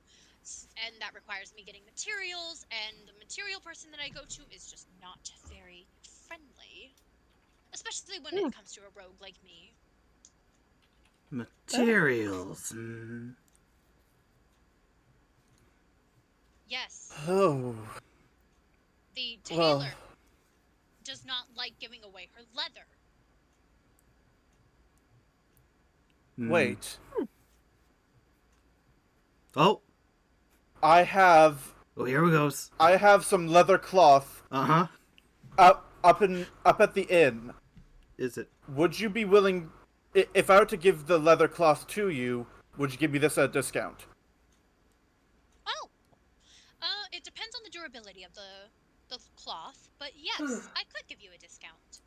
S5: and that requires me getting materials, and the material person that I go to is just not very friendly. Especially when it comes to a rogue like me.
S2: Materials.
S5: Yes,
S4: Oh.
S5: the tailor does not like giving away her leather.
S4: Wait.
S2: Oh.
S4: I have
S2: Here we goes.
S4: some leather cloth
S2: Uh-huh.
S4: up at the inn.
S2: Is it?
S4: Would you be willing, if I were to give the leather cloth to you, would you give me this at a discount?
S5: Oh, it depends on the durability of the cloth, but yes, I could give you a discount.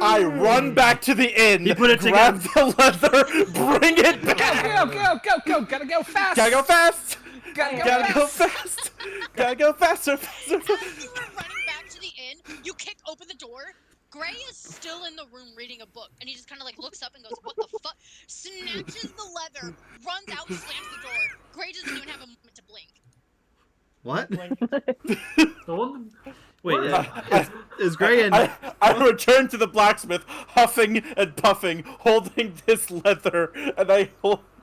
S4: I run back to the inn,
S2: You put it
S4: grab the leather, bring it back.
S6: Go! Gotta go fast!
S4: Gotta go fast.
S6: Gotta go fast!
S4: Gotta go faster.
S5: As you were running back to the inn, you kick open the door. Gray is still in the room reading a book, and he just kind of like looks up and goes, "What the fuck?" Snatches the leather, runs out, slams the door. Gray doesn't even have a moment to blink.
S2: What?
S1: The one.
S2: Wait, is Gray in...
S4: I return to the blacksmith, huffing and puffing, holding this leather, and I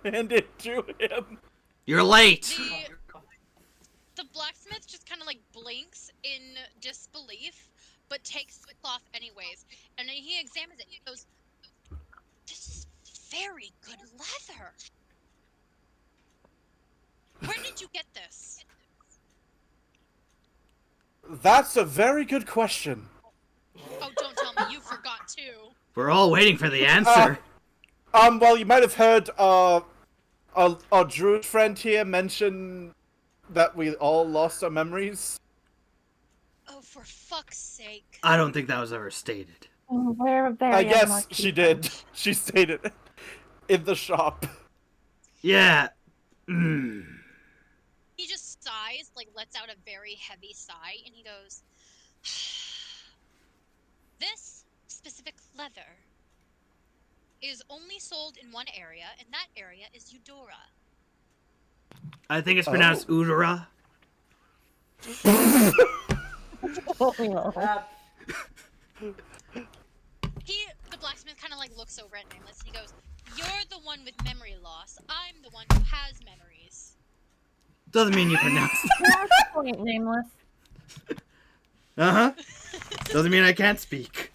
S4: hand it to him.
S2: You're late!
S5: The blacksmith just kind of like blinks in disbelief, but takes the cloth anyways. And then he examines it. He goes, "This is very good leather. Where did you get this?"
S4: That's a very good question.
S5: Oh, don't tell me you forgot too.
S2: We're all waiting for the answer.
S4: Well, you might have heard, our druid friend here mention that we all lost our memories.
S5: Oh, for fuck's sake.
S2: I don't think that was ever stated.
S7: We're very
S4: I guess
S7: unlucky.
S4: she did. She stated it in the shop.
S2: Yeah.
S5: He just sighs, like lets out a very heavy sigh, and he goes, "This specific leather is only sold in one area, and that area is Eudora."
S2: I think it's pronounced Udara.
S3: Crap.
S5: The blacksmith kind of like looks over at Nameless, and he goes, "You're the one with memory loss. I'm the one who has memories."
S2: Doesn't mean you pronounce it.
S7: That's the point, Nameless.
S2: Uh-huh. Doesn't mean I can't speak.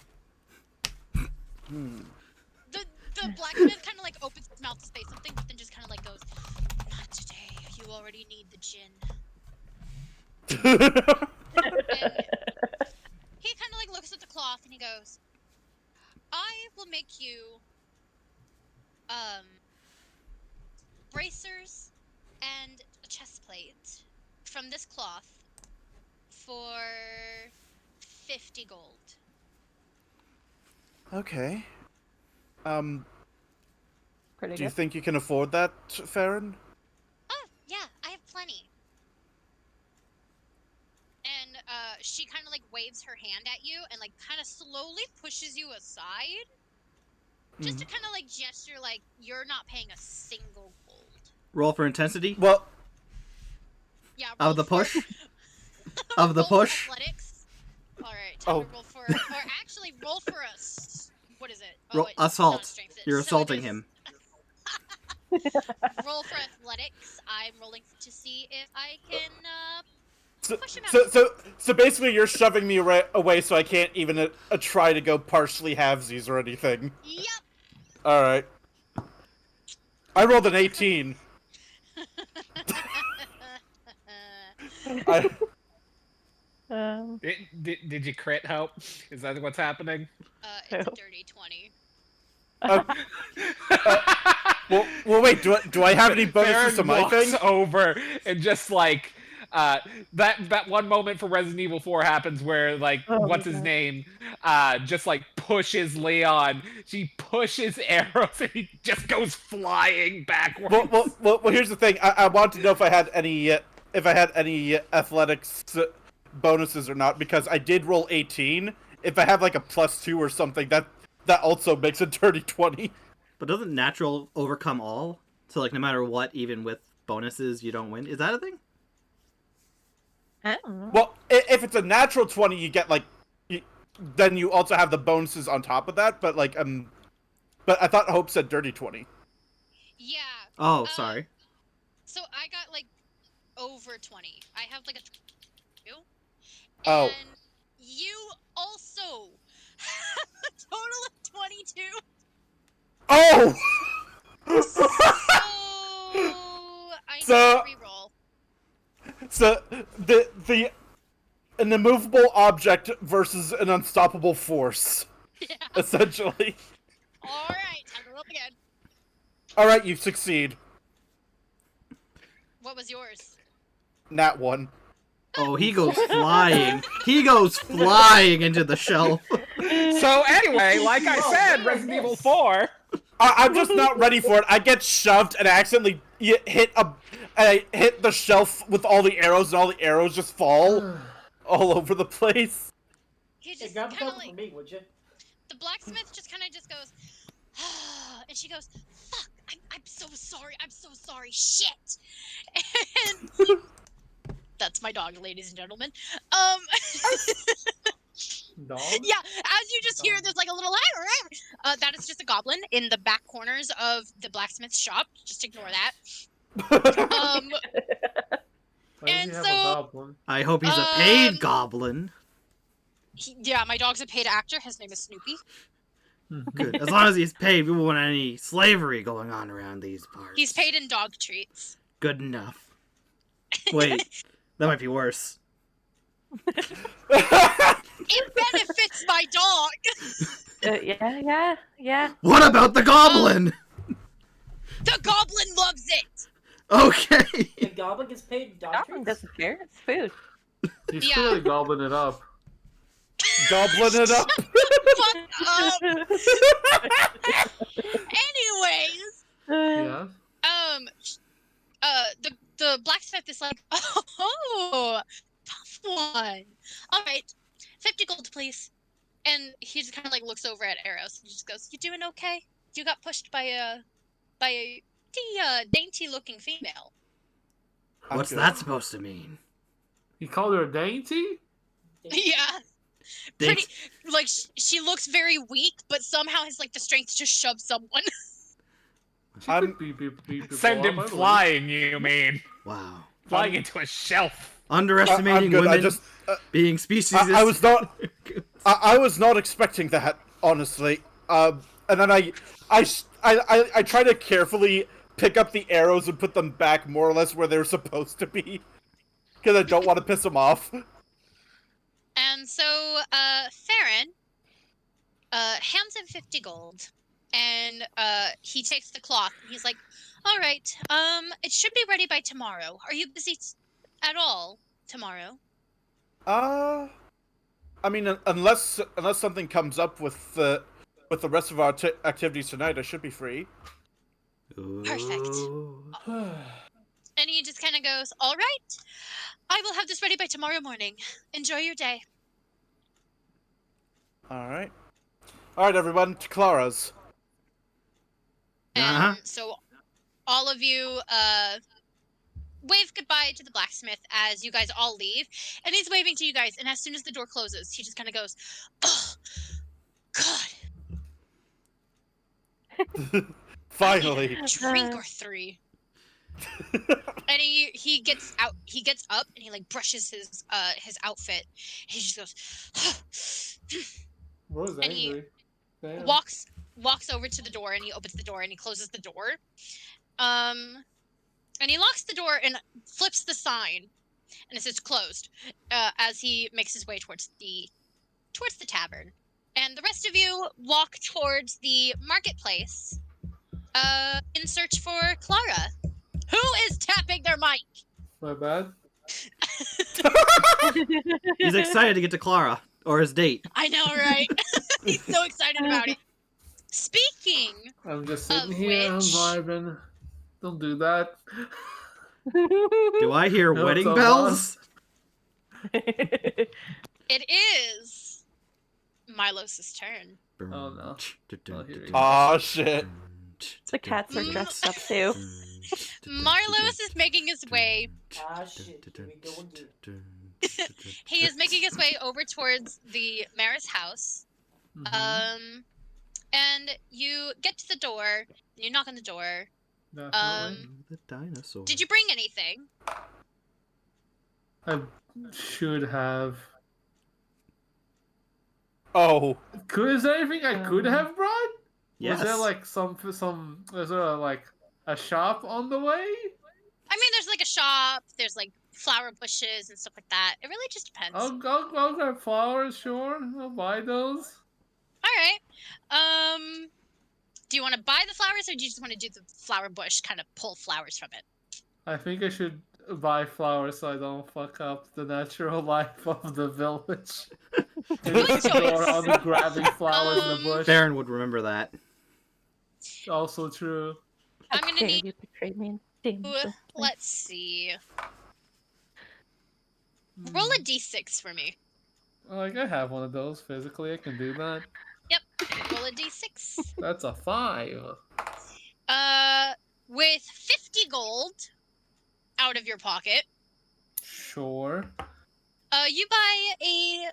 S5: The blacksmith kind of like opens his mouth to say something, but then just kind of like goes, "Not today. You already need the gin." And he kind of like looks at the cloth and he goes, "I will make you bracers and a chest plate from this cloth for 50 gold."
S4: Okay.
S7: Pretty
S4: Do you
S7: good.
S4: think you can afford that, Farron?
S5: "Oh, yeah, I have plenty." And she kind of like waves her hand at you and like kind of slowly pushes you aside. Just to kind of like gesture like you're not paying a single gold.
S2: Roll for intensity.
S4: Well,
S5: Yeah.
S2: Of the
S5: roll
S2: push?
S5: for-
S2: Of the
S5: roll for
S2: push?
S5: athletics. All right. Time
S4: Oh.
S5: to roll for, or actually roll for what is it?
S2: Roll
S5: it's not
S2: assault.
S5: strength,
S2: You're
S5: so it
S2: assaulting
S5: is-
S2: him.
S5: Roll for athletics. I'm rolling to see if I can push him out.
S4: so basically you're shoving me away so I can't even try to go partially halvesies or anything.
S5: Yep.
S4: Alright. I rolled an 18. I,
S6: Did you crit, Hope? Is that what's happening?
S5: It's a dirty 20.
S4: well, wait. Do I have any bonuses to my
S6: walks
S4: thing?
S6: over and just like that one moment for Resident Evil 4 happens where like what's his name just like pushes Leon. She pushes arrows and he just goes flying backwards.
S4: Well, here's the thing. I want to know if I had any athletics bonuses or not, because I did roll 18. If I have like a +2 or something, that also makes a dirty 20.
S2: But doesn't natural overcome all? So like no matter what, even with bonuses, you don't win. Is that a thing?
S7: I don't know.
S4: Well, if it's a natural 20, you get like, then you also have the bonuses on top of that. But like but I thought Hope said dirty 20.
S5: Yeah.
S2: Oh, sorry.
S5: So I got like over 20. I have like a 2.
S4: Oh.
S5: And you also have a total of 22.
S4: Oh.
S5: So I need
S4: So-
S5: to reroll.
S4: So an immovable object versus an unstoppable force,
S5: Yeah.
S4: essentially.
S5: All right, time to roll again.
S4: All right, you succeed.
S5: What was yours?
S4: Nat 1.
S2: Oh, he goes flying. He goes flying into the shelf.
S6: So anyway, like I said, Resident Evil 4.
S4: I'm just not ready for it. I get shoved and I accidentally hit the shelf with all the arrows, and all the arrows just fall all over the place.
S5: He
S3: Hey,
S5: just
S3: grab a
S5: kind of
S3: couple
S5: like
S3: for me, would you?
S5: the blacksmith just kind of just goes, and she goes, "Fuck! I'm so sorry. I'm so sorry. Shit!" And that's my dog, ladies and gentlemen.
S1: Dog?
S5: Yeah, as you just hear, there's like a little that is just a goblin in the back corners of the blacksmith's shop. Just ignore that.
S1: Why does
S5: and
S1: he have
S5: so-
S1: a goblin?
S2: I hope he's a paid goblin.
S5: Yeah, my dog's a paid actor. His name is Snoopy.
S2: Good. As long as he's paid, we won't want any slavery going on around these parts.
S5: He's paid in dog treats.
S2: Good enough. Wait, that might be worse.
S5: It benefits my dog.
S7: Yeah.
S2: What about the goblin?
S5: The goblin loves it.
S2: Okay.
S3: The goblin gets paid in dog
S7: Goblin
S3: treats?
S7: doesn't care. It's food.
S1: He's
S5: Yeah.
S1: clearly gobbling it up.
S4: Goblin it up.
S5: Fuck up. Anyways,
S1: Yeah.
S5: the blacksmith is like, oh, tough one. All right, 50 gold, please. And he just kind of like looks over at Eros and just goes, "You doing okay? You got pushed by a dainty-looking female."
S2: What's
S4: good.
S2: that supposed to mean?
S1: He called her a dainty?
S5: Yeah. Pretty, like, she looks very weak, but somehow has, like, the strength to just shove someone.
S1: She
S4: I'm-
S1: could beat people
S6: Send
S1: up,
S6: him
S1: I believe.
S6: flying, you mean?
S2: Wow.
S6: Flying into a shelf.
S2: Underestimating
S4: I'm good.
S2: women
S4: I just
S2: being species.
S4: I was not I was not expecting that, honestly. And then I try to carefully pick up the arrows and put them back more or less where they're supposed to be, because I don't want to piss them off.
S5: And so, Farron, hands him 50 gold, and, he takes the cloth, and he's like, all right, it should be ready by tomorrow. Are you busy at all tomorrow?
S4: I mean, unless something comes up with the rest of our activities tonight, I should be free.
S5: Perfect.
S2: Ooh.
S5: And he just kind of goes, all right, I will have this ready by tomorrow morning. Enjoy your day.
S4: All right, everyone, to Clara's.
S5: And
S2: Uh-huh.
S5: so all of you wave goodbye to the blacksmith as you guys all leave. And he's waving to you guys. And as soon as the door closes, he just kind of goes, oh, God,
S4: Finally.
S5: a drink or 3. And he gets out. He gets up and he like brushes his outfit. He just goes,
S1: Rose
S5: And he
S1: angry. Damn.
S5: walks over to the door, and he opens the door and he closes the door. And And he locks the door and flips the sign, and it says closed, as he makes his way towards the tavern. And the rest of you walk towards the marketplace, in search for Clara. Who is tapping their mic?
S1: My bad.
S2: He's excited to get to Clara or his date.
S5: I know, right? He's so excited about it. Speaking
S1: I'm just sitting
S5: Of
S1: here. I'm
S5: which-
S1: vibing. Don't do that.
S2: Do I hear
S1: No,
S2: wedding
S1: it's a
S2: bells?
S5: it is Milos' turn.
S1: Oh, no. Oh, here we go.
S4: Aw, shit.
S7: The cats are dressed up too.
S5: Marlos is making his way.
S3: Ah, shit. Here we go again.
S5: He is making his way over towards the mayor's house.
S1: Mhm.
S5: And you get to the door. You knock on the door.
S1: Definitely.
S2: The dinosaur.
S5: Did you bring anything?
S1: I should have.
S4: Oh.
S1: Is there anything I could have brought?
S2: Yes.
S1: Was there like some? Is there like a shop on the way?
S5: I mean, there's like a shop. There's like flower bushes and stuff like that. It really just depends.
S1: I'll grab flowers. Sure, I'll buy those.
S5: All right. Do you want to buy the flowers, or do you just want to do the flower bush, kind of pull flowers from it?
S1: I think I should buy flowers so I don't fuck up the natural life of the village. And
S5: Good
S1: just go
S5: choice.
S1: around grabbing flowers in the bush.
S2: Theron would remember that.
S1: Also true.
S5: I'm gonna
S7: Dare
S5: need.
S7: you betray me in danger.
S5: Let's see. Roll a d6 for me.
S1: Like I have one of those physically. I can do that.
S5: Roll a d6.
S1: That's a 5.
S5: With 50 gold out of your pocket,
S1: Sure.
S5: you buy a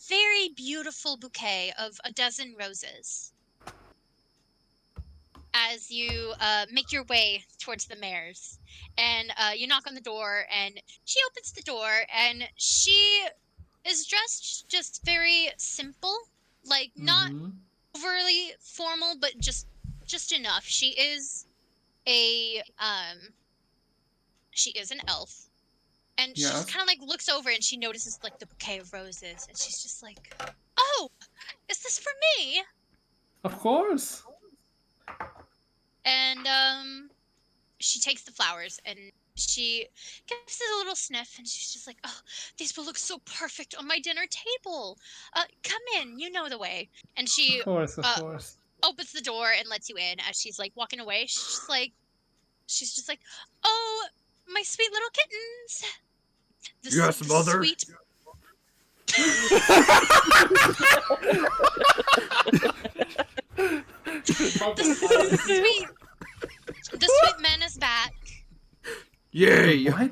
S5: very beautiful bouquet of a dozen roses. As you make your way towards the mayor's, and you knock on the door, and she opens the door, and she is dressed just very simple, like not
S1: Mhm.
S5: overly formal, but just enough. She is an elf, and she
S1: Yes.
S5: just kind of like looks over and she notices like the bouquet of roses, and she's just like, "Oh, is this for me?"
S1: Of course.
S5: And she takes the flowers and she gives it a little sniff, and she's just like, "Oh, these will look so perfect on my dinner table. Come in, you know the way." And she
S1: Of course.
S5: opens the door and lets you in. As she's like walking away, she's just like, "Oh, my sweet little kittens."
S2: Yes, mother.
S5: Sweet... the sweet man is back.
S2: Yay!
S1: What?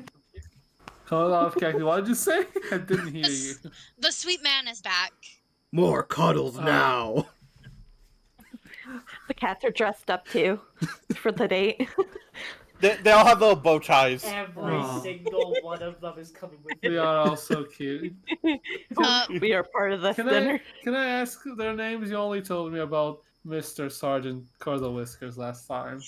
S1: Hold off, Khaki. What did you say? I didn't hear you.
S5: The sweet man is back.
S2: More cuddles now.
S7: The cats are dressed up too for the date.
S4: They all have little bow ties.
S3: Every
S2: Aw.
S3: single one of them is coming with
S1: They
S3: me.
S1: are all so cute.
S7: We are part of this
S1: Can
S7: dinner.
S1: I ask their names? You only told me about Mr. Sargent Cuddlewiskers last time.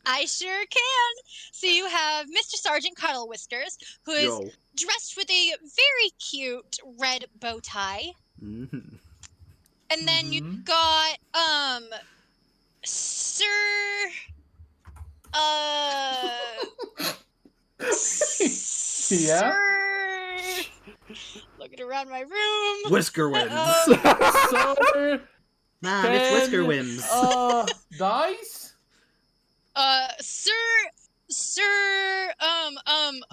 S5: I sure can. So you have Mr. Sargent Cuddlewiskers, who is
S2: Yo.
S5: dressed with a very cute red bow tie.
S2: Mhm.
S5: And then
S1: Mhm.
S5: you've got Sir
S1: Yeah?
S5: Sir looking around my room.
S2: Whisker Whims.
S1: Sir
S2: Man, it's Whisker
S1: Ben,
S2: Whims.
S1: Dice?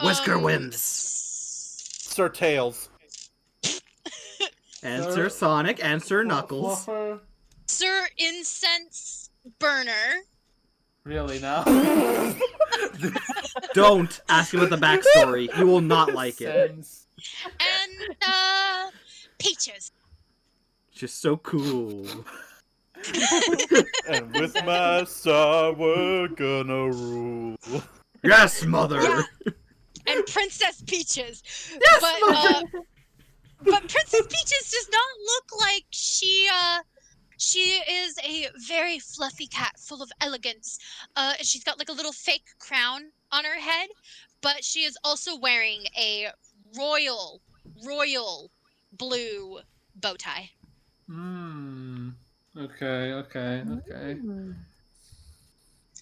S2: Whisker Whims.
S4: Sir Tails.
S2: And
S1: Sir-
S2: Sir Sonic and Sir Knuckles.
S1: Fluffer?
S5: Sir Incense Burner.
S1: Really now?
S2: Don't ask about the backstory. You will not like it.
S1: Sense.
S5: And Peaches.
S2: Just so cool.
S4: And with my sword, we're gonna rule.
S2: Yes, mother.
S5: Yeah. And Princess Peaches.
S2: Yes,
S5: But
S2: mother.
S5: but Princess Peaches does not look like she She is a very fluffy cat, full of elegance. And she's got like a little fake crown on her head, but she is also wearing a royal blue bow tie.
S1: Okay.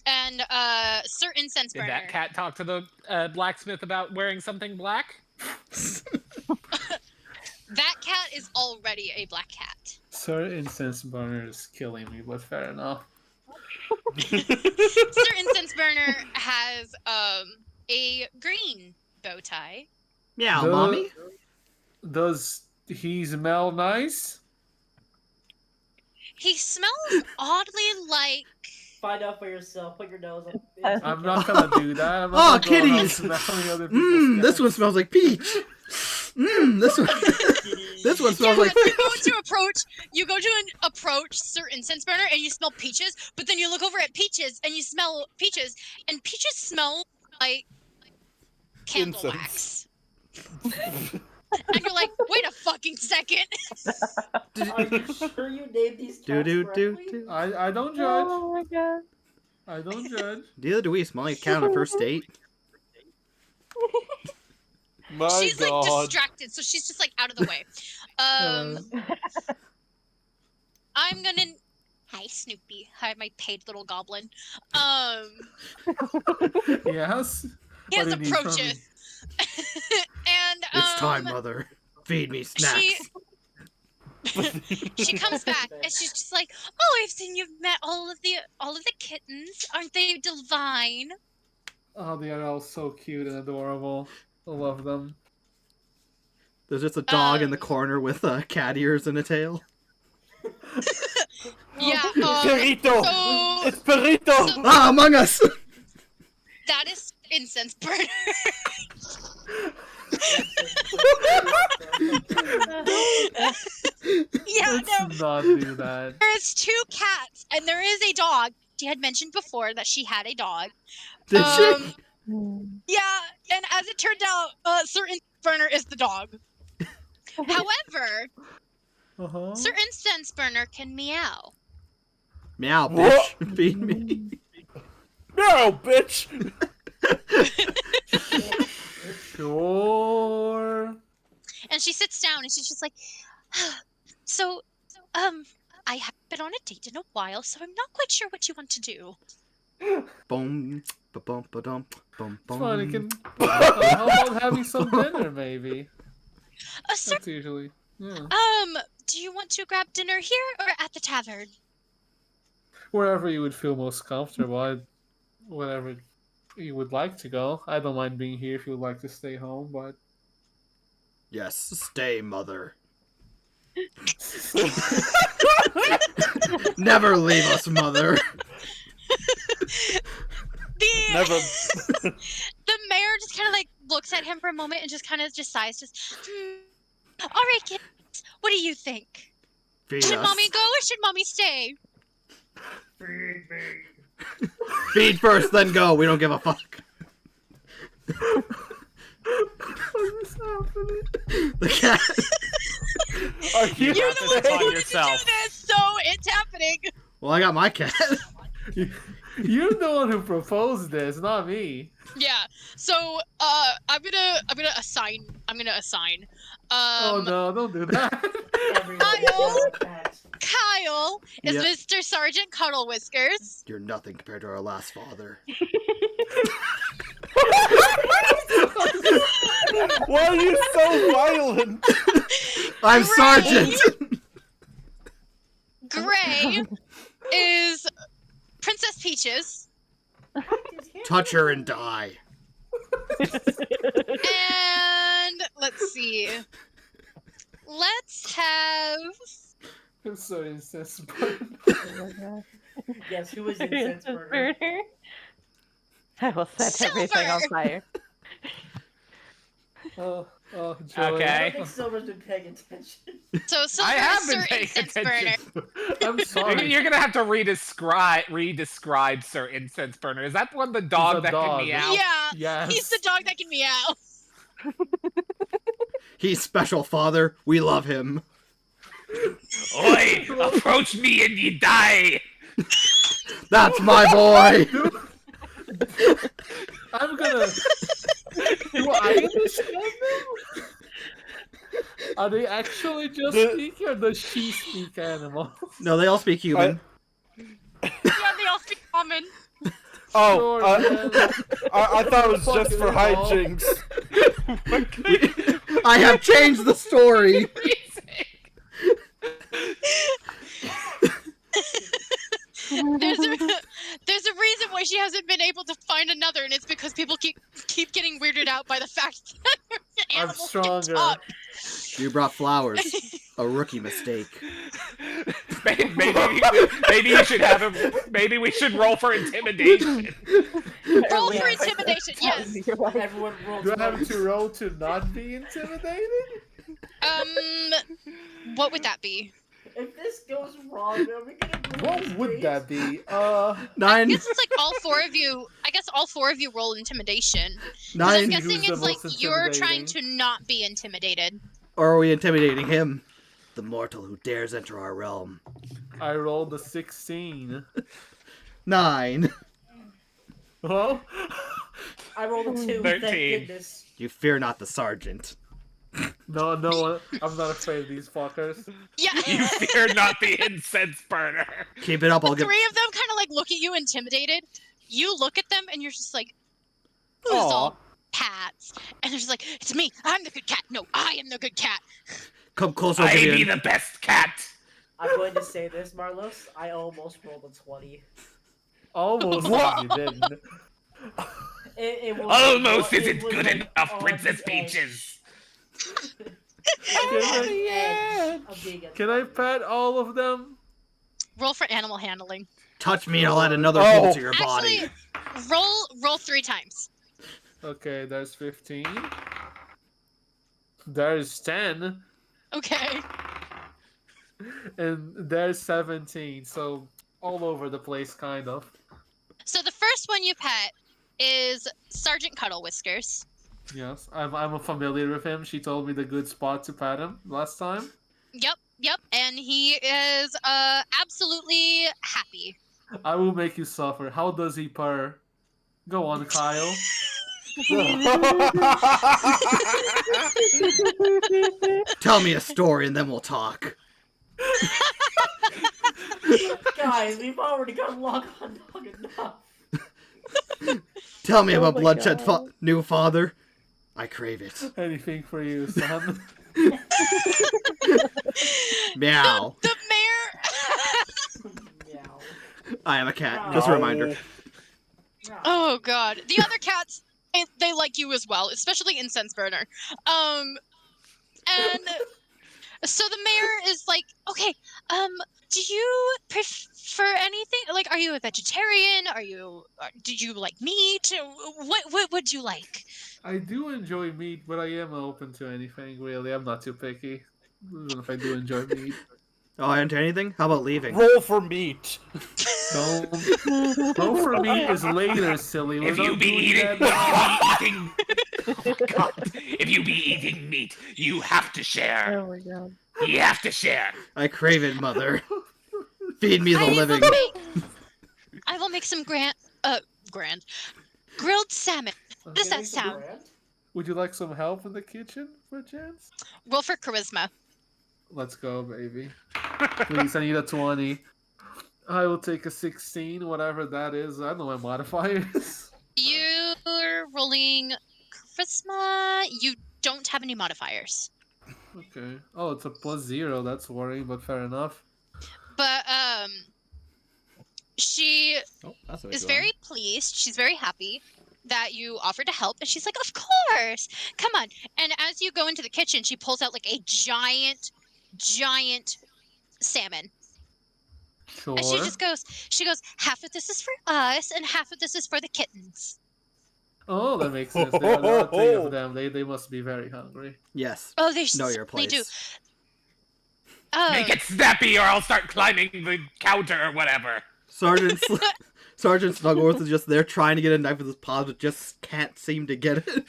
S5: And Sir Incense
S6: Did
S5: Burner.
S6: that cat talk to the blacksmith about wearing something black?
S5: That cat is already a black cat.
S1: Sir Incense Burner is killing me, but fair enough.
S5: Sir Incense Burner has a green bow tie.
S2: Meow,
S1: The-
S2: mommy.
S1: Does he smell nice?
S5: He smells oddly like
S3: Find out for yourself. Put your nose up.
S1: I'm not gonna do that. I'm
S2: Oh,
S1: not gonna go around
S2: kitties!
S1: smelling other people's
S2: This one
S1: cats.
S2: smells like peach. This one. This one smells like.
S5: you go to approach Sir Incense Burner and you smell peaches, but then you look over at peaches and you smell peaches, and peaches smell like candle
S4: Incense.
S5: wax. And you're like, wait a fucking second.
S3: Are you sure you named these cats
S2: Do.
S3: correctly?
S1: I don't judge.
S7: Oh my god.
S1: I don't judge.
S2: Neither do we. Smell like a cat on a first date.
S4: My
S5: She's
S4: God.
S5: like distracted, so she's just like out of the way. I'm gonna. Hi, Snoopy. Hi, my paid little goblin.
S1: Yes.
S5: He has
S1: What do you need from
S5: approaches.
S1: me?
S5: And
S2: It's time, mother. Feed me snacks.
S5: she comes back and she's just like, "Oh, I've seen you've met all of the kittens. Aren't they divine?"
S1: Oh, they are all so cute and adorable. I love them.
S2: There's just a dog in the corner with cat ears and a tail.
S5: Yeah.
S4: Perito!
S5: So
S4: It's Perito!
S2: Ah, Among Us!
S5: that is Incense Burner. Yeah, no.
S1: Let's not do that.
S5: There's two cats and there is a dog. She had mentioned before that she had a dog.
S2: Did she?
S5: Yeah, and as it turned out, Sir Incense Burner is the dog. However,
S1: Uh-huh.
S5: Sir Incense Burner can meow.
S2: Meow,
S4: What?
S2: bitch. Feed me.
S4: No, bitch!
S1: Sure.
S5: And she sits down and she's just like, so, I haven't been on a date in a while, so I'm not quite sure what you want to do.
S2: Boom. Ba-bum, ba-dum, bum,
S1: It's fine. We
S2: bum.
S1: can. How about having some dinner, maybe?
S5: Sir,
S1: That's usually. Yeah.
S5: do you want to grab dinner here or at the tavern?
S1: Wherever you would feel most comfortable. Wherever you would like to go. I don't mind being here if you would like to stay home, but.
S2: Yes, stay, mother. Never leave us, mother.
S4: Never.
S5: The mayor just kind of like looks at him for a moment and just kind of just sighs, all right, kids, what do you think?
S2: Feed
S5: Should
S2: us.
S5: mommy go or should mommy stay?
S2: Feed first, then go. We don't give a fuck.
S1: What is happening?
S2: The cat.
S4: Are you
S5: You're the one
S6: It's
S5: who
S6: on
S5: wanted
S6: yourself.
S5: to do this, so it's happening.
S2: Well, I got my cat.
S1: You're the one who proposed this, not me.
S5: Yeah. So, I'm gonna assign.
S1: Oh no, don't do that.
S3: Everybody
S5: Kyle?
S3: got cats.
S5: Kyle is
S2: Yeah.
S5: Mr. Sergeant Cuddlewhiskers.
S2: You're nothing compared to our last father.
S4: Why are you so violent?
S2: I'm
S5: Gray.
S2: Sergeant.
S5: Gray is Princess Peaches.
S2: Touch her and die.
S5: And let's see. Let's have.
S1: I'm so insensitive.
S3: Yes, who is Incense Burner?
S7: I will set everything on
S5: Silver.
S7: fire.
S1: Oh, Joey.
S3: I
S6: Okay.
S3: don't think Silver's been paying attention.
S5: So Silver
S6: I have
S5: is
S6: been
S5: Sir
S6: paying
S5: Incense
S6: attention.
S5: Burner.
S1: I'm
S6: You're,
S1: sorry.
S6: you're gonna have to redescribe Sir Incense Burner. Is that one the dog
S1: a
S6: that
S1: dog.
S6: can meow?
S5: Yeah.
S1: Yes.
S5: He's the dog that can meow.
S2: He's special, father. We love him.
S6: Oi! Approach me and ye die!
S2: That's my boy!
S1: I'm gonna. Do I understand them? Are they actually just speaking, or does she speak animal?
S2: No, they all speak human.
S5: Yeah, they all speak common.
S4: Oh,
S1: Sure, man.
S4: I thought it was just for
S1: Fucking
S4: hijinks.
S2: I have changed the story!
S5: There's a reason why she hasn't been able to find another, and it's because people keep getting weirded out by the fact that
S1: I'm
S5: animals can
S1: stronger.
S5: talk.
S2: You brought flowers. A rookie mistake.
S6: Maybe you should have him. Maybe we should roll for intimidation.
S5: Roll for intimidation, yes.
S3: Everyone rolls.
S1: Do I have to roll to not be intimidated?
S5: What would that be?
S3: If this goes wrong, are we gonna go
S1: What would that be?
S5: I
S2: 9.
S5: guess it's like all four of you. I guess all four of you roll intimidation. 'Cause
S2: 9.
S5: I'm guessing
S1: Who's the
S5: it's like
S1: most
S5: you're trying
S1: intimidating?
S5: to not be intimidated.
S2: Or are we intimidating him? The mortal who dares enter our realm.
S1: I rolled a 16.
S2: 9.
S1: Well,
S3: I rolled a 2.
S6: 13.
S3: Thank goodness.
S2: You fear not the sergeant.
S1: no, I'm not afraid of these fuckers.
S5: Yeah.
S6: You fear not the incense burner.
S2: Keep it up, I'll
S5: The
S2: get.
S5: three of them kind of like look at you intimidated. You look at them and you're just like, who's
S4: Aw.
S5: all pats? And they're just like, it's me. I'm the good cat. No, I am the good cat.
S2: Come closer,
S6: I be
S2: Gideon.
S6: the best cat.
S3: I'm going to say this, Marlos. I almost rolled a 20.
S1: Almost
S6: What?
S1: you didn't.
S3: It was,
S6: Almost
S3: it
S6: isn't
S3: was
S6: good
S3: like
S6: enough,
S3: on
S6: Princess
S3: the edge.
S6: Peaches.
S3: On the edge of being a-
S1: Can I pet all of them?
S5: Roll for animal handling.
S2: Touch me and I'll add another
S4: Oh.
S2: pull to your body.
S5: Actually, roll 3 times.
S1: Okay, there's 15. There's 10.
S5: Okay.
S1: And there's 17. So all over the place, kind of.
S5: So the first one you pet is Sargent Cuddlewhiskers.
S1: Yes, I'm familiar with him. She told me the good spot to pet him last time.
S5: Yep, and he is absolutely happy.
S1: I will make you suffer. How does he purr? Go on, Kyle.
S2: Tell me a story and then we'll talk.
S3: Guys, we've already got long enough.
S2: Tell me about
S7: my
S2: bloodshed
S7: God.
S2: new father. I crave it.
S1: Anything for you, son.
S2: Meow.
S5: The mayor.
S3: Meow.
S2: I am a cat. Just a reminder.
S3: Meow.
S5: Oh god, the other cats they like you as well, especially Incense Burner. And so the mayor is like, okay, do you prefer anything? Like, are you a vegetarian? Did you like meat? What would you like?
S1: I do enjoy meat, but I am open to anything, really. I'm not too picky. Even if I do enjoy meat.
S2: Oh, I into anything? How about leaving?
S4: Roll for meat.
S1: Don't. Go for meat is later, silly. We're
S6: If you
S1: not
S6: be
S1: doing
S6: eating,
S1: that now.
S6: oh God. If you be eating meat, you have to share.
S7: Oh my god.
S6: You have to share.
S2: I crave it, mother. Feed me the living.
S5: I will make some grand grilled salmon. Does
S1: Okay.
S5: that sound?
S1: Would you like some help in the kitchen, for a chance?
S5: Roll for charisma.
S1: Let's go, baby. Please, I need a 20. I will take a 16, whatever that is. I don't know my modifiers.
S5: You're rolling charisma. You don't have any modifiers.
S1: Okay. Oh, it's a +0. That's worrying, but fair enough.
S5: But she
S2: Oh, that's
S5: is very pleased. She's very happy that you offered to help, and she's like, "Of course, come on." And as you go into the kitchen, she pulls out like a giant salmon,
S1: Sure.
S5: and she goes, "Half of this is for us, and half of this is for the kittens."
S1: Oh, that makes sense. There are not three of them. They must be very hungry.
S2: Yes.
S5: Oh, they
S2: Know your
S5: certainly do.
S2: place.
S6: Make it snappy, or I'll start climbing the counter or whatever.
S2: Sergeant Snuggleworth is just there trying to get a knife with his paws, but just can't seem to get it.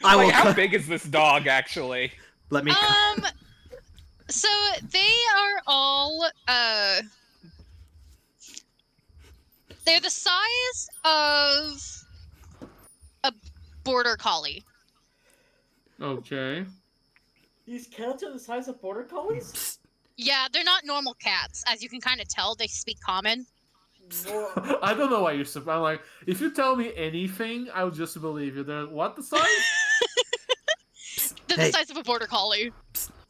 S2: I will
S6: Like, how
S2: cut.
S6: big is this dog, actually?
S2: Let me. Cut.
S5: So they are all they're the size of a border collie.
S1: Okay.
S3: These cats are the size of border collies?
S2: Psst.
S5: Yeah, they're not normal cats. As you can kind of tell, they speak common.
S3: Whoa.
S1: I don't know why you're surprised. I'm like, if you tell me anything, I'll just believe you. They're what the size?
S5: They're
S2: Hey.
S5: the size of a border collie.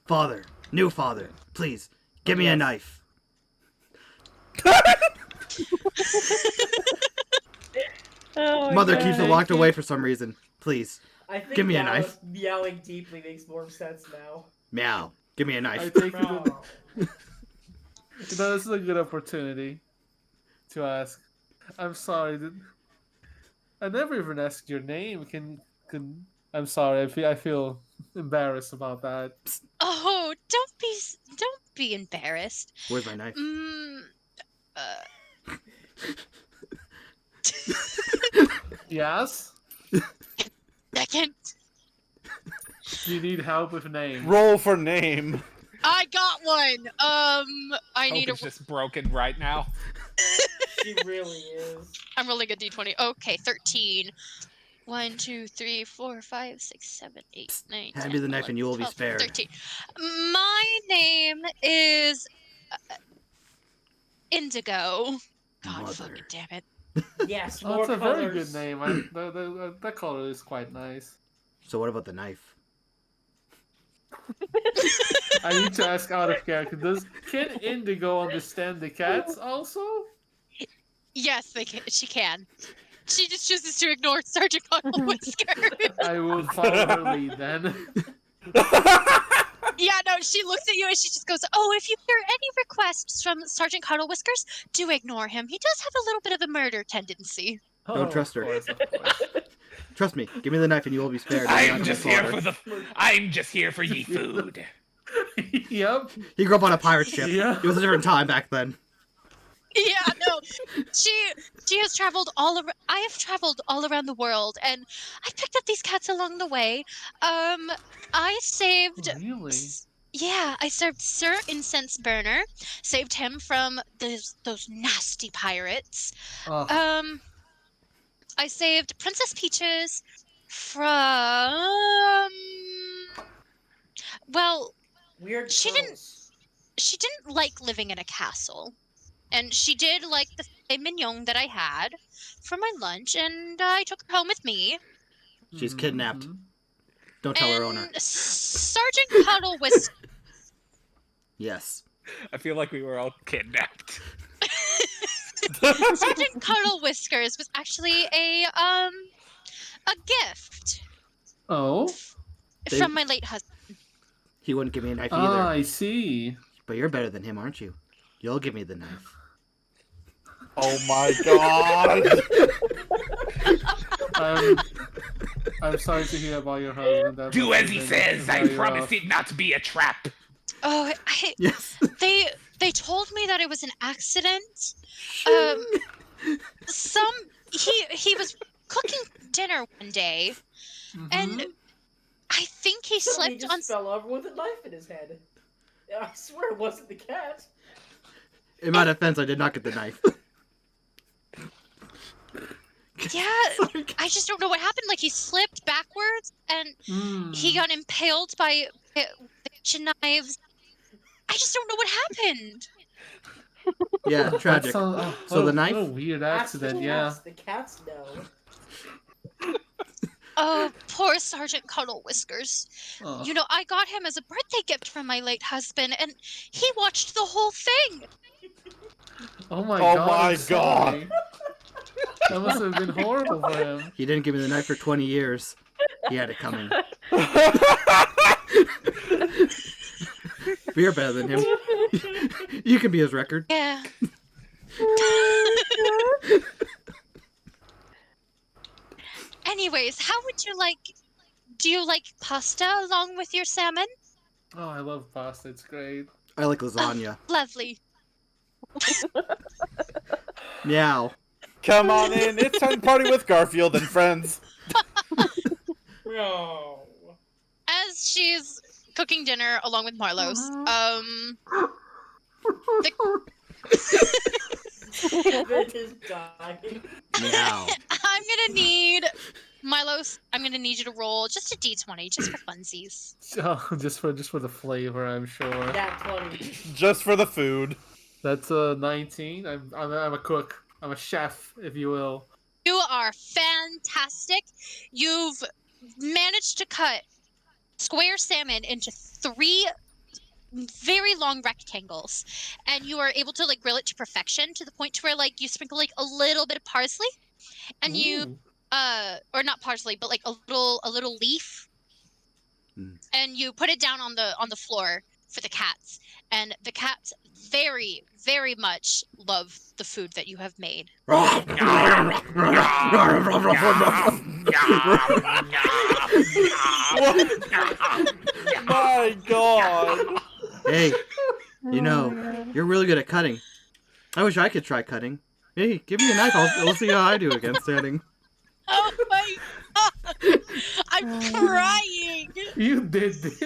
S2: Father, new father, please give me a knife.
S7: Oh my
S2: Mother
S7: God.
S2: keeps it locked away for some reason. Please,
S3: I think
S2: Give me a
S3: Marlos
S2: knife.
S3: meowing deeply makes more sense now.
S2: meow. Give me a
S1: I
S2: knife.
S1: take it.
S3: No.
S1: This is a good opportunity to ask. I'm sorry. I never even asked your name. Can I'm sorry. I feel embarrassed about that.
S5: Oh, don't be embarrassed.
S2: Where's my knife?
S1: Yes.
S5: Second.
S1: Do you need help with name?
S4: Roll for name.
S5: I got one. I
S6: Hope
S5: need a.
S6: it's just broken right now.
S3: She really is.
S5: I'm rolling a d20. Okay, 13. 1, 2, 3, 4, 5, 6, 7, 8, 9,
S2: Hand
S5: 10,
S2: me the knife and you will be
S5: 12,
S2: spared.
S5: 13. My name is Indigo. God
S2: Mother.
S5: fucking damn it.
S3: Yes,
S1: Oh,
S3: more
S1: it's a
S3: colors.
S1: very good name. That color is quite nice.
S2: So what about the knife?
S1: I need to ask out of character. Can Indigo understand the cats also?
S5: Yes, she can. She just chooses to ignore Sargent Cuddlewisker.
S1: I will follow her lead then.
S5: Yeah, no, she looks at you and she just goes, "Oh, if you hear any requests from Sergeant Cuddlewhiskers, do ignore him. He does have a little bit of a murder tendency."
S2: Don't trust her.
S1: Of course.
S2: Trust me. Give me the knife and you will be spared.
S6: I'm just here for ye food.
S1: Yep.
S2: He grew up on a pirate ship.
S1: Yeah.
S2: It was a different time back then.
S5: Yeah, no, she has traveled all around. I have traveled all around the world, and I picked up these cats along the way. I saved.
S1: Really?
S5: Yeah, I served Sir Incense Burner, saved him from those nasty pirates.
S1: Oh,
S5: I saved Princess Peaches from. Well,
S3: Weird
S5: She didn't-
S3: girls.
S5: she didn't like living in a castle, and she did like the filet mignon that I had for my lunch, and I took her home with me.
S2: She's
S1: mhm,
S2: kidnapped.
S1: mhm.
S2: Don't tell her owner.
S5: And Sergeant Cuddlewisker.
S2: Yes.
S6: I feel like we were all kidnapped.
S5: Sergeant Cuddlewhiskers was actually a gift
S1: Oh,
S2: They-
S5: from my late husband.
S2: He wouldn't give me a knife
S1: ah,
S2: either.
S1: I see.
S2: But you're better than him, aren't you? You'll give me the knife.
S4: Oh my god.
S1: I'm sorry to hear about your husband. That
S6: Do
S1: must
S6: as he
S1: have been
S6: says. I
S1: very
S6: promise
S1: rough.
S6: it not to be a trap.
S5: Oh,
S2: Yes.
S5: they told me that it was an accident. He was cooking dinner one day, and
S1: Mhm.
S5: I think he
S3: Somebody
S5: slipped
S3: just
S5: on.
S3: fell over with a knife in his head. I swear it wasn't the cat.
S2: In my defense, I did not get the knife.
S5: Yeah, I just don't know what happened. Like he slipped backwards, and he
S1: Mm.
S5: got impaled by the kitchen knives. I just don't know what happened.
S2: Yeah,
S1: That
S2: tragic.
S1: sounds-
S2: So the
S1: what a
S2: knife?
S1: weird
S3: Ask the
S1: accident. Yeah.
S3: cats. The cats know.
S5: Oh, poor Sergeant Cuddlewhiskers.
S1: Oh.
S5: You know, I got him as a birthday gift from my late husband, and he watched the whole thing.
S1: Oh my
S4: Oh
S1: god.
S4: my
S1: I'm sorry. That must have been horrible for him.
S2: He didn't give me the knife for 20 years. He had it coming. But you're better than him. You can be his record.
S5: Yeah. Anyways, how would you like? Do you like pasta along with your salmon?
S1: Oh, I love pasta. It's great.
S2: I like lasagna.
S5: Lovely.
S2: Meow.
S4: Come on in. It's time to party with Garfield and friends.
S3: No.
S5: As she's cooking dinner along with Marlos.
S3: Bitch is dying.
S2: Meow.
S5: I'm gonna need Milos. I'm gonna need you to roll just a d20, just for funsies.
S1: Oh, just for the flavor, I'm sure.
S3: That 20.
S4: Just for the food.
S1: That's a 19. I'm a cook. I'm a chef, if you will.
S5: You are fantastic. You've managed to cut square salmon into 3 very long rectangles, and you are able to like grill it to perfection, to the point to where like you sprinkle like a little bit of parsley, and you or not parsley, but like a little leaf, and you put it down on the floor for the cats, and the cats very, very much love the food that you have made.
S4: My God.
S2: Hey, you know, you're really good at cutting. I wish I could try cutting. Hey, give me a knife. We'll see how I do against standing.
S5: Oh my god! I'm crying!
S1: You did this.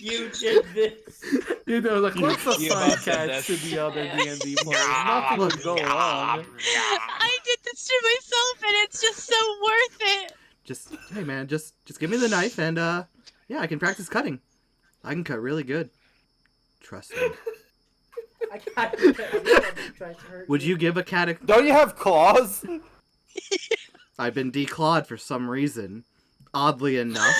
S3: You did this.
S1: You know, like, let's
S6: You
S1: assign
S6: both did
S1: cats to
S6: this.
S1: the other D&D players. Nothing would go wrong.
S5: I did this to myself, and it's just so worth it.
S2: Just, hey man, just give me the knife and yeah, I can practice cutting. I can cut really good. Trust me.
S3: I can't try to hurt
S2: Would you give a cat a...
S4: Don't you have claws?
S2: I've been declawed for some reason. Oddly enough.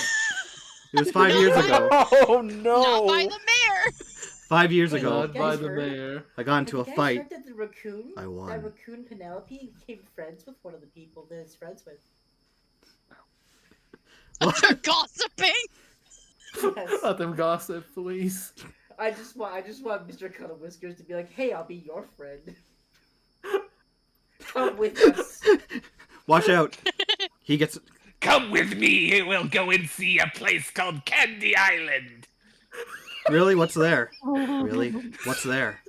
S2: It was 5 years ago.
S4: Oh
S5: Not
S4: no!
S5: by the mayor.
S2: 5 years
S3: Wait,
S2: ago,
S1: Not by
S3: guys
S1: the
S3: heard?
S1: mayor.
S2: I got into a
S3: Have you guys
S2: fight.
S3: heard that the raccoon,
S2: I won.
S3: that raccoon Penelope became friends with one of the people that he's friends with.
S5: You're gossiping.
S3: Yes.
S1: Let them gossip, please.
S3: I just want Mr. Cuddlewiskers to be like, hey, I'll be your friend. Come with us.
S2: Watch out. He gets...
S6: Come with me, we'll go and see a place called Candy Island.
S2: Really? What's there? Really? What's there?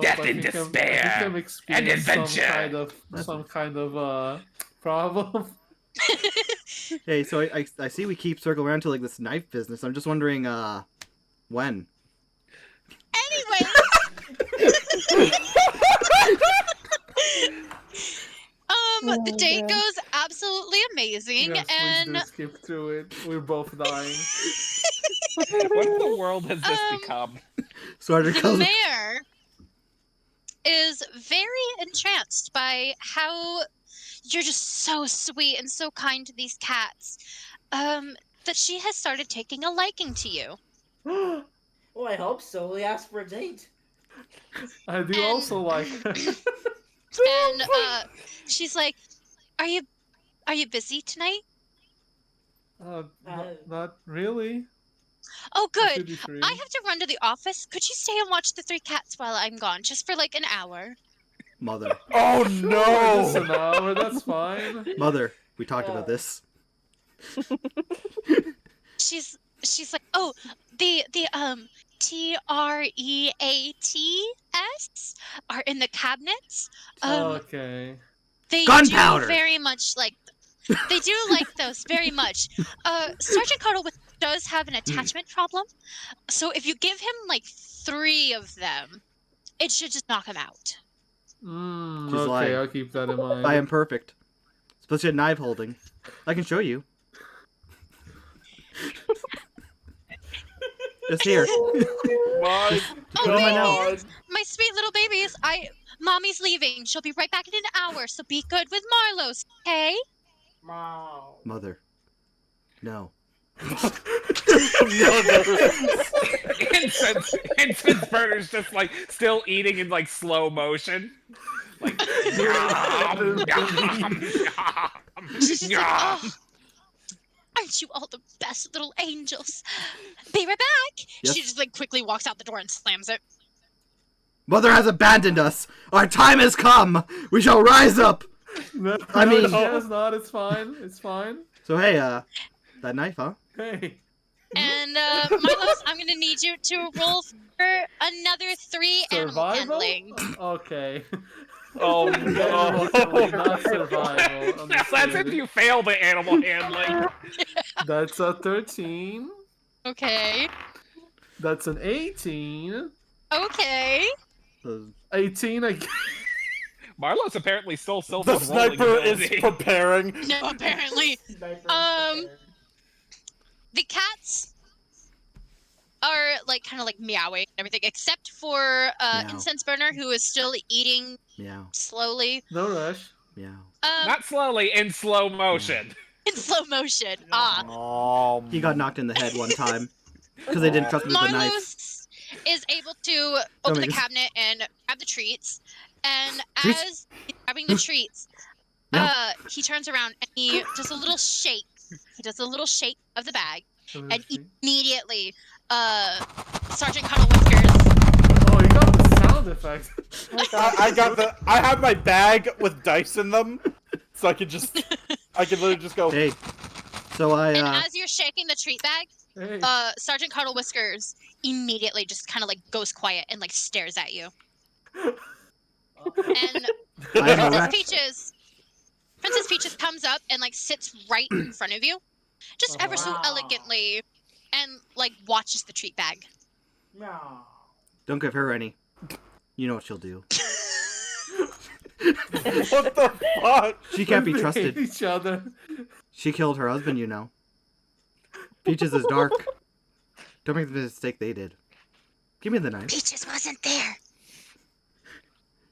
S6: Death
S1: I
S6: and
S1: think I'm
S6: despair
S1: experiencing
S6: and adventure.
S1: some kind of problem.
S2: Hey, so I see we keep circling around to like this knife business. I'm just wondering, when?
S5: Anyway. The date goes absolutely amazing,
S1: Yes, please
S5: and
S1: do skip through it. We're both dying.
S6: What in the world has this become?
S2: Starter
S5: the
S2: calls...
S5: mayor is very entranced by how you're just so sweet and so kind to these cats, that she has started taking a liking to you.
S3: Well, I hope so. We asked for a date.
S1: I do also like her.
S5: And she's like, "Are you busy tonight?"
S1: Not really.
S5: Oh,
S1: I
S5: good.
S1: should be free.
S5: I have to run to the office. Could you stay and watch the 3 cats while I'm gone, just for like an hour?
S2: Mother.
S4: Oh
S1: Just an
S4: no!
S1: hour, that's fine.
S2: Mother. We talked about this.
S5: She's like, "Oh, the TREATS are in the cabinets.
S1: Okay.
S5: They
S2: Gunpowder!
S5: do very much like. They do like those very much. Sergeant Cuddlewisker does have an attachment problem, so if you give him like 3 of them, it should just knock him out."
S2: She's
S1: Okay,
S2: lying.
S1: I'll keep that in mind.
S2: I am perfect. Especially at knife holding. I can show you. Just here.
S4: My
S5: Oh,
S2: Put 'em in
S4: God!
S5: My sweet little babies, Mommy's leaving. She'll be right back in an hour, so be good with Marlos, okay?
S3: Wow.
S2: Mother. No.
S6: Incense burner's just like still eating in like slow motion. Like
S5: She's just like, "Oh, aren't you all the best little angels? Be right back."
S2: Yes.
S5: She just like quickly walks out the door and slams it.
S2: Mother has abandoned us. Our time has come. We shall rise up.
S1: No,
S2: I mean-
S1: it's not. It's fine. It's fine.
S2: So hey, that knife, huh?
S1: Hey.
S5: And Marlos, I'm gonna need you to roll for another 3 animal
S1: Survival?
S5: handling.
S1: Okay.
S4: Oh
S1: Unfortunately,
S4: no!
S1: not survival. on this
S6: That's if
S1: ability.
S6: you fail the animal handling.
S1: That's a 13.
S5: Okay.
S1: That's an 18.
S5: Okay.
S1: 18 again.
S6: Marlos apparently stole
S4: The
S6: Silver's rolling
S4: sniper is
S6: ability.
S4: preparing.
S5: No, apparently.
S3: Sniper
S5: Um, The cats are like kind of like meowing and everything, except for
S2: Meow.
S5: Incense Burner, who is still eating
S2: Meow.
S5: slowly.
S1: No rush.
S2: Meow.
S6: Not slowly, in slow motion.
S5: In slow motion.
S2: He got knocked in the head one time because they didn't trust me with the knife.
S5: Marlos is able to open the
S2: make this-
S5: cabinet and grab the treats, and
S2: Treats?
S5: as he's grabbing the treats,
S2: Yeah.
S5: he turns around and he does a little shake. He does a little shake of the bag, and immediately, Sergeant Cuddlewiskers.
S1: Oh, you got the sound effect.
S4: I have my bag with dice in them, so I can literally just go.
S2: Hey. So
S5: And
S2: I
S5: as you're shaking the treat bag,
S1: Hey.
S5: Sergeant Cuddlewiskers immediately just kind of like goes quiet and like stares at you. And
S2: I have a
S5: Princess
S2: rat.
S5: Peaches comes up and like sits right in front of you, just ever so
S3: Wow.
S5: elegantly, and like watches the treat bag.
S3: No.
S2: Don't give her any. You know what she'll do.
S4: What the fuck?
S2: She can't be
S1: They hate
S2: trusted.
S1: each other.
S2: She killed her husband, you know. Peaches is dark. Don't make the mistake they did. Give me the knife.
S5: Peaches wasn't there.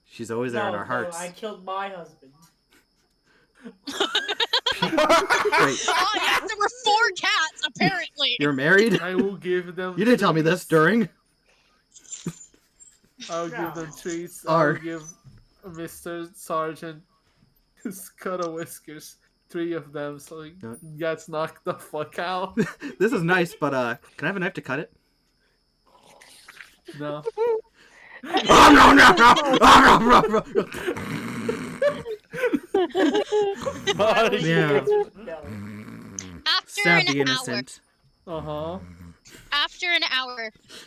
S2: She's always there in
S3: No,
S2: our hearts.
S3: I killed my husband.
S2: Wait,
S5: Oh yes, there were 4 cats apparently.
S2: you're married?
S1: I will give them.
S2: You didn't tell me this during.
S1: I'll give them treats.
S2: Are-
S1: I'll give Mr. Sergeant Cuddlewiskers 3 of them, so he
S2: No.
S1: gets knocked the fuck out.
S2: This is nice, but can I have a knife to cut it?
S1: No.
S2: Oh no no no! Oh, no, no, no. Yeah.
S3: No.
S5: After
S2: Stab the
S5: an hour,
S2: innocent.
S1: Uh-huh.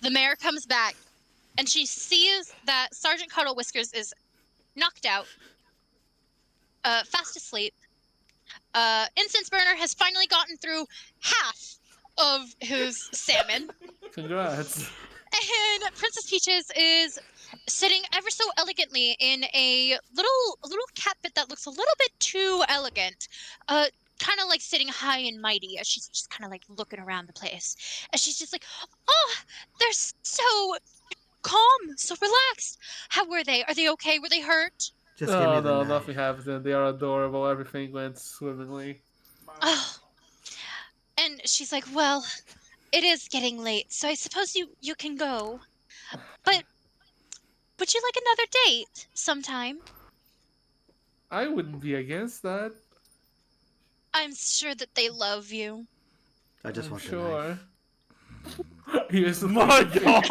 S5: the mayor comes back, and she sees that Sergeant Cuddlewiskers is knocked out, fast asleep. Incense Burner has finally gotten through half of his salmon.
S1: Congrats.
S5: And Princess Peaches is sitting ever so elegantly in a little cat pit that looks a little bit too elegant. Kind of like sitting high and mighty as she's just kind of like looking around the place. And she's just like, oh, they're so calm, so relaxed. How were they? Are they okay? Were they hurt?
S2: Just give me
S1: Oh
S2: the
S1: no,
S2: knife.
S1: nothing happened. to them. They are adorable. Everything went swimmingly.
S5: Oh. And she's like, well, it is getting late, so I suppose you can go. But would you like another date sometime?
S1: I wouldn't be against that.
S5: I'm sure that they love you.
S2: I just
S1: I'm
S2: want the
S1: sure.
S2: knife.
S1: Here's the
S4: My God.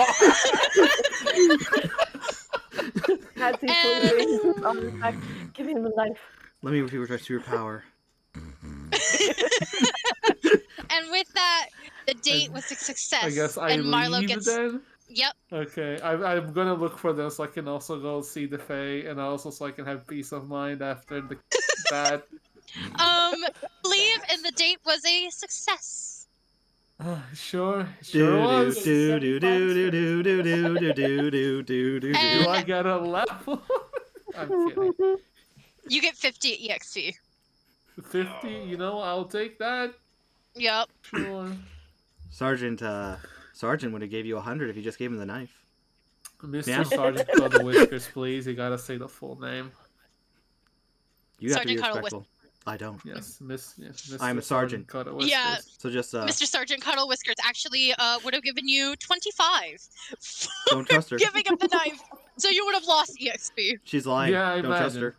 S7: Patsy,
S5: And-
S7: please. Give me the knife.
S2: Let me reverse your power.
S5: And with that, the date was a success.
S1: I guess I
S5: and Marlo
S1: leave
S5: gets
S1: then.
S5: Yep.
S1: Okay, I'm gonna look for them so I can also go see the Fae, and also so I can have peace of mind after that.
S5: Leave and the date was a success.
S1: Sure
S2: Do
S1: was.
S2: do do do do do do do do do do do.
S1: Do I get a level? I'm kidding.
S5: You get 50 EXP.
S1: 50, you know, I'll take that.
S5: Yep.
S1: Sure.
S2: Sergeant would have gave you 100 if you just gave him the knife.
S1: Mr.
S2: Yeah.
S1: Sergeant Cuddlewiskers, please. You gotta say the full name.
S2: You have to be
S5: Sergeant Cuddlewisk-
S2: respectful. I don't.
S1: Yes, Mr.
S2: I'm a sergeant.
S1: Cuddlewiskers.
S5: Yeah.
S2: So just
S5: Mr. Sergeant Cuddlewiskers actually would have given you 25
S2: don't trust her.
S5: giving up the knife. So you would have lost EXP.
S2: She's lying.
S1: Yeah, I
S2: don't trust
S1: imagine.
S2: her.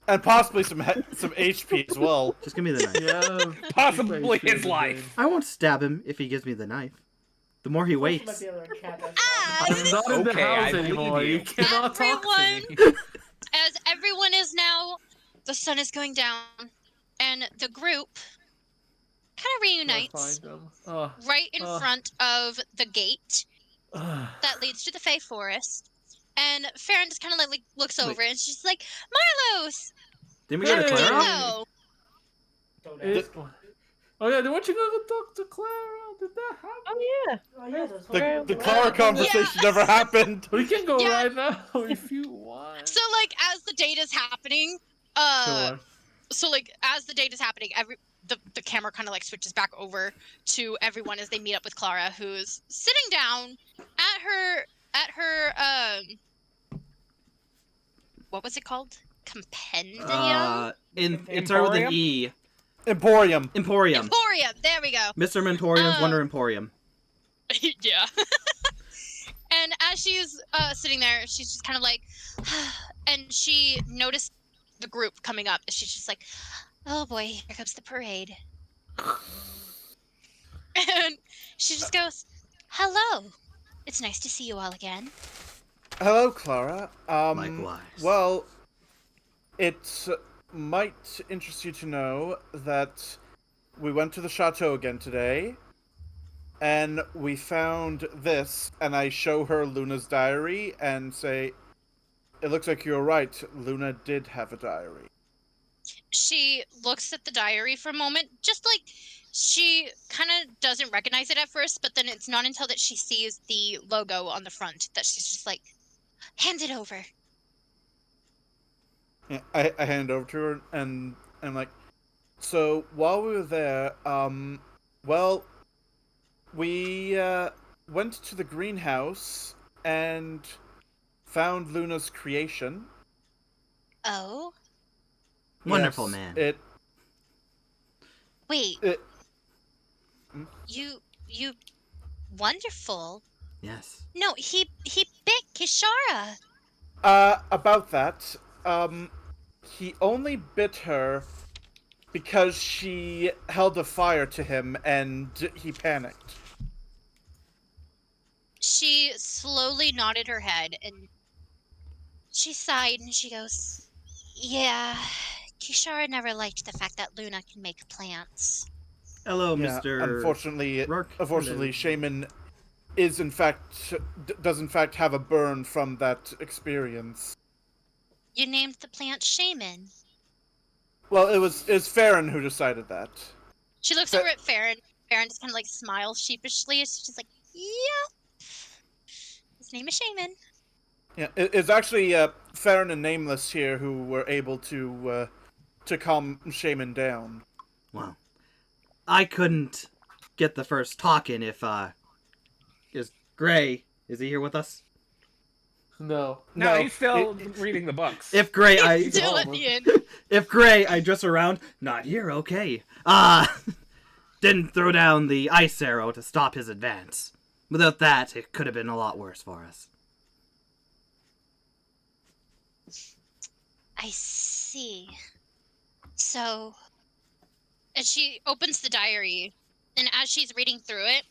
S4: And possibly some HP as well.
S2: Just give me the knife.
S1: Yeah.
S6: Possibly
S1: keep
S6: his
S1: it
S6: life.
S2: I won't stab him if he gives me the knife. The more he
S3: Might
S2: waits.
S3: be able to cat that
S5: As,
S1: I'm not in the
S6: Okay, I
S1: house
S6: believe
S1: anymore.
S6: you.
S1: You cannot talk to me.
S5: Everyone- as everyone is now, the sun is going down, and the group kind of reunites
S1: Find them. Oh,
S5: right in
S1: Oh.
S5: front of the gate
S1: ah.
S5: that leads to the Fey Forest. And Farron just kind of like looks
S2: Wait.
S5: over and she's like, Marlos!
S2: Didn't we get a
S1: Hey.
S2: Clara?
S5: No!
S3: Don't
S1: It-
S3: ask.
S1: Oh yeah, then what you gonna talk to Clara? Did that happen?
S7: Oh yeah.
S3: Oh, yeah, there's
S4: The
S3: one-
S4: Clara conversation never happened.
S1: We can go
S5: Yeah.
S1: right now if you want.
S5: So, like, as the date is happening,
S1: Sure.
S5: so like as the date is happening, the camera kind of like switches back over to everyone as they meet up with Clara, who's sitting down at her what was it called? Compendium?
S2: It started with an
S6: Emporium?
S2: E.
S4: Emporium.
S2: Emporium.
S5: Emporium. There we go.
S2: Mr. Mentorium's
S5: Oh.
S2: Wonder Emporium.
S5: Yeah. And as she's sitting there, she's just kind of like, and she noticed the group coming up, and she's just like, oh boy, here comes the parade. And she just goes, hello. It's nice to see you all again.
S4: Hello, Clara.
S2: Likewise.
S4: Well, it might interest you to know that we went to the chateau again today, and we found this, and I show her Luna's diary and say, it looks like you're right. Luna did have a diary.
S5: She looks at the diary for a moment, just like she kind of doesn't recognize it at first, but then it's not until that she sees the logo on the front that she's just like, hand it over.
S4: Yeah, I hand it over to her, and I'm like, so while we were there, well, we went to the greenhouse and found Luna's creation.
S5: Oh?
S2: Wonderful
S4: Yes,
S2: man.
S5: Wait.
S4: It-
S5: You wonderful.
S2: Yes.
S5: No, he bit Kishara.
S4: About that, he only bit her because she held a fire to him and he panicked.
S5: She slowly nodded her head and she sighed and she goes, yeah, Kishara never liked the fact that Luna can make plants.
S2: Hello,
S4: Yeah,
S2: Mr.
S4: Unfortunately,
S2: Rourke.
S4: Shaman is in fact does in fact have a burn from that experience.
S5: You named the plant Shaman.
S4: Well, it was Farron who decided that.
S5: She looks
S4: But-
S5: over at Farron. Farron just kind of like smiles sheepishly. She's just like, yeah. His name is Shaman.
S4: Yeah, it's actually Farron and Nameless here who were able to calm Shaman down.
S2: Well, I couldn't get the first talk in if, is Gray, is he here with us?
S1: No.
S6: No,
S4: No,
S6: he's still reading the books.
S2: If Gray,
S5: Still at the end.
S2: if Gray, I dress around, not here, okay. Didn't throw down the ice arrow to stop his advance. Without that, it could have been a lot worse for us.
S5: I see. So, and she opens the diary, and as she's reading through it,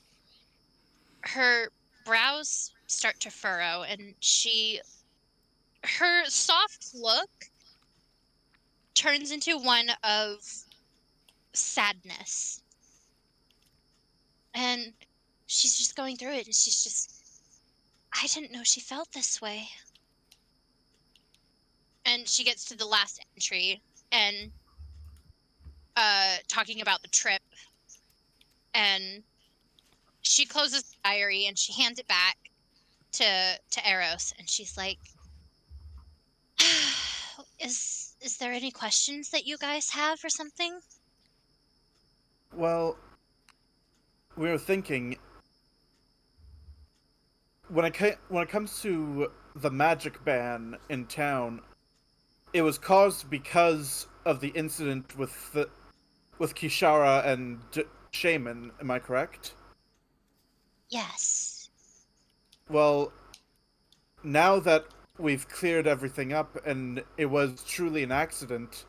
S5: her brows start to furrow, and her soft look turns into one of sadness. And she's just going through it, and she's just, I didn't know she felt this way. And she gets to the last entry and talking about the trip, and she closes the diary and she hands it back to Eros, and she's like, is there any questions that you guys have or something?
S4: Well, we were thinking when it comes to the magic ban in town, it was caused because of the incident with Kishara and Shaman. Am I correct?
S5: Yes.
S4: Well, now that we've cleared everything up and it was truly an accident,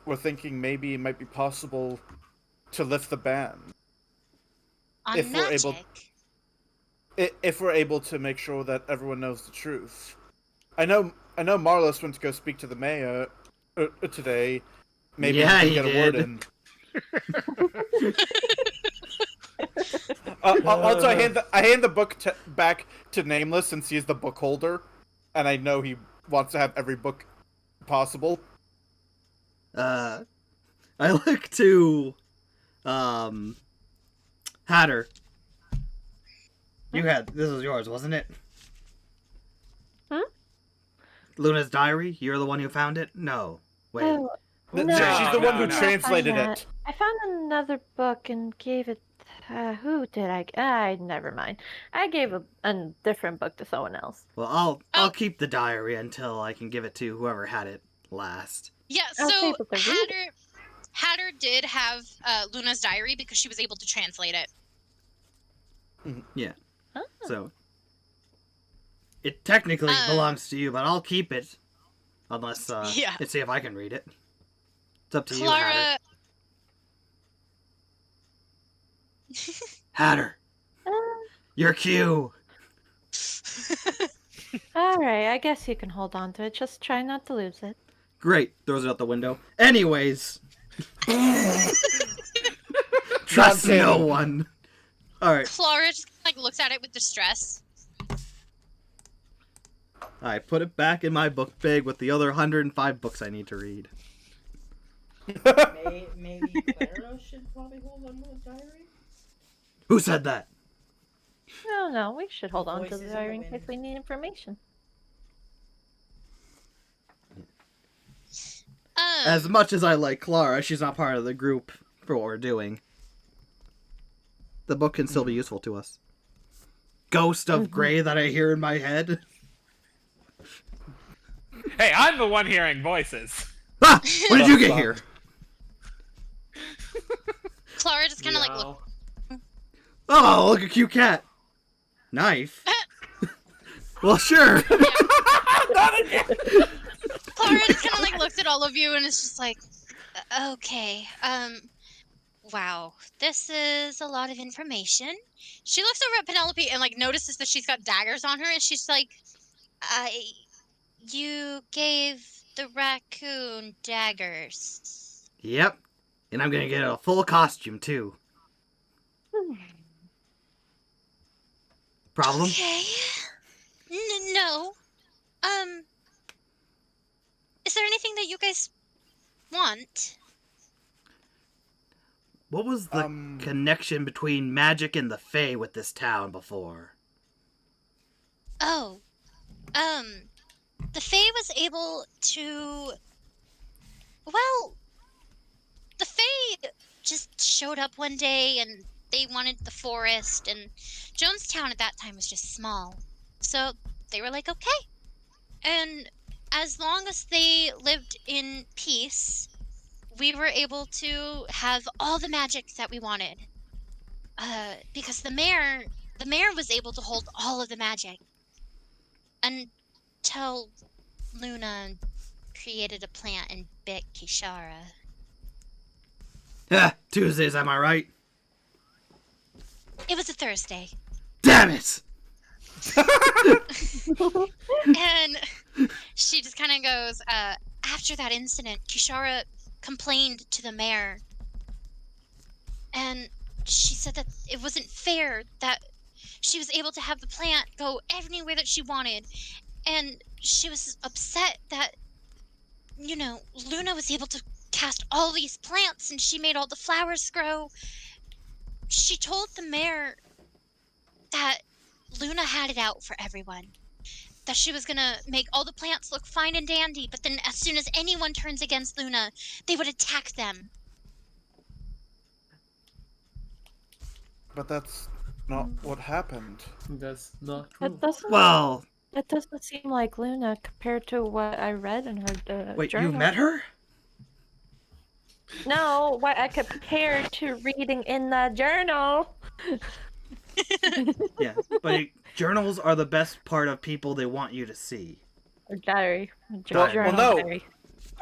S4: we're thinking maybe it might be possible to lift the ban.
S5: On
S4: If we're
S5: magic.
S4: able- If we're able to make sure that everyone knows the truth. I know Marlos went to go speak to the mayor today. Maybe
S2: Yeah,
S4: he
S2: he
S4: can get a word
S2: did.
S4: in. Also, I hand the book back to Nameless since he's the book holder, and I know he wants to have every book possible.
S2: I look to, Hatter. This was yours, wasn't it?
S7: Hmm?
S2: Luna's diary? You're the one who found it? No. Wait.
S7: Oh,
S4: She's
S7: no,
S4: the one who
S6: no.
S4: translated
S7: I
S4: it.
S7: I found another book and gave it. Who did I? Never mind. I gave a different book to someone else.
S2: Well, I'll keep the diary until I can give it to whoever had it last.
S5: Yeah,
S7: I was
S5: so
S7: able to read it.
S5: Hatter did have Luna's diary because she was able to translate it.
S2: Yeah.
S7: Oh.
S2: So it technically belongs to you, but I'll keep it unless
S5: Yeah.
S2: let's see if I can read it. It's up to you,
S5: Clara.
S2: Hatter. Hatter,
S7: Uh,
S2: your cue.
S7: all right, I guess you can hold on to it. Just try not to lose it.
S2: Great. Throws it out the window. Anyways. Trust no one. Alright.
S5: Clara just looks at it with distress.
S2: I put it back in my book bag with the other 105 books I need to read.
S3: Maybe Clara should probably hold on to the diary?
S2: Who said that?
S7: No, we should hold on to
S3: Voices
S7: the
S3: in the
S7: diary in
S3: wind.
S7: case we need information.
S2: As much as I like Clara, she's not part of the group for what we're doing. The book can still be useful to us. Ghost of Grey that I hear in my head.
S6: Hey, I'm the one hearing voices.
S2: Ah! When did you get here?
S5: Clara just kind of
S1: Meow.
S2: Oh, look, a cute cat. Knife. Well, sure.
S5: Clara just kind of looks at all of you and is just like, okay, wow, this is a lot of information. She looks over at Penelope and notices that she's got daggers on her, and she's like, you gave the raccoon daggers.
S2: Yep. And I'm gonna get a full costume, too. Problem?
S5: Okay. No. Is there anything that you guys want?
S2: What was the connection between magic and the Fae with this town before?
S5: Oh. The Fae was able to... Well, the Fae just showed up one day and they wanted the forest, and Jonestown at that time was just small. So they were like, okay. And as long as they lived in peace, we were able to have all the magic that we wanted. Because the mayor was able to hold all of the magic. Until Luna created a plant and bit Kishara.
S2: Tuesdays, am I right?
S5: It was a Thursday.
S2: Damn it!
S5: And she just kind of goes, after that incident, Kishara complained to the mayor. And she said that it wasn't fair that she was able to have the plant go anywhere that she wanted. And she was upset that, Luna was able to cast all these plants and she made all the flowers grow. She told the mayor that Luna had it out for everyone. That she was gonna make all the plants look fine and dandy, but then as soon as anyone turns against Luna, they would attack them.
S4: But that's not what happened.
S1: That's not true.
S7: It doesn't.
S2: Well,
S7: It doesn't seem like Luna compared to what I read in her
S2: wait,
S7: journal.
S2: you met her?
S7: No, what I compared to reading in the journal.
S2: Yeah, but journals are the best part of people they want you to see.
S7: Or diary.
S2: Well,
S4: no.
S7: Diary.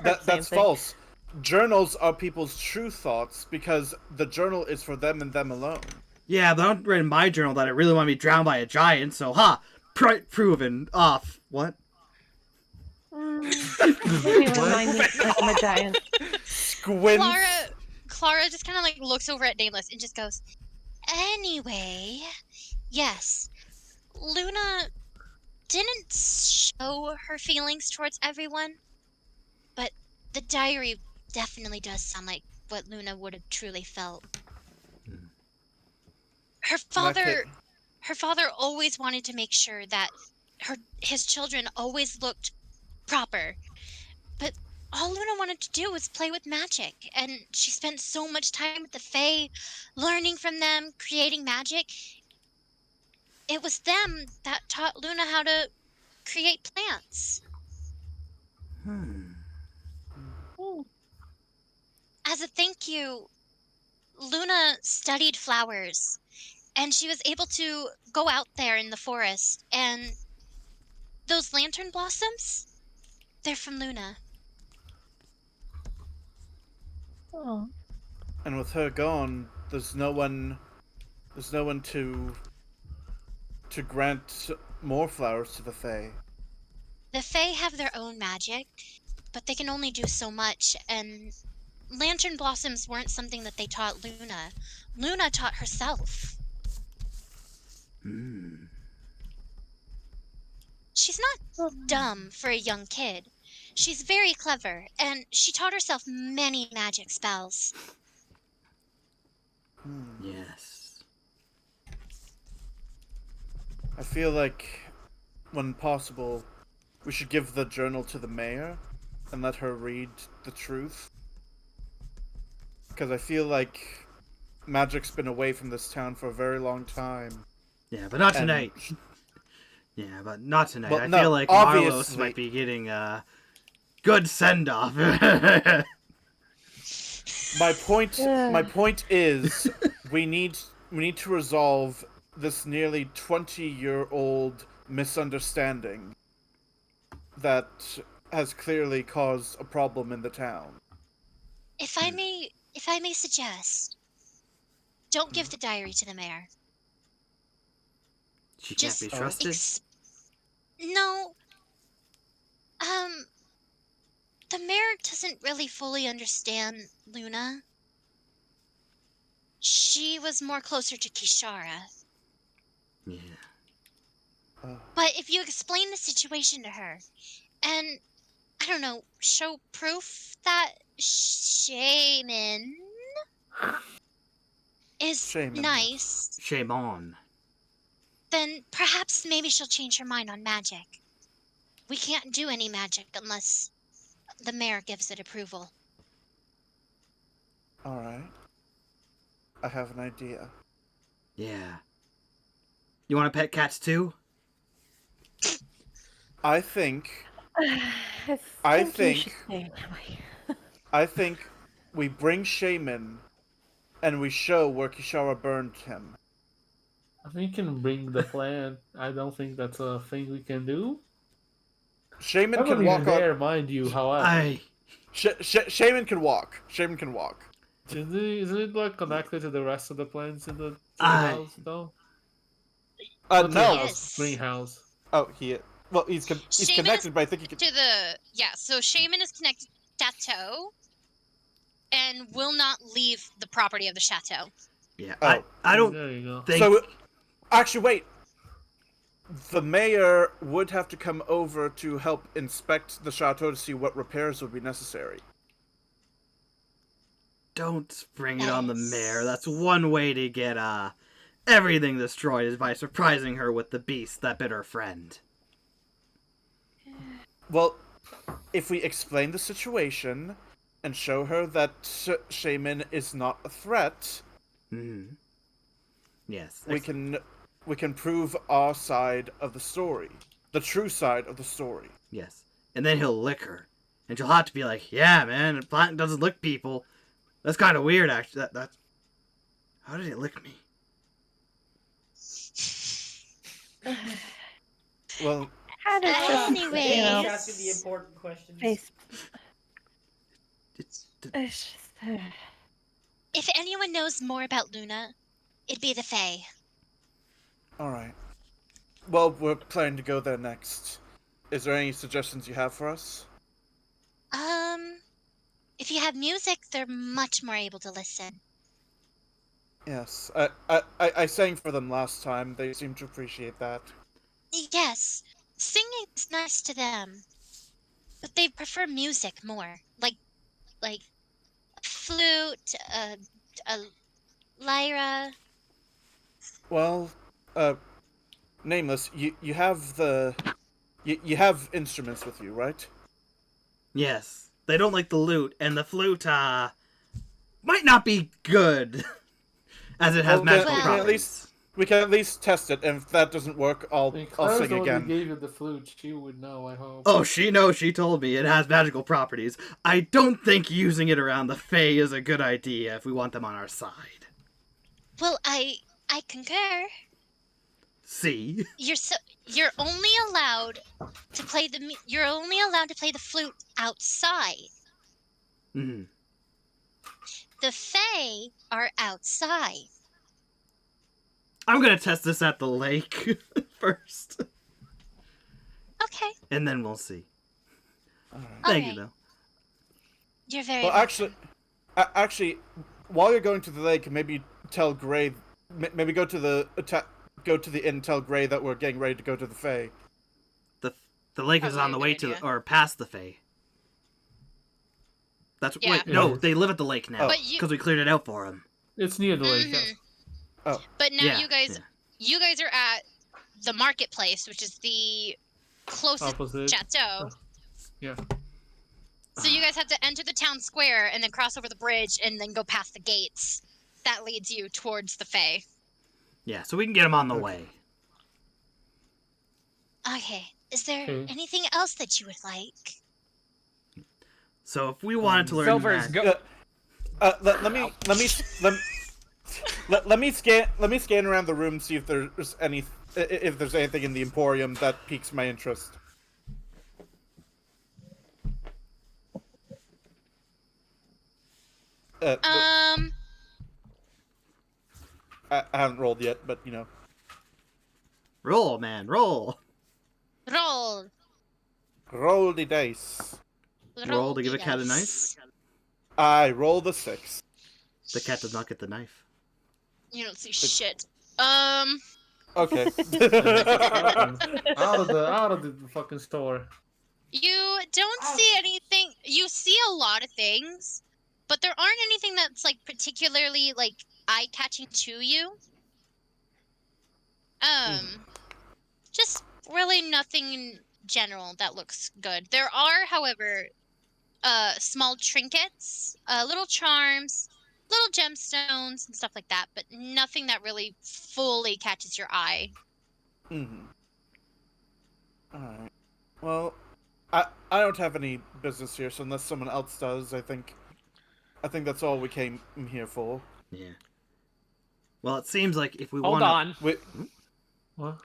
S4: That's
S7: Same thing.
S4: false. Journals are people's true thoughts because the journal is for them and them alone.
S2: Yeah, but I don't write in my journal that I really want to be drowned by a giant, so proven off. What?
S7: Maybe remind me that I'm a giant.
S4: Squints.
S5: Clara just kind of looks over at Nameless and just goes, anyway, yes, Luna didn't show her feelings towards everyone, but the diary definitely does sound like what Luna would have truly felt. Her father always wanted to make sure that his children always looked proper. But all Luna wanted to do was play with magic, and she spent so much time with the Fae, learning from them, creating magic. It was them that taught Luna how to create plants. As a thank you, Luna studied flowers, and she was able to go out there in the forest, and those lantern blossoms, they're from Luna.
S7: Oh.
S4: And with her gone, there's no one to grant more flowers to the Fae.
S5: The Fae have their own magic, but they can only do so much, and lantern blossoms weren't something that they taught Luna. Luna taught herself. She's not dumb for a young kid. She's very clever, and she taught herself many magic spells.
S2: Yes.
S4: I feel like, when possible, we should give the journal to the mayor and let her read the truth. Because I feel like magic's been away from this town for a very long time.
S2: Yeah, but not
S4: And-
S2: tonight. Yeah, but not tonight.
S4: Well,
S2: I
S4: no,
S2: feel like Marlos
S4: obviously-
S2: might be getting a good send off.
S4: My point is, we need to resolve this nearly 20-year-old misunderstanding that has clearly caused a problem in the town.
S5: If I may suggest, don't give the diary to the mayor.
S2: She can't
S5: Just
S2: be trusted.
S5: No. The mayor doesn't really fully understand Luna. She was more closer to Kishara.
S2: Yeah.
S5: But if you explain the situation to her, and, I don't know, show proof that Shaman is
S4: Shaman.
S5: nice,
S2: Shame on.
S5: then perhaps maybe she'll change her mind on magic. We can't do any magic unless the mayor gives it approval.
S4: Alright. I have an idea.
S2: Yeah. You want to pet cats too?
S4: I think
S7: I
S4: think-
S7: you should stay away.
S4: I think we bring Shaman and we show where Kishara burned him.
S1: I think we can bring the plan. I don't think that's a thing we can do.
S4: Shaman
S1: I'm
S4: can
S1: not
S4: walk
S1: even
S4: on.
S1: there, mind you, however.
S4: Shaman can walk. Shaman can walk.
S1: Isn't it like connected to the rest of the plants in the
S2: Aye.
S1: house, though?
S4: No.
S5: Yes.
S1: Greenhouse.
S4: Oh, he's
S5: Shaman
S4: connected, but I think he can.
S5: To the so Shaman is connected to Chateau and will not leave the property of the chateau.
S2: Yeah.
S4: Oh.
S2: I don't
S1: There you go.
S2: think.
S4: So, actually, wait. The mayor would have to come over to help inspect the chateau to see what repairs would be necessary.
S2: Don't spring it on the mayor. That's one way to get everything destroyed is by surprising her with the beast that bit her friend.
S4: Well, if we explain the situation and show her that Shaman is not a threat,
S2: Yes.
S4: we can prove our side of the story, the true side of the story.
S2: Yes. And then he'll lick her. And she'll have to be like, yeah, man, a plant doesn't lick people. That's kind of weird, actually. That's... How did it lick me?
S4: Well,
S7: How does this,
S5: Anyways.
S7: you know,
S3: He's asking the important questions.
S7: face...
S2: It's...
S7: It's just...
S5: If anyone knows more about Luna, it'd be the Fae.
S4: alright. Well, we're planning to go there next. Is there any suggestions you have for us?
S5: If you have music, they're much more able to listen.
S4: Yes, I sang for them last time. They seem to appreciate that.
S5: Yes, Singing is nice to them, but they prefer music more, like a flute, a lyra.
S4: Well, Nameless, you have you have instruments with you, right?
S2: Yes. They don't like the lute, and the flute, might not be good, as it has
S4: Well,
S2: magical
S5: we can at
S2: properties.
S4: We can at least test it, and if that doesn't work, I'll
S1: Claire's
S4: sing
S1: the one that
S4: again.
S1: gave you the flute. She would know, I hope.
S2: Oh, she knows, she told me it has magical properties. I don't think using it around the Fae is a good idea if we want them on our side.
S5: Well, I concur.
S2: See?
S5: You're only allowed to play you're only allowed to play the flute outside.
S2: Hmm.
S5: The Fae are outside.
S2: I'm gonna test this at the lake first,
S5: Okay.
S2: and then we'll see.
S4: Alright.
S2: Thank you,
S5: Alright.
S2: though.
S5: You're very
S4: Well,
S5: welcome.
S4: actually, while you're going to the lake, maybe tell Gray, maybe go to the inn, and tell Gray that we're getting ready to go to the Fae.
S2: The lake is
S5: Probably
S2: on
S5: a
S2: the
S5: good
S2: way to
S5: idea.
S2: or past the Fae. That's
S5: Yeah.
S2: wait, no,
S1: Yeah.
S2: they live at the lake now
S5: But you-
S2: because we cleared it out for them.
S1: It's near the lake.
S5: Mhm.
S4: Oh.
S5: But now
S2: Yeah,
S5: you guys are at the marketplace, which is the closest
S1: Opposite.
S5: chateau.
S1: Yeah.
S5: So you guys have to enter the town square and then cross over the bridge and then go past the gates. That leads you towards the Fae.
S2: Yeah, so we can get them on the way.
S5: Okay. Is there
S1: Okay.
S5: anything else that you would like?
S2: So if we wanted to learn
S6: Silver's
S2: that,
S4: Let me scan around the room, see if there's anything in the Emporium that piques my interest. I haven't rolled yet, but you know.
S2: roll, man, roll.
S5: Roll.
S4: Roll the dice.
S2: Roll to
S5: the
S2: give a cat a
S5: dice.
S4: I roll the 6.
S2: The cat does not get the knife.
S5: You don't see shit.
S4: Okay.
S1: out of the fucking store.
S5: You don't see anything. You see a lot of things, but there aren't anything that's like particularly like eye-catching to you. Just really nothing in general that looks good. There are, however, small trinkets, little charms, little gemstones and stuff like that, but nothing that really fully catches your eye.
S4: Mm-hmm. Alright. Well, I don't have any business here, so unless someone else does, I think that's all we came here for.
S2: Yeah. Well, it seems like if we
S6: Hold
S2: want
S6: on.
S4: Wait,
S1: What?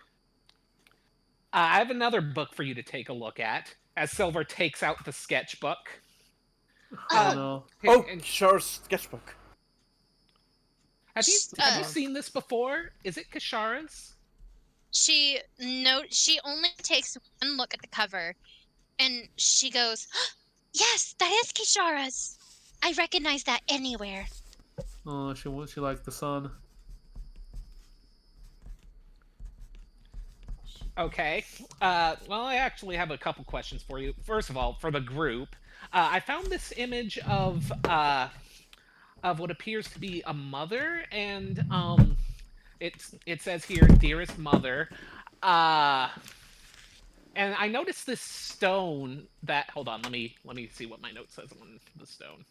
S6: I have another book for you to take a look at. As Silver takes out the sketchbook.
S1: I don't know.
S4: oh,
S6: And
S4: sure, sketchbook.
S6: have you seen this before? Is it Kashara's?
S5: She only takes one look at the cover, and she goes, "Yes, that is Kishara's. I recognize that anywhere."
S1: Oh, she liked the sun.
S6: Okay. Well, I actually have a couple questions for you. First of all, for the group, I found this image of what appears to be a mother, and it says here, "Dearest mother," and I noticed this stone that. Hold on, let me see what my note says on the stone.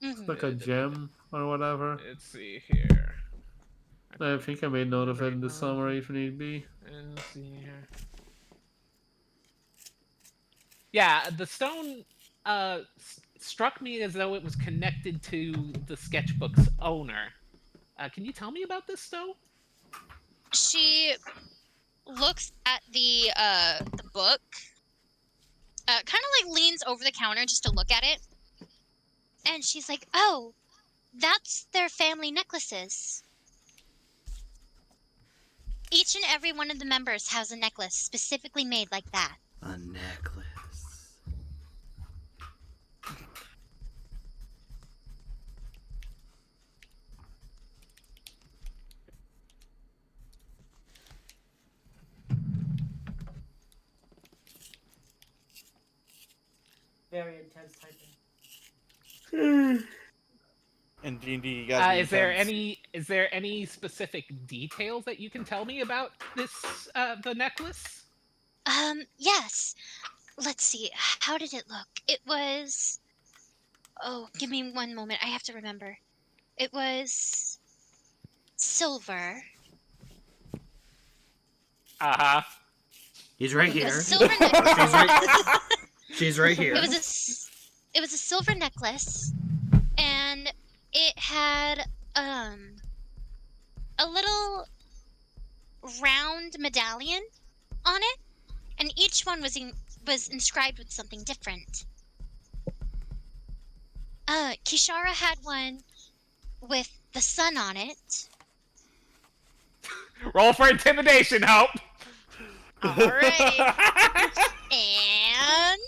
S5: Mhm.
S1: Like a gem or whatever.
S6: Let's see here.
S1: I think I made note of it in the summary if need be.
S6: Let's see here. Yeah, the stone struck me as though it was connected to the sketchbook's owner. Can you tell me about this stone?
S5: She looks at the book, kind of like leans over the counter just to look at it, and she's like, "Oh, that's their family necklaces. Each and every one of the members has a necklace specifically made like that."
S2: a necklace.
S3: very intense typing.
S4: In D&D, you gotta be
S6: Is there
S4: intense.
S6: any specific details that you can tell me about this the necklace?
S5: Yes. Let's see. How did it look? It was. Oh, give me one moment. I have to remember. It was silver.
S6: Uh-huh.
S2: He's right
S5: It was
S2: here.
S5: a silver necklace.
S2: She's right here.
S5: It was a silver necklace, and it had a little round medallion on it, and each one was inscribed with something different. Kishara had one with the sun on it.
S6: Roll for intimidation, Hope.
S5: All right, and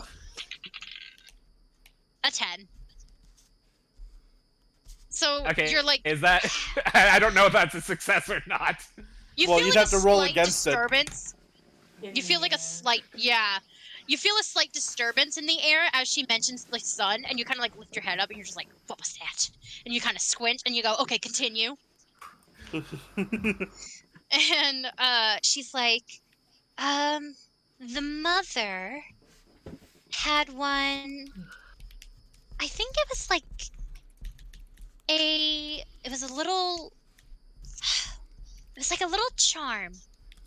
S5: a 10. So
S6: Okay.
S5: you're like,
S6: Is that? I don't know if that's a success or not.
S5: you
S4: Well,
S5: feel
S4: you'd
S5: like
S4: have
S5: a
S4: to roll
S5: slight
S4: against it.
S5: disturbance. You feel like a
S3: Yeah.
S5: slight, yeah. You feel a slight disturbance in the air as she mentions the sun, and you kind of like lift your head up, and you're just like, "What was that?" And you kind of squint, and you go, "Okay, continue." And she's like, the mother had one. I think it was like it was a little. It was like a little charm.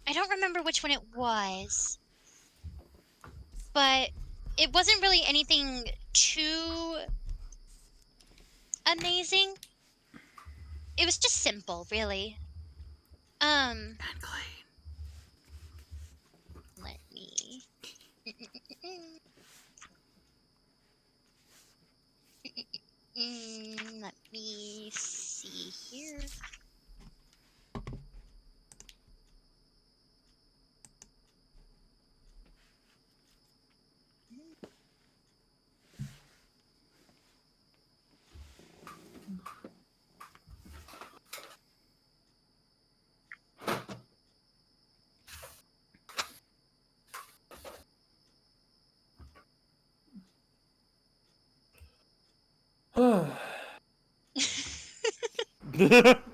S5: I don't remember which one it was. But it wasn't really anything too amazing. It was just simple, really.
S2: And clean.
S5: Let me. Let me see here.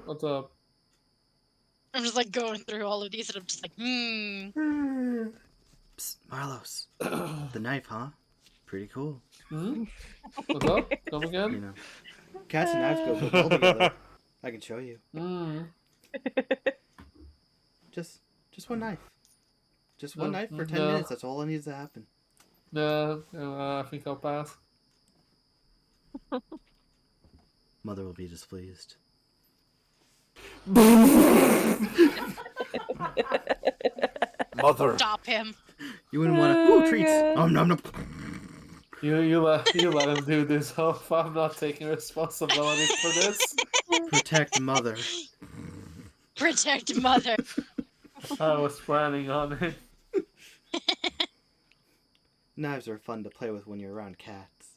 S1: What's up?
S5: I'm just like going through all of these, and I'm just like,
S2: Psst, Marlos. The knife, huh? Pretty cool.
S1: Hmm? What's up? Come
S2: You
S1: again?
S2: know, cats and knives go well together. I can show you.
S1: Mm.
S2: Just one knife. Just one
S1: No,
S2: knife for 10
S1: no.
S2: minutes. That's all that needs to happen.
S1: No, I think I'll pass.
S2: Mother will be displeased.
S4: Mother.
S5: stop him.
S2: You wouldn't want to.
S7: Oh
S2: Ooh,
S7: my
S2: treats.
S7: God.
S2: Nom nom.
S1: You let him do this. Hope I'm not taking responsibility for this.
S2: Protect mother.
S5: Protect mother.
S1: I was planning on it.
S2: Knives are fun to play with when you're around cats.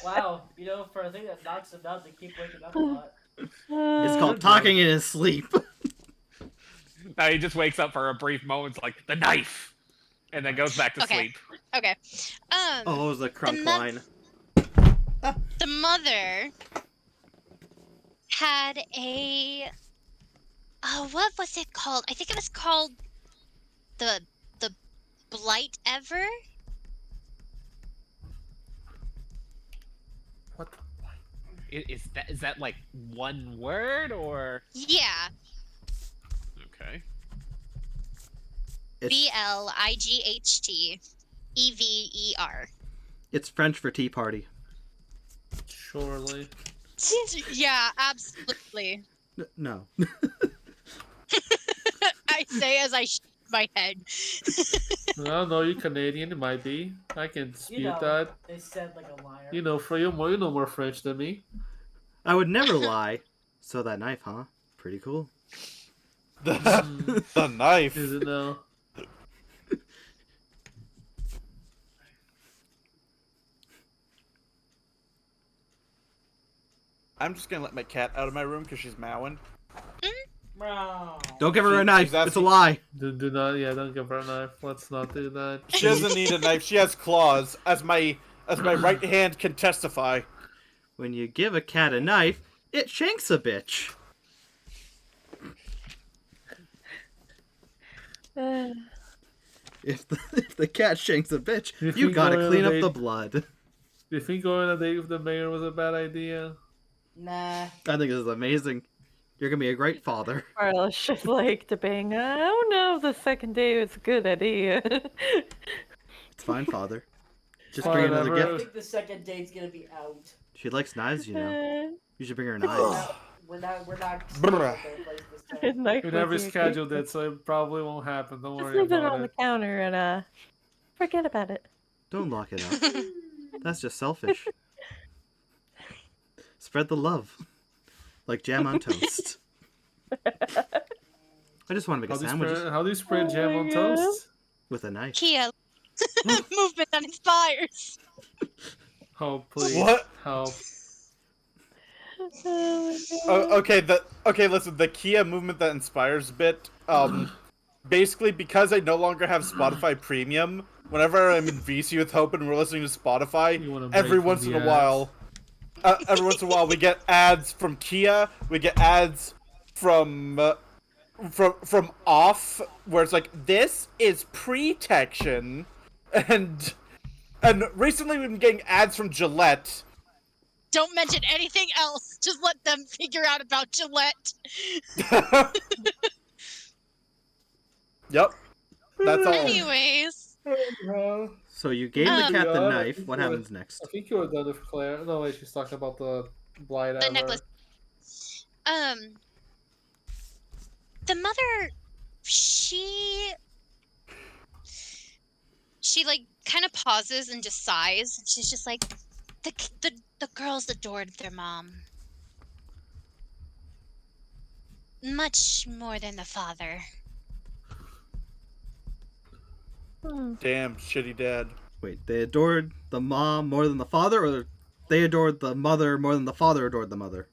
S3: Wow, you know, for a thing that knocks him out, they keep waking up a lot.
S2: It's called talking in his sleep.
S6: Now he just wakes up for a brief moment, like the knife, and then goes back to
S5: Okay.
S6: sleep.
S5: Okay.
S2: Oh, it was a crunk
S5: mo-
S2: line.
S5: The mother had a. Oh, what was it called? I think it was called the Blight Ever.
S1: What?
S6: Is that like one word or?
S5: Yeah,
S6: Okay.
S2: It's,
S5: BLIGHTEVER.
S2: it's French for tea party.
S1: Surely.
S5: Yeah, absolutely.
S2: No.
S5: I say as I shake my head.
S1: Well, no, you Canadian. It might be. I can dispute
S3: You know,
S1: that.
S3: they said like a liar.
S1: You know more French than me.
S2: I would never lie. So that knife, huh? Pretty cool.
S4: The knife.
S1: Is it now?
S4: I'm just gonna let my cat out of my room because she's mowing.
S3: No.
S2: Don't give her a knife.
S4: She's
S2: It's a
S4: asking-
S2: lie.
S1: Do not, yeah, don't give her a knife. Let's not do that.
S4: She doesn't need a knife. She has claws, as my right hand can testify.
S2: When you give a cat a knife, it shanks a bitch. If the cat shanks a bitch,
S1: You
S2: you
S1: think
S2: gotta
S1: going on
S2: clean
S1: a
S2: up
S1: date-
S2: the blood.
S1: Do you think going on a date with the mayor was a bad idea?
S3: Nah.
S2: I think this is amazing. You're gonna be a great father.
S7: Marlos just like debating. I don't know if the second day was a good idea.
S2: It's fine, father. Just
S1: Fine,
S2: bring another
S1: whatever.
S3: I
S2: gift.
S3: think the second date's gonna be out.
S2: She likes knives, you know. You should bring her
S3: We're
S2: knives.
S3: not. We're not.
S4: Brr.
S3: This time.
S7: Knife
S1: We
S7: would
S1: never
S7: be a
S1: scheduled
S7: good-
S1: it, so it probably won't happen. Don't
S7: Just
S1: worry
S7: leave it
S1: about
S7: on the
S1: it.
S7: counter and forget about it.
S2: Don't lock it up. That's just selfish. Spread the love. Like jam on toast. I just want to make a sandwich
S1: How do you spread
S7: Oh
S1: jam
S7: my
S1: on
S7: God.
S1: toast?
S2: with a knife.
S5: Kia. Movement that inspires.
S1: Oh, please.
S4: What?
S1: Help.
S4: Okay, listen, the Kia movement that inspires bit, basically because I no longer have Spotify Premium, whenever I'm in VC with Hope and we're listening to
S1: You
S4: Spotify,
S1: wanna break
S4: every
S1: from
S4: once
S1: the
S4: in a
S1: ads.
S4: while, we get ads from Kia, we get ads from off, where it's like, this is protection, and recently we've been getting ads from Gillette.
S5: Don't mention anything else. Just let them figure out about Gillette.
S4: Yep. That's all.
S5: Anyways,
S2: So you gave the cat the
S1: Yeah, I
S2: knife.
S1: think
S2: What
S1: you were-
S2: happens next?
S1: I think you were done with Claire. No, wait, she's talking about the blight
S5: the
S1: ever.
S5: necklace. The mother, she like kind of pauses and just sighs. She's just like, the girls adored their mom much more than the father.
S4: Damn, shitty dad.
S2: Wait, they adored the mom more than the father, or they adored the mother more than the father adored the mother?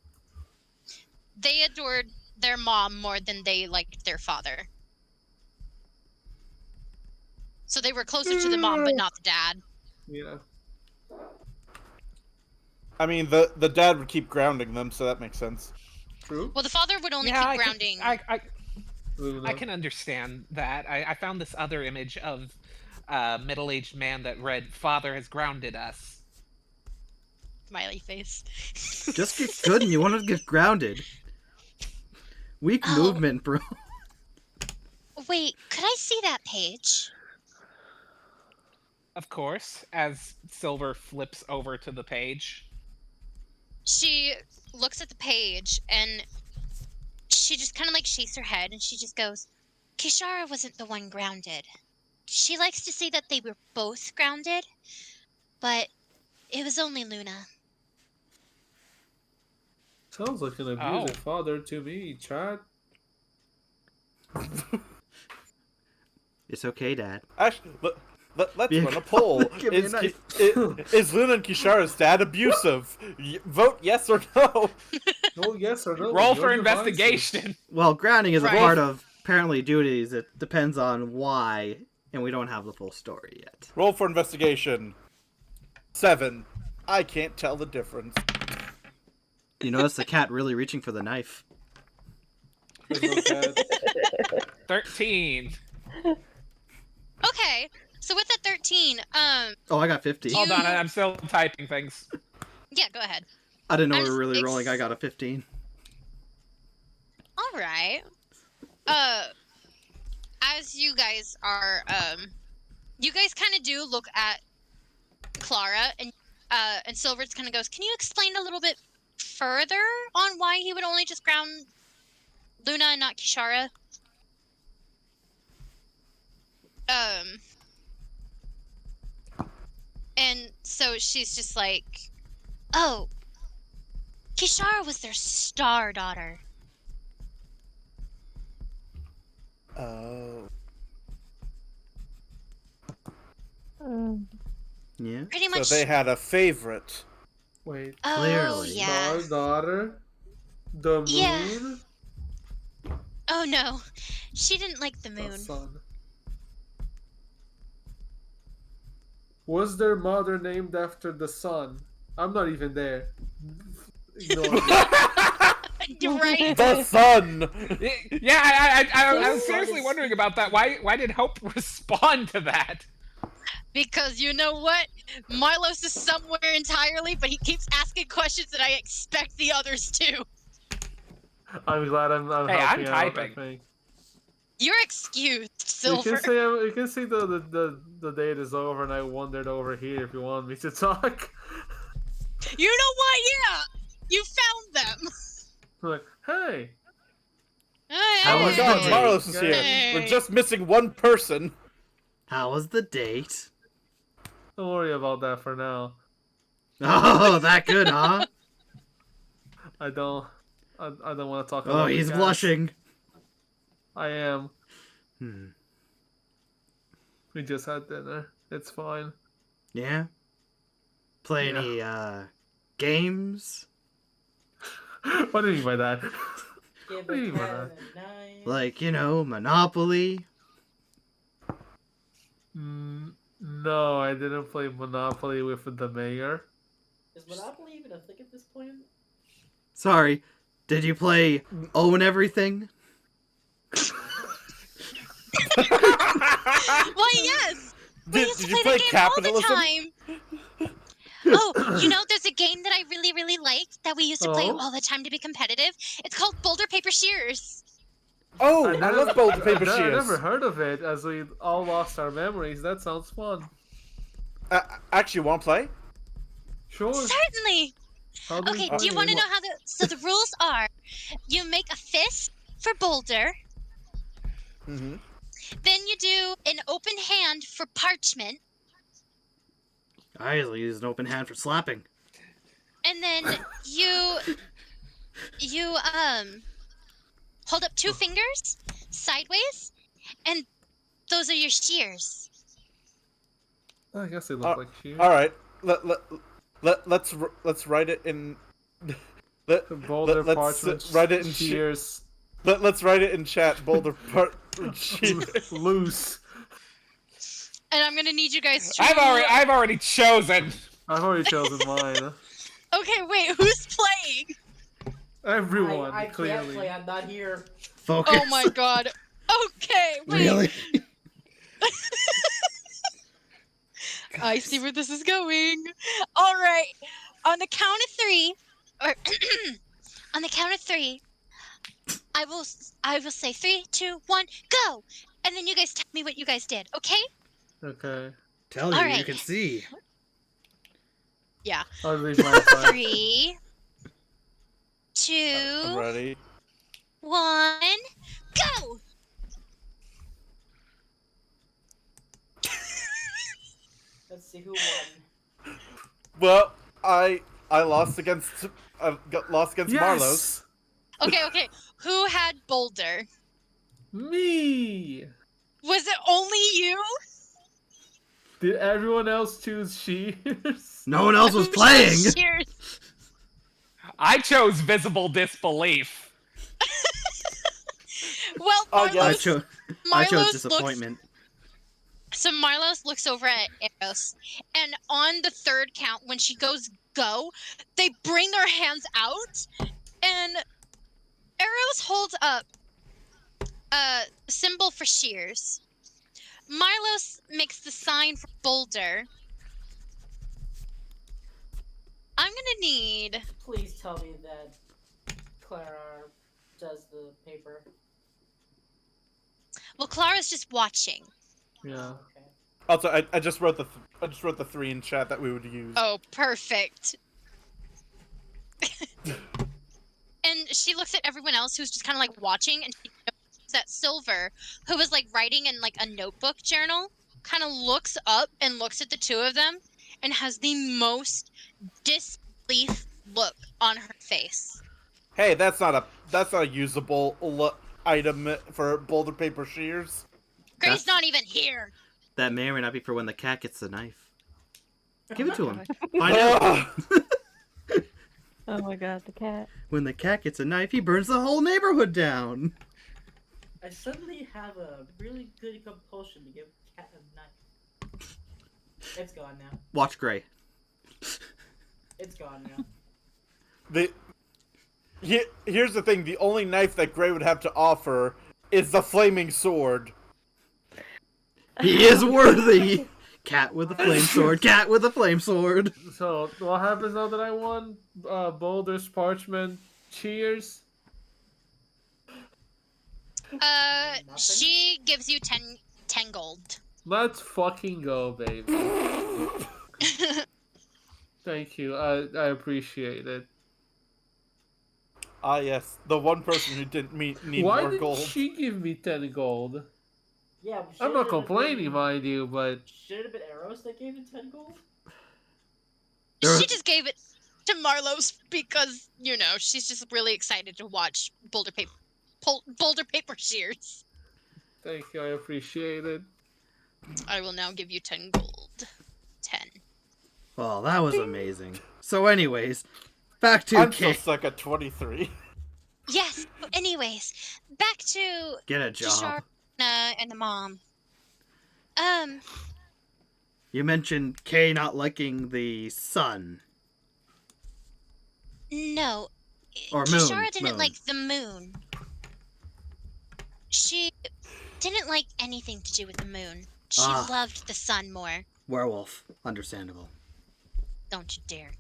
S5: They adored their mom more than they liked their father. So they were closer to the mom, but not the dad.
S1: Yeah.
S4: I mean, the dad would keep grounding them, so that makes sense.
S1: True.
S5: Well, the father would only
S6: Yeah,
S5: keep grounding.
S1: Luna.
S6: I can understand that. I found this other image of middle-aged man that read, "Father has grounded us."
S5: Smiley face.
S2: Just get good and you want to get grounded. Weak
S5: Oh.
S2: movement, bro.
S5: Wait, could I see that page?
S6: Of course, as Silver flips over to the page.
S5: She looks at the page and she just kind of like shakes her head and she just goes, Kishara wasn't the one grounded. She likes to say that they were both grounded, but it was only Luna.
S1: Sounds like an abusive father to me, Chad.
S2: It's okay, Dad.
S4: Actually, let's
S2: Yeah,
S4: run a poll.
S2: give me a knife.
S4: Is Luna and Kishara's dad abusive? Vote yes or no.
S1: No, yes or no.
S6: Roll
S1: your
S6: for
S1: devices.
S6: investigation.
S2: Well, grounding is
S5: Right.
S2: a part of apparently duties. It depends on why, and we don't have the full story yet.
S4: Roll for investigation. 7. I can't tell the difference.
S2: You notice the cat really reaching for the knife.
S1: There's no cat.
S6: 13.
S5: Okay, so with that 13,
S2: Oh, I got 50.
S6: Hold on, I'm still typing things.
S5: yeah, go ahead.
S2: I didn't know
S5: I'm
S2: we were really
S5: ex-
S2: rolling. I got a 15.
S5: All right. As you guys are, you guys kind of do look at Clara, and Silver kind of goes, "Can you explain a little bit further on why he would only just ground Luna and not Kishara?" And so she's just like, "Oh, Kishara was their star daughter."
S4: Oh.
S2: Yeah.
S5: Pretty
S4: So
S5: much.
S4: they had a favorite.
S1: Wait.
S5: Oh,
S2: Clearly.
S5: yeah.
S1: Our daughter? The moon?
S5: Yeah. Oh no, she didn't like the
S1: The
S5: moon.
S1: sun. Was their mother named after the sun? I'm not even there. Ignore me.
S5: Right?
S4: The sun.
S6: Yeah, I was seriously wondering about that. Why did Hope respond to that?
S5: Because you know what? Marlos is somewhere entirely, but he keeps asking questions that I expect the others to.
S1: I'm glad I'm
S6: Hey, I'm
S1: helping out, I
S6: typing.
S1: think.
S5: You're excused,
S1: You
S5: Silver.
S1: can see the date is over, and I wandered over here if you want me to talk.
S5: You know what? Yeah, you found them.
S1: Like, hey,
S2: How
S4: Oh my
S2: was
S4: god,
S2: the
S4: Marlos is here.
S5: Hey.
S4: We're just missing one person.
S2: How was the date?
S1: don't worry about that for now.
S2: Oh, that good, huh?
S1: I don't want to talk about
S2: Oh,
S1: the
S2: he's
S1: cast.
S2: blushing.
S1: I am.
S2: Hmm.
S1: We just had dinner. It's fine.
S2: Yeah? Play
S1: Yeah.
S2: any, games?
S1: What do you mean by that?
S3: Give
S1: What do you
S3: a
S1: mean by
S3: cat
S1: that?
S3: a nine.
S2: Like, Monopoly?
S1: No, I didn't play Monopoly with the mayor.
S3: Is Monopoly even a thing at this point?
S2: Sorry, did you play Own Everything?
S5: Why, yes. We used to
S4: Did you
S5: play
S4: play
S5: the game
S4: capitalism?
S5: all the time. Oh, you know, there's a game that I really, really liked that we used to play
S1: Oh?
S5: all the time to be competitive. It's called Boulder Paper Shears.
S4: Oh, I love Boulder Paper
S1: I
S4: Shears.
S1: never heard of it, as we all lost our memories. That sounds fun.
S4: Actually, want to play?
S1: Sure.
S5: Certainly.
S1: How do we
S5: Okay, do you
S1: play
S5: want to
S1: it?
S5: know how the... So the rules are, you make a fist for Boulder,
S4: Mm-hmm.
S5: then you do an open hand for Parchment,
S2: I usually use an open hand for slapping.
S5: and then you hold up two fingers sideways, and those are your shears.
S1: I guess they look like shears.
S4: All right. Let's write it in.
S1: Boulder
S4: let's
S1: parchment
S4: write it in
S1: shears.
S4: Let's write it in chat. Boulder Shears.
S1: Loose.
S5: And I'm gonna need you guys to...
S6: I've already chosen.
S1: I've already chosen mine.
S5: Okay, wait, who's playing?
S1: Everyone,
S3: I can't
S1: clearly.
S3: play. I'm not here.
S2: Focus.
S5: Oh my god. Okay, wait.
S2: Really?
S5: I see where this is going. All right. On the count of three, or on the count of three, I will say 3, 2, 1, go, and then you guys tell me what you guys did. Okay?
S1: Okay.
S2: Tell you,
S5: All
S2: you
S5: right.
S2: can see.
S5: Yeah.
S1: I'll leave my side.
S5: 3, 2,
S4: I'm ready.
S5: 1, go.
S3: Let's see who won.
S4: Well, I lost against lost against
S1: Yes!
S4: Marlos.
S5: Okay. Who had Boulder?
S1: Me!
S5: Was it only you?
S1: Did everyone else choose shears?
S2: No one else was
S5: Who
S2: playing.
S5: chose Shears?
S6: I chose visible disbelief.
S5: Well,
S4: Oh,
S5: Marlos,
S4: yeah.
S2: I chose
S5: Marlos
S2: disappointment.
S5: So Marlos looks over at Eros, and on the third count, when she goes go, they bring their hands out, and Eros holds up a symbol for shears. Marlos makes the sign for Boulder. I'm gonna need...
S3: Please tell me that Clara does the paper.
S5: Well, Clara's just watching.
S1: Yeah.
S3: Okay.
S4: Also, I just wrote the 3 in chat that we would use.
S5: Oh, perfect. And she looks at everyone else who's just kind of like watching, and she knows that Silver, who was like writing in like a notebook journal, kind of looks up and looks at the two of them and has the most disbelief look on her face.
S4: Hey, that's not a usable item for Boulder Paper Shears.
S5: Gray's
S2: That's-
S5: not even here.
S2: That may or may not be for when the cat gets the knife. Give it to him. Find out.
S4: Ugh.
S7: Oh my god, the cat.
S2: When the cat gets a knife, he burns the whole neighborhood down.
S3: I suddenly have a really good compulsion to give Cat a knife. It's gone now.
S2: Watch Gray.
S3: It's gone now.
S4: Here's the thing: the only knife that Gray would have to offer is the flaming sword.
S2: He is worthy. Cat with a flame sword. Cat with a flame sword.
S1: So what happens now that I won? Boulder's Parchment. Cheers.
S5: She gives you 10 gold.
S1: Let's fucking go, baby. Thank you. I appreciate it.
S4: Ah, yes, the one person who didn't need
S1: Why
S4: more
S1: did
S4: gold.
S1: she give me 10 gold?
S3: Yeah,
S1: I'm not complaining, mind you, but
S3: Should it have been Eros that gave it 10 gold?
S5: She just gave it to Marlos because, you know, she's just really excited to watch Boulder Paper Shears.
S1: thank you. I appreciate it.
S5: I will now give you 10 gold. 10.
S2: Well, that was amazing. So, anyways, back to
S4: I'm still
S2: Kay.
S4: stuck at 23.
S5: Yes. Anyways, back to
S2: Get a job.
S5: Kishara and the mom.
S2: You mentioned Kay not liking the sun.
S5: No.
S2: Or moon.
S5: Kishara didn't
S2: moon.
S5: like the moon. She didn't like anything to do with the moon. She loved the sun more.
S2: Werewolf. Understandable.
S5: Don't you dare.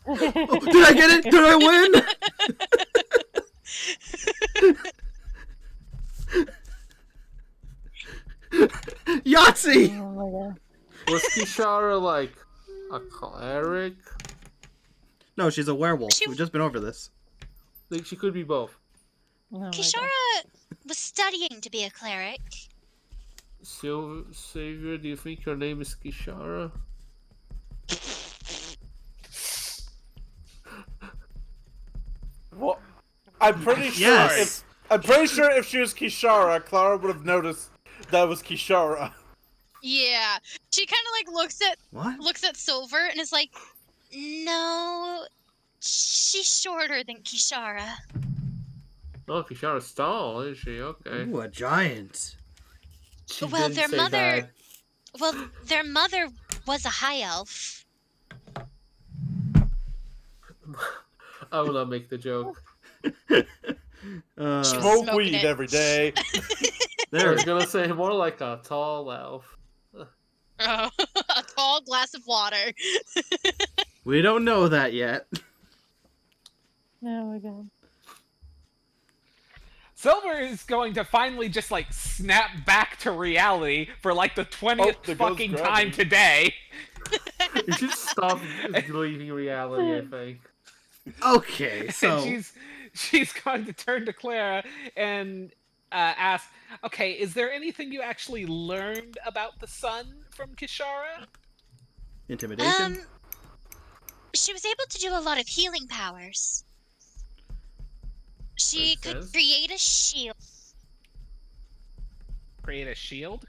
S2: Oh, did I get it? Did I win? Yahtzee!
S7: Oh my god.
S1: Was Kishara like a cleric?
S2: No, she's a werewolf.
S5: She-
S2: We've just been over this.
S1: Like she could be both.
S7: Oh my
S5: Kishara
S7: god.
S5: was studying to be a cleric.
S1: Savior, do you think your name is Kishara?
S4: Well, I'm pretty sure
S2: Yes.
S4: if she was Kishara, Clara would have noticed that was Kishara.
S5: Yeah. She kind of like
S2: What?
S5: looks at Silver and is like, no, she's shorter than Kishara.
S1: Oh, Kishara's tall, is she? Okay.
S2: Ooh, a giant.
S1: She
S5: Well,
S1: didn't
S5: their
S1: say
S5: mother-
S1: that.
S5: Well, their mother was a high elf.
S1: I will not make the joke.
S5: She
S4: Smoke
S5: smoking
S4: weed
S5: it.
S4: every day.
S1: I
S2: there.
S1: was gonna say more like a tall elf.
S5: Oh, a tall glass of water.
S2: We don't know that yet.
S7: Oh my god.
S6: Silver is going to finally just like snap back to reality for like the 20th
S4: there goes
S6: fucking
S4: gravity.
S6: time today.
S1: You should stop leaving reality, I think.
S2: Okay, so
S6: And she's going to turn to Clara and ask, okay, is there anything you actually learned about the sun from Kishara?
S2: intimidation.
S5: She was able to do a lot of healing powers. She
S1: Makes
S5: could
S1: sense.
S5: create a shield.
S6: Create a shield?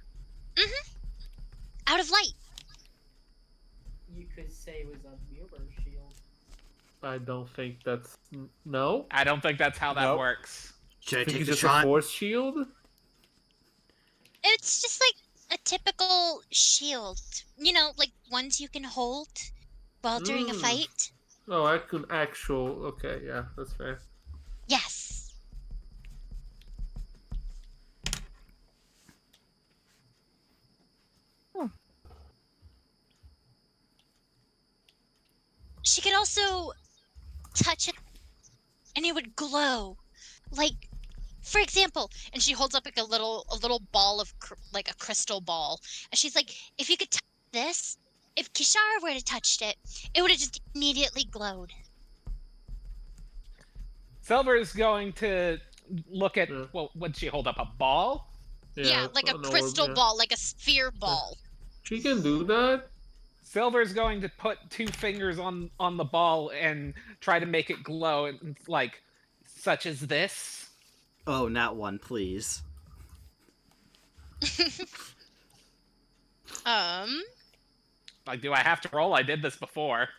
S5: Out of light.
S3: You could say it was a mirror shield.
S1: I don't think that's no.
S6: I don't think that's how that
S4: Nope.
S6: works.
S2: Should I
S1: I think
S2: take
S1: it's
S2: the
S1: just a
S2: shot?
S1: force shield.
S5: It's just like a typical shield. You know, like ones you can hold while during a
S1: Mm.
S5: fight.
S1: Oh, I could actual. Okay, yeah, that's fair.
S5: Yes. She could also touch it and it would glow. Like, for example, and she holds up like a little ball of like a crystal ball. And she's like, if you could touch this, if Kishara were to touch it, it would have just immediately glowed.
S6: Silver is going to look at,
S1: Yeah.
S6: well, would she hold up a ball?
S5: Yeah, like a
S1: an orb,
S5: crystal
S1: yeah.
S5: ball, like a sphere ball.
S1: She can do that.
S6: Silver's going to put 2 fingers on the ball and try to make it glow, and like, such as this.
S2: Oh, not one, please.
S6: Like, do I have to roll? I did this before.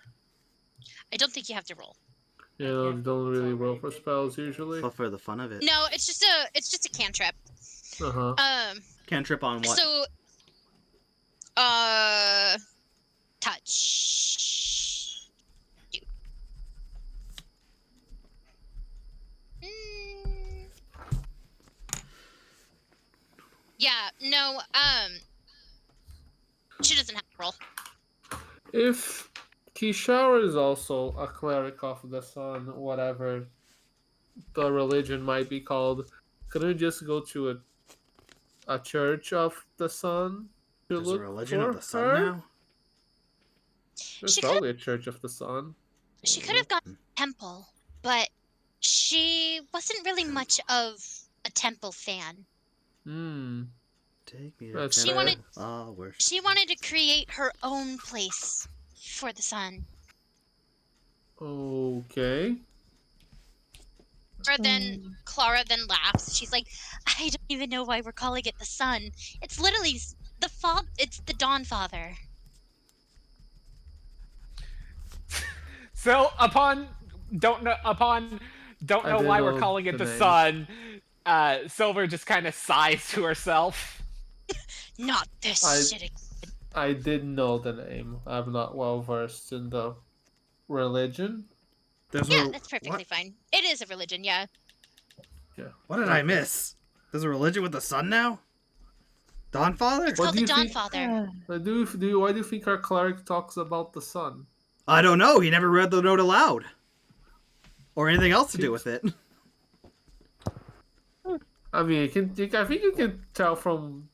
S5: I don't think you have to roll.
S1: You know, they don't really roll for spells usually.
S2: But for the fun of it.
S5: No, it's just a cantrip.
S1: Uh-huh.
S2: Cantrip on what?
S5: So, touch. Mm. Yeah, no, she doesn't have to roll.
S1: If Kishara is also a cleric of the sun, whatever the religion might be called, couldn't we just go to a church of the sun to
S2: There's a
S1: look
S2: religion
S1: for
S2: of the sun
S1: her?
S2: now?
S1: There's
S5: She
S1: probably a church of the sun.
S5: She could have gone to the temple, but she wasn't really much of a temple fan.
S1: Hmm.
S2: Take me to
S1: That's
S5: She
S2: temple.
S5: wanted-
S2: I'll worship.
S5: She wanted to create her own place for the sun.
S1: Okay.
S5: Or then Clara then laughs. She's like, I don't even know why we're calling it the sun. It's literally it's the Dawn Father.
S6: So don't know
S1: I
S6: why
S1: didn't
S6: we're
S1: know
S6: calling it
S1: the
S6: the
S1: name.
S6: sun. Silver just kind of sighs to herself.
S5: Not this shit again.
S1: I didn't know the name. I'm not well versed in the religion.
S2: There's
S5: Yeah,
S2: a,
S5: that's perfectly
S2: what?
S5: fine. It is a religion, yeah.
S2: What did I miss? There's a religion with the sun now? Dawn Father?
S5: It's
S1: What
S5: called
S1: do
S5: the
S1: you
S5: Dawn
S1: think-
S5: Father.
S1: Why do you think our cleric talks about the sun?
S2: I don't know. He never read the note aloud. Or anything else to do with it.
S1: I mean, I think you can tell from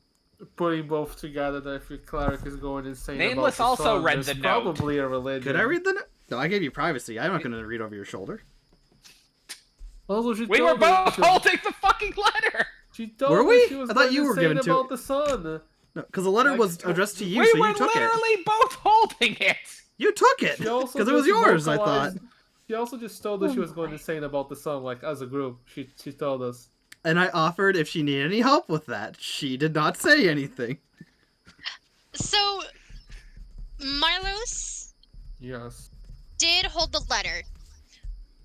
S1: putting both together that if your cleric is going insane
S6: Nameless
S1: about the
S6: also
S1: sun,
S6: read
S1: there's
S6: the note.
S1: probably a religion.
S2: Could I read the note? No, I gave you privacy. I'm not going to read over your shoulder.
S1: Also, she
S6: We
S1: told
S6: were
S1: me
S6: both
S1: she-
S6: holding the fucking letter.
S1: She told
S2: Were
S1: me
S2: we?
S1: she was
S2: I thought
S1: going
S2: you were
S1: insane
S2: given to
S1: about
S2: it.
S1: the sun.
S2: No, because the letter
S1: Like,
S2: was addressed to you,
S6: We
S2: so
S6: were
S2: you took it.
S6: literally both holding it.
S2: You took it!
S1: She also
S2: Because it was
S1: just
S2: yours, I thought.
S1: vocalized- She also just told us she was going insane about the sun, like as a group. She told us.
S2: And I offered if she needed any help with that. She did not say anything.
S5: So, Marlos
S1: Yes.
S5: did hold the letter,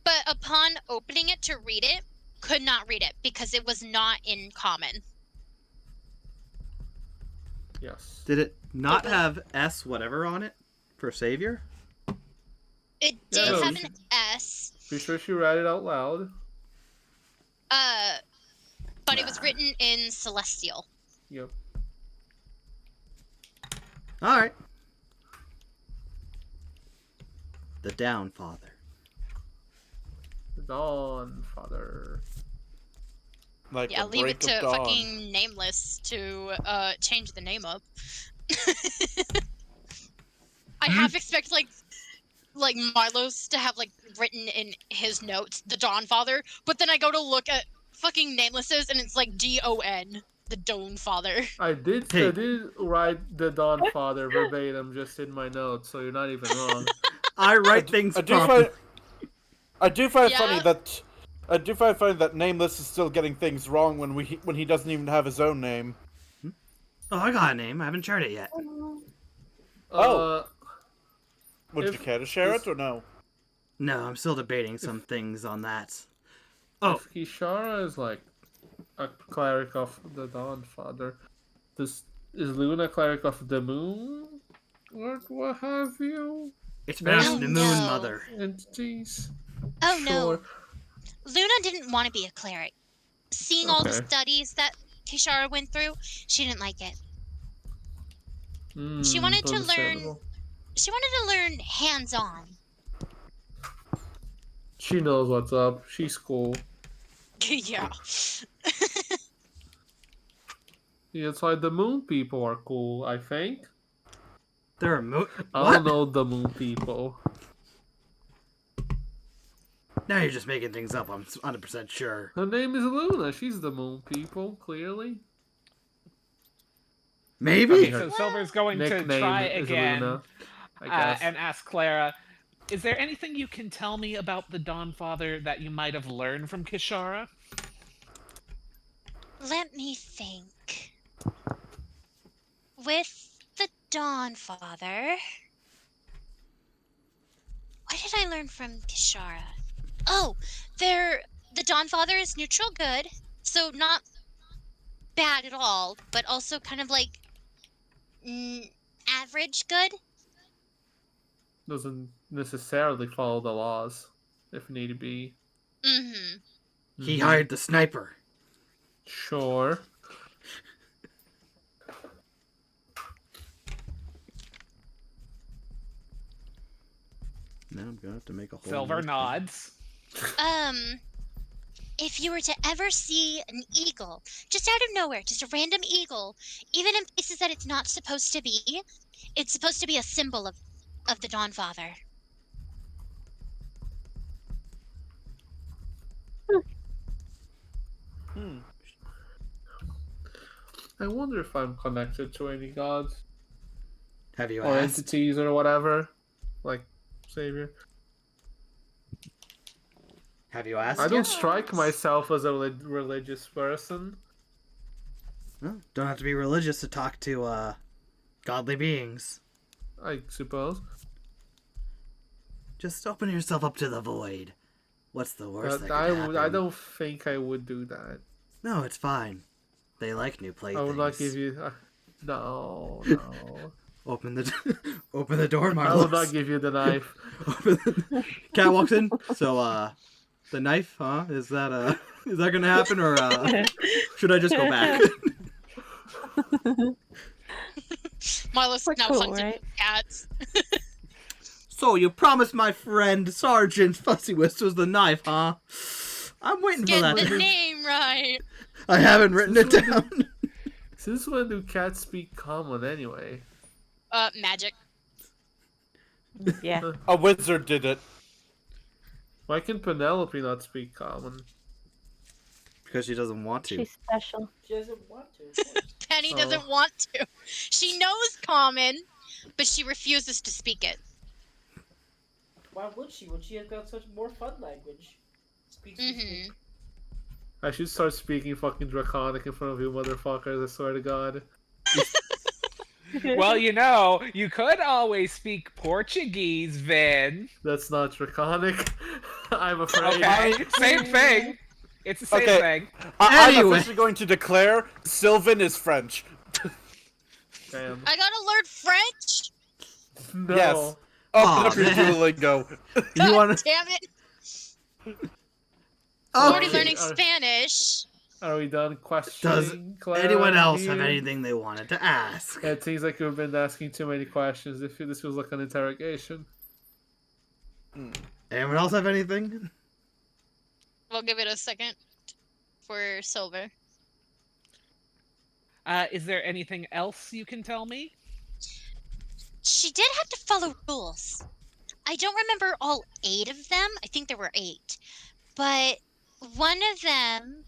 S5: but upon opening it to read it, could not read it because it was not in common.
S1: Yes.
S2: Did it not have S whatever on it? For Savior?
S5: It did
S1: Yeah,
S5: have
S1: she-
S5: an S,
S1: Pretty sure she read it out loud.
S5: but it was written in Celestial.
S1: Yep.
S2: Alright. The Down Father.
S1: The Dawn Father.
S4: Like
S5: Yeah,
S4: the
S5: leave it
S4: break of
S5: to
S4: dawn.
S5: fucking Nameless to change the name up. I half expect like Marlos to have like written in his notes the Dawn Father, but then I go to look at fucking Nameless's and it's like D-O-N, the Dawn Father.
S1: I did write the Dawn Father verbatim just in my notes, so you're not even wrong.
S2: I write things properly.
S4: I do find
S5: Yeah.
S4: funny that Nameless is still getting things wrong when he doesn't even have his own name.
S2: Oh, I got a name. I haven't shared it yet.
S4: Oh. Would
S1: If
S4: you care to share
S1: this-
S4: it or no?
S2: No, I'm still debating some things on that. Oh,
S1: If Kishara is like a cleric of the Dawn Father, is Luna a cleric of the Moon? Or what have you?
S2: it's pronounced
S5: Oh,
S2: the Moon
S5: no.
S2: Mother.
S1: Entities?
S5: Oh no,
S1: Sure.
S5: Luna didn't want to be a cleric. Seeing all the
S1: Okay.
S5: studies that Kishara went through, she didn't like it.
S1: Hmm,
S5: She wanted to learn-
S1: understandable.
S5: She wanted to learn hands-on.
S1: She knows what's up. She's cool.
S5: Yeah.
S1: Yeah, that's why the Moon people are cool, I think.
S2: There are Moon.
S1: I
S2: What?
S1: don't know the Moon people.
S2: Now you're just making things up. I'm 100% sure.
S1: Her name is Luna. She's the Moon people, clearly.
S2: Maybe?
S6: Okay, so Silver's going to
S1: Nickname
S6: try
S1: is
S6: again
S1: Luna, I guess.
S6: and ask Clara, is there anything you can tell me about the Dawn Father that you might have learned from Kishara?
S5: Let me think. With the Dawn Father, what did I learn from Kishara? Oh, the Dawnfather is neutral good, so not bad at all, but also kind of like average good.
S1: Doesn't necessarily follow the laws, if need be.
S5: Mm-hmm.
S2: He hired the sniper.
S1: Sure.
S2: Now I'm gonna have to make a whole.
S6: Silver
S2: new thing.
S6: nods.
S5: If you were to ever see an eagle, just out of nowhere, just a random eagle, even in places that it's not supposed to be, it's supposed to be a symbol of the Dawnfather.
S1: I wonder if I'm connected to any gods
S2: Have you
S1: or
S2: asked?
S1: entities or whatever, like Savior.
S2: Have you asked?
S1: I don't
S2: yet?
S1: strike myself as a religious person.
S2: Well, don't have to be religious to talk to godly beings.
S1: I suppose.
S2: Just open yourself up to the void. What's the worst that could
S1: I
S2: happen?
S1: don't think I would do that.
S2: No, it's fine. They like new playthings.
S1: I would not give you. No.
S2: Open the open the door, Marlos.
S1: I will not give you the knife.
S2: Cat walks in. So, the knife, huh? Is that gonna happen, or should I just go back?
S5: Marlos
S7: We're
S5: now
S7: cool,
S5: hunting
S7: right?
S5: cats.
S2: So you promised my friend Sargent Fussy Whistles the knife, huh? I'm waiting for
S5: Get
S2: that.
S5: the name right.
S2: I haven't written it down.
S1: Since when do cats speak common anyway?
S5: Magic.
S7: Yeah.
S4: A wizard did it.
S1: Why can Penelope not speak common?
S2: Because she doesn't want to.
S7: She's special.
S3: She doesn't want to.
S5: Penny
S1: Oh.
S5: doesn't want to. She knows common, but she refuses to speak it.
S3: Why would she? Would she have got such more fun language? Speak, speak,
S5: Mm-hmm.
S3: speak.
S1: I should start speaking fucking Draconic in front of you motherfuckers, I swear to God.
S6: Well, you know, you could always speak Portuguese, Vin.
S1: That's not Draconic. I'm afraid.
S6: Okay, same thing. It's the same
S4: Okay.
S6: thing.
S4: I'm
S2: Anyway.
S4: officially going to declare Sylvan is French.
S1: Damn.
S5: I gotta learn French?
S1: No.
S4: Yes.
S2: Aw,
S4: Open up your
S2: man.
S4: Duolingo.
S2: You want to?
S5: Damn it. I'm already
S1: Okay,
S5: learning
S1: uh,
S5: Spanish.
S1: Are we done questioning? Clara
S2: Anyone else have
S1: here?
S2: anything they wanted to ask?
S1: Yeah, it seems like we've been asking too many questions. This feels like an interrogation.
S2: Anyone else have anything?
S5: We'll give it a second for Silver.
S6: Is there anything else you can tell me?
S5: She did have to follow rules. I don't remember all 8 of them. I think there were 8. But one of them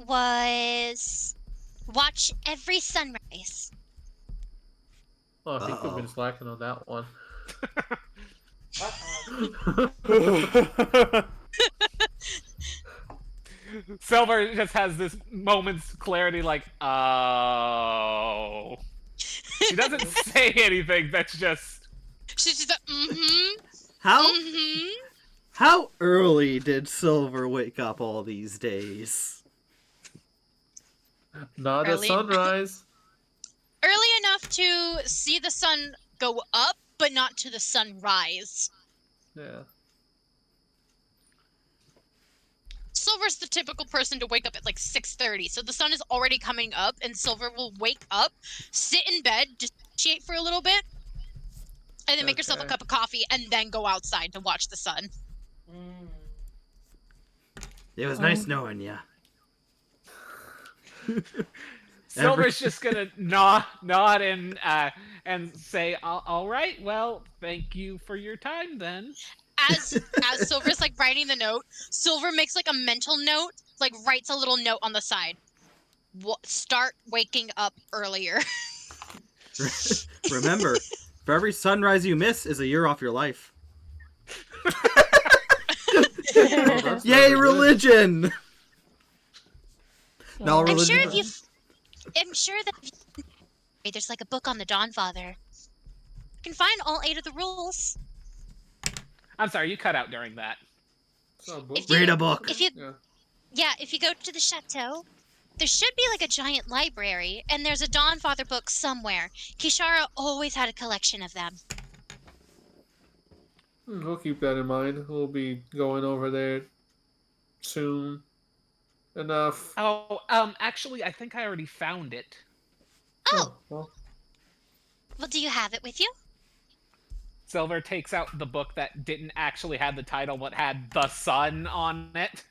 S5: was watch every sunrise.
S1: Oh, I think we've been
S2: Uh-oh.
S1: slacking on that one.
S3: Uh-oh.
S6: Silver just has this moment's clarity, like, oh. She doesn't say anything. That's just.
S5: She's just like, mm-hmm,
S2: How
S5: mm-hmm.
S2: how early did Silver wake up all these days?
S1: Not at
S5: Early.
S1: sunrise.
S5: Early enough to see the sun go up, but not to the sunrise.
S1: Yeah.
S5: Silver's the typical person to wake up at like 6:30, so the sun is already coming up, and Silver will wake up, sit in bed, dissociate for a little bit, and then make herself a
S1: Okay.
S5: cup of coffee, and then go outside to watch the sun.
S3: Mm.
S2: It was nice knowing ya.
S6: Silver's just gonna nod and say, "All right, well, thank you for your time then."
S5: As Silver's like writing the note, Silver makes like a mental note, like writes a little note on the side. Start waking up earlier.
S2: Remember, for every sunrise you miss is a year off your life.
S1: That's
S2: Yay,
S1: not good.
S2: religion! No
S5: I'm
S2: religion.
S5: sure that if you, there's like a book on the Dawnfather. You can find all 8 of the rules.
S6: I'm sorry, you cut out during that.
S1: It's not a book.
S5: If you-
S2: Read a book.
S5: If you
S1: Yeah.
S5: if you go to the chateau, there should be like a giant library, and there's a Dawnfather book somewhere. Kishara always had a collection of them.
S1: We'll keep that in mind. We'll be going over there soon enough.
S6: Oh, actually, I think I already found it.
S5: Oh,
S1: Well,
S5: well, do you have it with you?
S6: Silver takes out the book that didn't actually have the title, but had The Sun on it.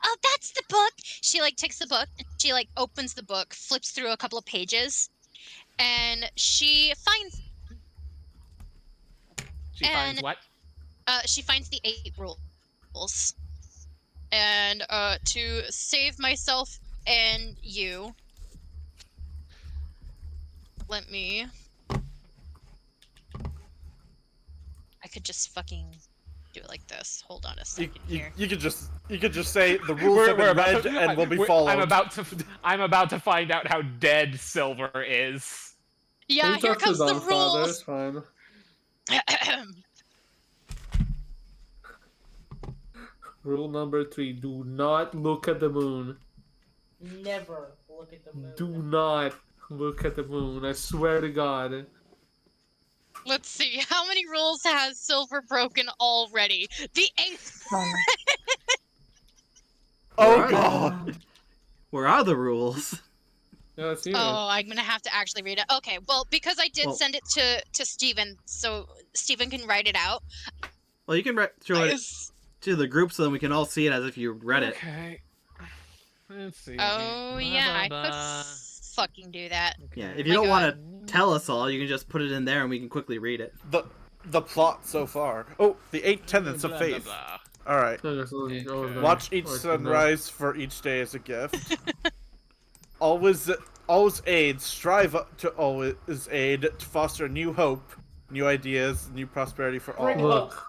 S5: Oh, that's the book. She like takes the book and she like opens the book, flips through a couple of pages, and she finds
S6: She finds what?
S5: she finds the 8 rules. And to save myself and you, let me. I could just fucking do it like this. Hold on a second here.
S4: You could just say the rules have been read and will be followed.
S6: I'm about to find out how dead Silver is.
S5: Yeah, here comes the
S1: Dawnfather,
S5: rules.
S1: it's fine. Rule number 3: do not look at the moon.
S3: Never look at the moon.
S1: Do not look at the moon. I swear to God.
S5: Let's see. How many rules has Silver broken already? The 8th.
S4: Oh God!
S2: Where are the rules?
S1: Yeah, let's hear it.
S5: Oh, I'm gonna have to actually read it. Okay, well, because I did
S2: Well-
S5: send it to Steven, so Steven can write it out.
S2: Well, you can throw it to the group so then we can all see it as if you read it.
S6: Okay. Let's see.
S5: Oh yeah, I
S6: Blah,
S5: could
S6: blah,
S5: fucking do that.
S2: Yeah, if you
S5: My
S2: don't
S5: God.
S2: want to tell us all, you can just put it in there and we can quickly read it.
S4: The plot so far. Oh, the 8 tenets of
S6: blah,
S4: faith.
S6: blah, blah.
S4: All right.
S1: No, just look- oh, no.
S4: Watch each
S1: Or-
S4: sunrise for each day as a gift. always aid. Strive to always aid to foster new hope, new ideas, new prosperity for all.
S1: Look.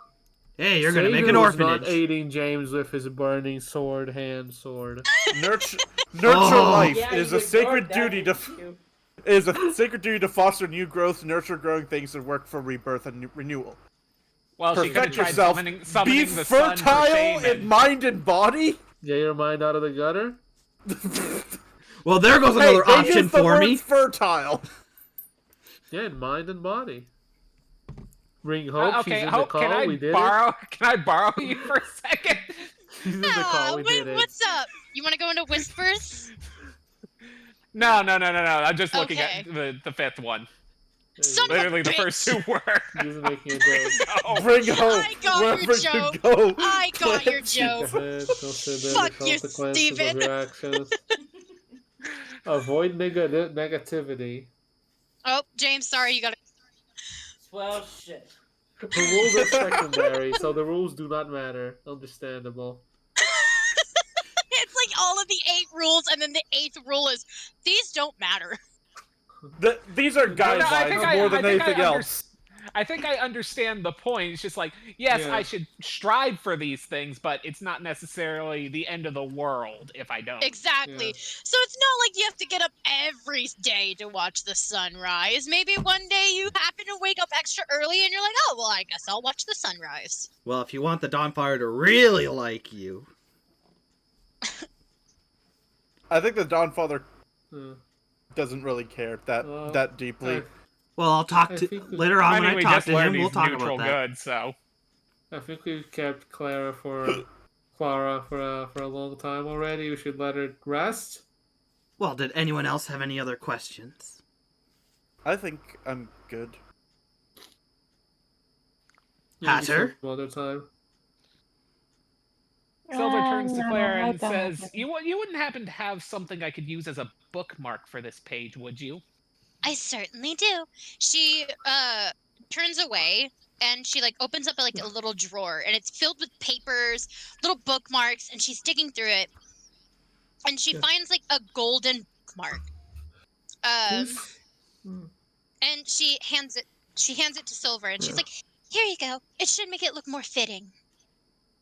S2: Hey, you're gonna make
S1: Sagan
S2: an
S1: was not
S2: orphanage.
S1: aiding James with his burning hand sword.
S4: Nurture
S2: Oh.
S4: life.
S3: Yeah,
S4: It is
S3: you
S4: a sacred
S3: ignored that,
S4: duty to.
S3: didn't you?
S4: It is a sacred duty to foster new growth, nurture growing things, and work for rebirth and renewal.
S6: Well, she could have
S4: Perfect
S6: tried
S4: yourself.
S6: summoning
S4: Be
S6: the sun for
S4: fertile
S6: Shaman.
S4: in mind and body.
S1: Get your mind out of the gutter.
S2: Well, there goes
S4: Hey,
S2: another
S4: they
S2: option
S4: used the
S2: for
S4: word
S2: me.
S4: fertile.
S1: Yeah, in mind and body. Bring hope.
S6: Okay,
S1: She's in
S6: Hope,
S1: the call. We did it.
S6: can I borrow you for a second?
S1: She's in the call. We did it.
S5: What's up? You want to go into whispers?
S6: No. I'm just looking
S5: Okay.
S6: at the 5th one.
S5: Son of a
S6: Literally, the
S5: bitch.
S6: first 2 were.
S1: He's making a joke.
S6: No.
S4: Bring hope
S5: I got your
S4: wherever
S5: joke.
S4: you go.
S5: I got your
S4: Cleanse
S5: joke.
S1: Go ahead, consider
S5: Fuck
S1: the
S5: you,
S1: consequences
S5: Steven.
S1: of your actions. Avoid negativity.
S5: Oh, James, sorry, you gotta.
S3: Well, shit.
S1: The rules are secondary, so the rules do not matter. Understandable.
S5: It's like all of the 8 rules, and then the 8th rule is these don't matter.
S4: These are
S6: No, I
S4: guidelines
S6: think
S4: more
S6: I
S4: than
S6: think
S4: anything
S6: I
S4: else.
S6: I think I understand the point. It's just like, yes,
S1: Yeah.
S6: I should strive for these things, but it's not necessarily the end of the world if I don't.
S5: Exactly.
S1: Yeah.
S5: So it's not like you have to get up every day to watch the sunrise. Maybe one day you happen to wake up extra early and you're like, oh, well, I guess I'll watch the sunrise.
S2: Well, if you want the Dawnfire to really like you,
S4: I think the Dawnfather
S1: Uh,
S4: doesn't really care that deeply.
S2: well, I'll talk
S1: I
S2: to
S1: think we-
S2: later on
S6: I mean,
S2: when I
S6: we
S2: talk
S6: just
S2: to
S6: learned
S2: him. We'll
S6: he's
S2: talk
S6: neutral
S2: about that.
S6: good, so.
S1: I think we've kept Clara for a long time already. We should let her rest.
S2: Well, did anyone else have any other questions?
S4: I think I'm good.
S1: Maybe
S2: Hatter?
S1: some other time.
S6: Silver turns to
S7: no,
S6: Claire
S7: I
S6: and
S7: don't have
S6: says,
S7: any.
S6: you wouldn't happen to have something I could use as a bookmark for this page, would you?
S5: I certainly do. She turns away and she like opens up like a little drawer and it's filled with papers, little bookmarks, and she's digging through it. And she
S1: Yeah.
S5: finds like a golden bookmark.
S1: This-
S5: And she hands it to Silver and she's
S1: Yeah.
S5: like, "Here you go. It should make it look more fitting."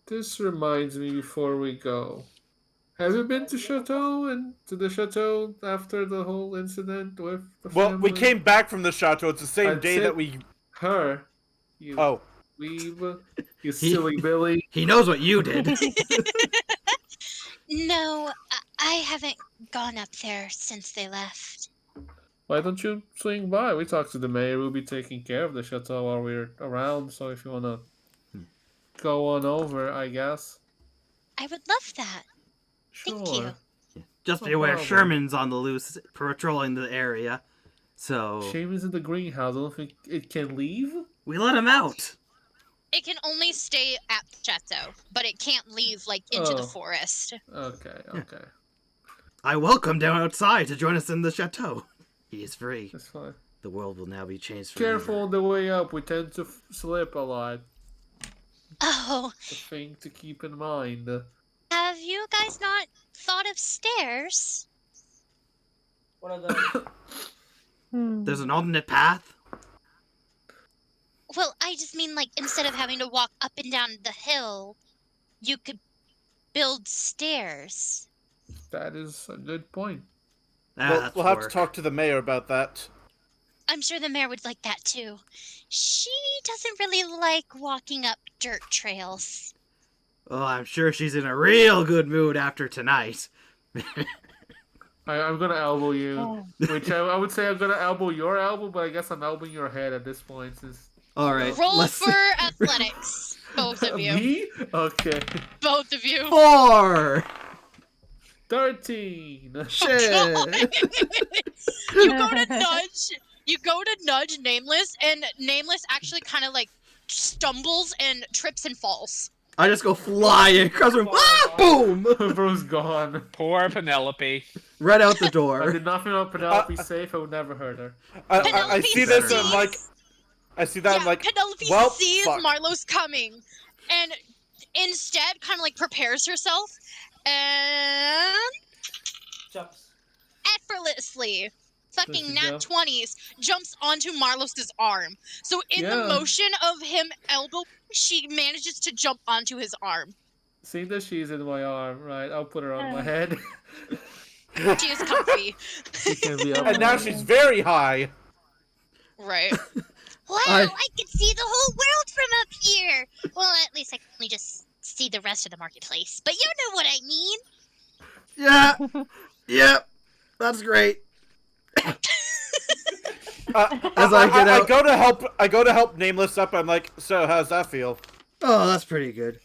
S1: This reminds me before we go. Have you been to the chateau after the whole incident with the
S4: Well, we
S1: family?
S4: came back from the chateau. It's the same
S1: I'd
S4: day
S1: say-
S4: that we.
S1: Her. You.
S4: Oh,
S1: leave. You silly Billy.
S2: He knows what you did.
S5: No, I haven't gone up there since they left.
S1: Why don't you swing by? We talked to the mayor. We'll be taking care of the chateau while we're around. So if you wanna go on over, I guess.
S5: I would love that.
S1: Sure.
S5: Thank you.
S2: Just
S1: No
S2: be aware,
S1: problem.
S2: Sherman's on the loose patrolling the area. So
S1: Shame is in the greenhouse. I don't think it can leave.
S2: we let him out.
S5: It can only stay at the chateau, but it can't leave like into the
S1: Oh.
S5: forest.
S1: Okay. Okay.
S2: I welcome him outside to join us in the chateau. He is free.
S1: That's fine.
S2: The world will now be changed forever.
S1: Careful on the way up. We tend to slip a lot.
S5: Oh,
S1: The thing to keep in mind.
S5: have you guys not thought of stairs?
S3: What are those?
S2: There's an alternate path.
S5: Well, I just mean like instead of having to walk up and down the hill, you could build stairs.
S1: That is a good point.
S4: We'll have to talk to the mayor about that.
S5: I'm sure the mayor would like that too. She doesn't really like walking up dirt trails.
S2: Oh, I'm sure she's in a real good mood after tonight.
S1: I'm gonna elbow you. Which I would say I'm gonna elbow your elbow, but I guess I'm elbowing your head at this point. Since
S2: All right.
S5: Roll
S2: let's
S5: for athletics, both of you.
S1: me? Okay.
S5: Both of you.
S2: 4.
S1: 13.
S2: Shit.
S5: You go to nudge. You go to nudge Nameless, and Nameless actually kind of like stumbles and trips and falls.
S2: I just go flying across the room. Ah, boom!
S1: Bro's gone.
S6: Poor Penelope.
S2: Right out the
S1: I
S2: door.
S1: did nothing about Penelope safe. I would never hurt her.
S4: I
S5: Penelope
S4: see this and I'm
S5: sees-
S4: like, I see that
S5: Yeah,
S4: I'm like,
S5: Penelope
S4: well,
S5: sees
S4: fuck.
S5: Marlos coming, and instead kind of like prepares herself and
S3: Jumps.
S5: effortlessly, fucking
S1: she
S5: nat
S1: jump?
S5: 20s, jumps onto Marlos's arm. So in the
S1: Yeah.
S5: motion of him elbow, she manages to jump onto his arm.
S1: Seeing that she's in my arm, right? I'll put her on my head.
S5: She is comfy.
S1: She can be up
S4: and now she's very high.
S5: Right.
S8: Wow,
S2: I-
S8: I can see the whole world from up here. Well, at least I can only just see the rest of the marketplace. But you know what I mean.
S2: Yeah. Yep. That's great. As I get out-
S4: I go to help Nameless up. I'm like, so how's that feel?
S2: Oh, that's pretty good.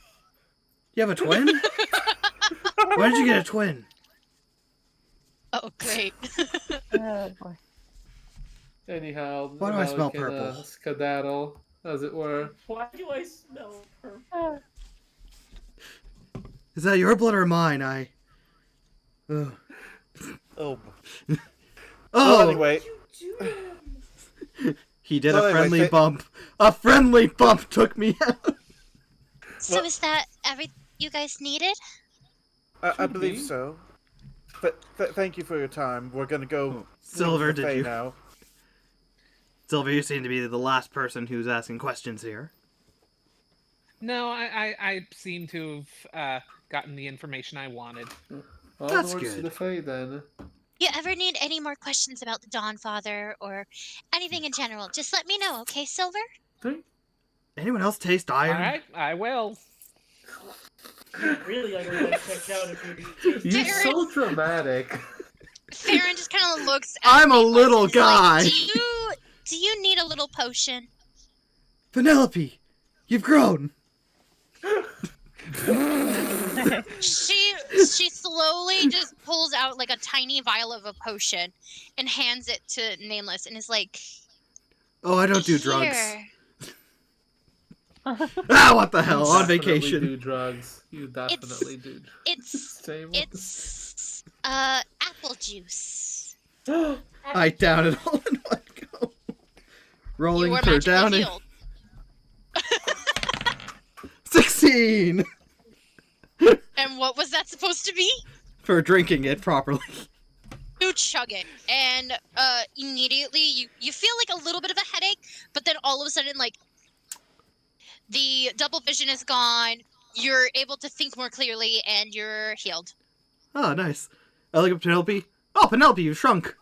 S2: You have a twin? Why did you get a twin?
S5: Oh, great.
S7: Oh boy.
S1: Anyhow,
S2: Why do I
S1: now we
S2: smell
S1: can,
S2: purple?
S1: Skedaddle, as it were.
S3: Why do I smell purple?
S2: Is that your blood or mine? Ugh.
S4: Oh.
S2: Oh,
S4: Well, anyway,
S2: he did
S4: well,
S2: a
S4: anyway,
S2: friendly
S4: th-
S2: bump. A friendly bump took me out.
S8: So
S4: Well-
S8: is that everything you guys needed?
S4: I
S1: Should
S4: believe
S1: be.
S4: so. But thank you for your time. We're gonna go.
S2: Silver,
S4: leave the
S2: did
S4: Fae
S2: you?
S4: now?
S2: Silver, you seem to be the last person who's asking questions here.
S6: No, I seem to have gotten the information I wanted.
S2: That's
S1: Onwards to
S2: good.
S1: the Fae, then.
S8: You ever need any more questions about the Dawn Father or anything in general? Just let me know, okay, Silver?
S2: Anyone else taste
S6: All
S2: iron?
S6: right, I will.
S3: Really, I'm gonna get checked out if you.
S1: You're
S5: Darren.
S1: so dramatic.
S5: Farron just kind of looks at
S2: I'm a
S5: Nameless
S2: little
S5: and is like,
S2: guy.
S8: Do you need a little potion?
S2: Penelope, you've grown.
S5: She slowly just pulls out like a tiny vial of a potion and hands it to Nameless and is like,
S2: Oh, I don't do drugs.
S5: "Here."
S2: Ah, what the hell? On
S1: Definitely
S2: vacation.
S1: do drugs. You definitely do.
S5: It's
S1: Same with
S5: it's
S8: Apple juice.
S2: I down it all in one go.
S5: you
S2: Rolling
S5: were
S2: for
S5: magically
S2: downing.
S5: healed.
S2: 16
S5: And what was that supposed to be?
S2: for drinking it properly.
S5: You chug it, and immediately you feel like a little bit of a headache, but then all of a sudden, like, the double vision is gone. You're able to think more clearly, and you're healed.
S2: Oh, nice. I look at Penelope. Oh, Penelope, you've shrunk.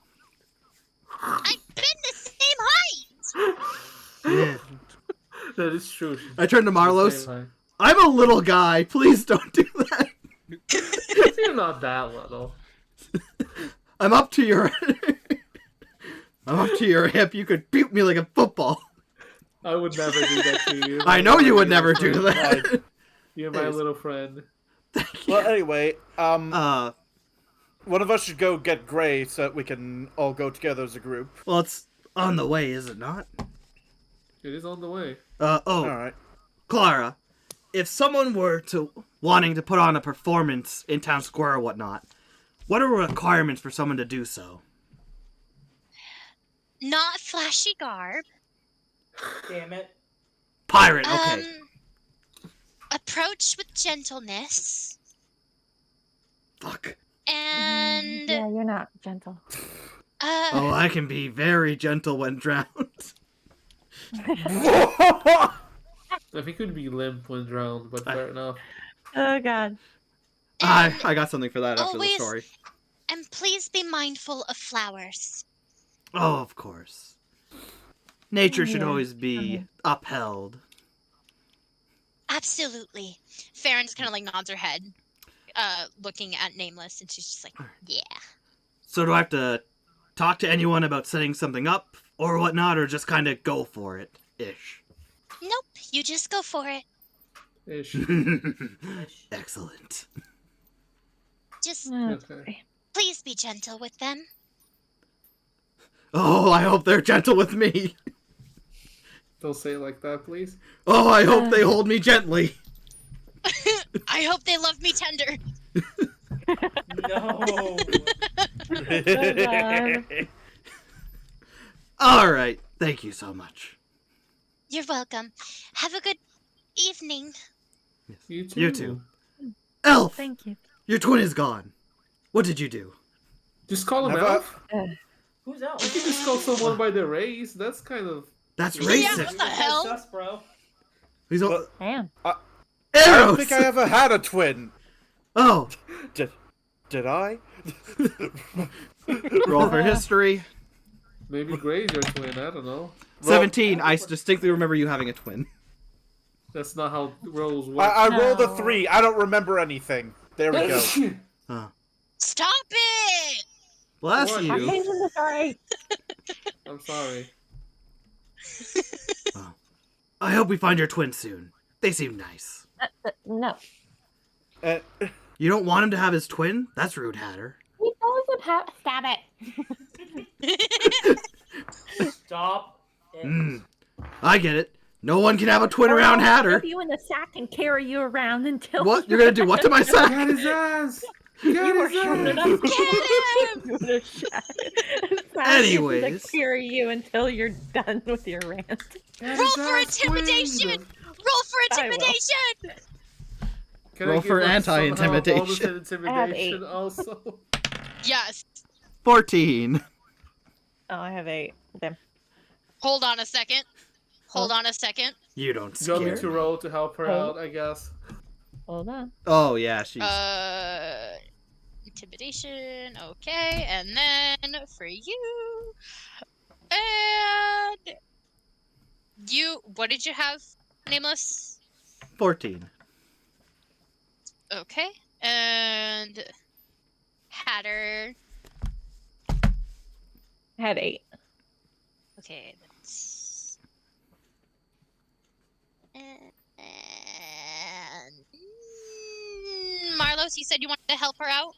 S8: I've been the same height.
S2: Yeah.
S1: That is true.
S2: I turn to
S1: Say
S2: Marlos.
S1: hi.
S2: I'm a little guy. Please don't do that.
S1: You're not that little.
S2: I'm up to your. I'm up to your hip. You could beat me like a football.
S1: I would never do that to you.
S2: I know you would
S1: You're
S2: never
S1: my
S2: do
S1: friend.
S2: that.
S1: You're my little friend.
S4: Well, anyway,
S2: Uh,
S4: one of us should go get Gray so that we can all go together as a group.
S2: well, it's on the way, is it not?
S1: It is on the way.
S2: Oh,
S4: All right.
S2: Clara, if someone were to wanting to put on a performance in town square or whatnot, what are requirements for someone to do so?
S8: Not flashy garb.
S3: Damn it.
S2: Pirate, okay.
S8: Approach with gentleness.
S2: Fuck.
S8: And
S7: Yeah, you're not gentle.
S2: Oh, I can be very gentle when drowned.
S1: I think it would be limp when drowned, but fair enough.
S7: Oh God.
S2: I got something for that after the
S8: always-
S2: story.
S8: and please be mindful of flowers.
S2: Oh, of course. Nature should
S7: Yeah,
S2: always be upheld.
S8: Absolutely.
S5: Farron just kind of like nods her head, looking at Nameless, and she's just like,
S8: Yeah.
S2: So do I have to talk to anyone about setting something up or whatnot, or just kind of go for it, ish?
S8: Nope. You just go for it.
S1: Ish.
S2: Excellent.
S8: Just
S1: Okay.
S8: please be gentle with them.
S2: Oh, I hope they're gentle with me.
S1: Don't say it like that, please.
S2: Oh, I hope they hold me gently.
S5: I hope they love me tender.
S3: No.
S2: All right. Thank you so much.
S8: You're welcome. Have a good evening.
S1: You too.
S2: You too. Elf,
S7: Thank you.
S2: your twin is gone. What did you do?
S1: Just call him
S4: Have
S1: Elf.
S3: Who's out?
S1: You can just call someone by their race. That's kind of...
S2: That's
S1: Yeah,
S2: racist.
S5: what the hell?
S3: Sus, bro.
S2: He's all...
S7: Damn.
S4: I don't
S2: Eros!
S4: think I ever had a twin.
S2: Oh,
S4: Did I?
S2: roll for history.
S1: Maybe Gray's your twin. I don't know.
S2: 17. I distinctly remember you having a twin.
S1: That's not how rolls work.
S4: I rolled a
S7: No.
S4: 3. I don't remember anything. There we go.
S8: Stop it!
S2: Bless
S1: What?
S2: you.
S7: I'm changing the story.
S1: I'm sorry.
S2: I hope we find your twin soon. They seem nice.
S7: No.
S4: Uh,
S2: You don't want him to have his twin? That's rude, Hatter.
S7: He doesn't have. Stab it.
S3: Stop it.
S2: I get it. No one can have a twin around
S7: I'll
S2: Hatter.
S7: put you in the sack and carry you around until.
S2: What? You're gonna do what to my
S1: Get
S2: sack?
S1: his ass! Get his ass!
S2: Anyways.
S7: To carry you until you're done with your rant.
S1: Get
S5: Roll
S1: his
S5: for
S1: ass
S5: intimidation!
S1: winged.
S5: Roll for
S7: I will.
S5: intimidation!
S1: Can
S2: Roll
S1: I give
S2: for
S1: us
S2: anti-intimidation.
S1: somehow bonus intimidation also?
S5: Yes.
S2: 14.
S7: Oh, I have 8. Damn.
S5: Hold on a second. Hold on a second.
S2: You don't
S1: You want me
S2: scare
S1: to
S2: me.
S1: roll to help her
S7: Oh.
S1: out, I guess.
S7: Hold on.
S2: Oh, yeah, she's...
S5: Intimidation. Okay, and then for you, and you. What did you have, Nameless?
S2: 14.
S5: Okay, and Hatter.
S7: I had 8.
S5: Okay, that's. And Marlos, you said you wanted to help her out?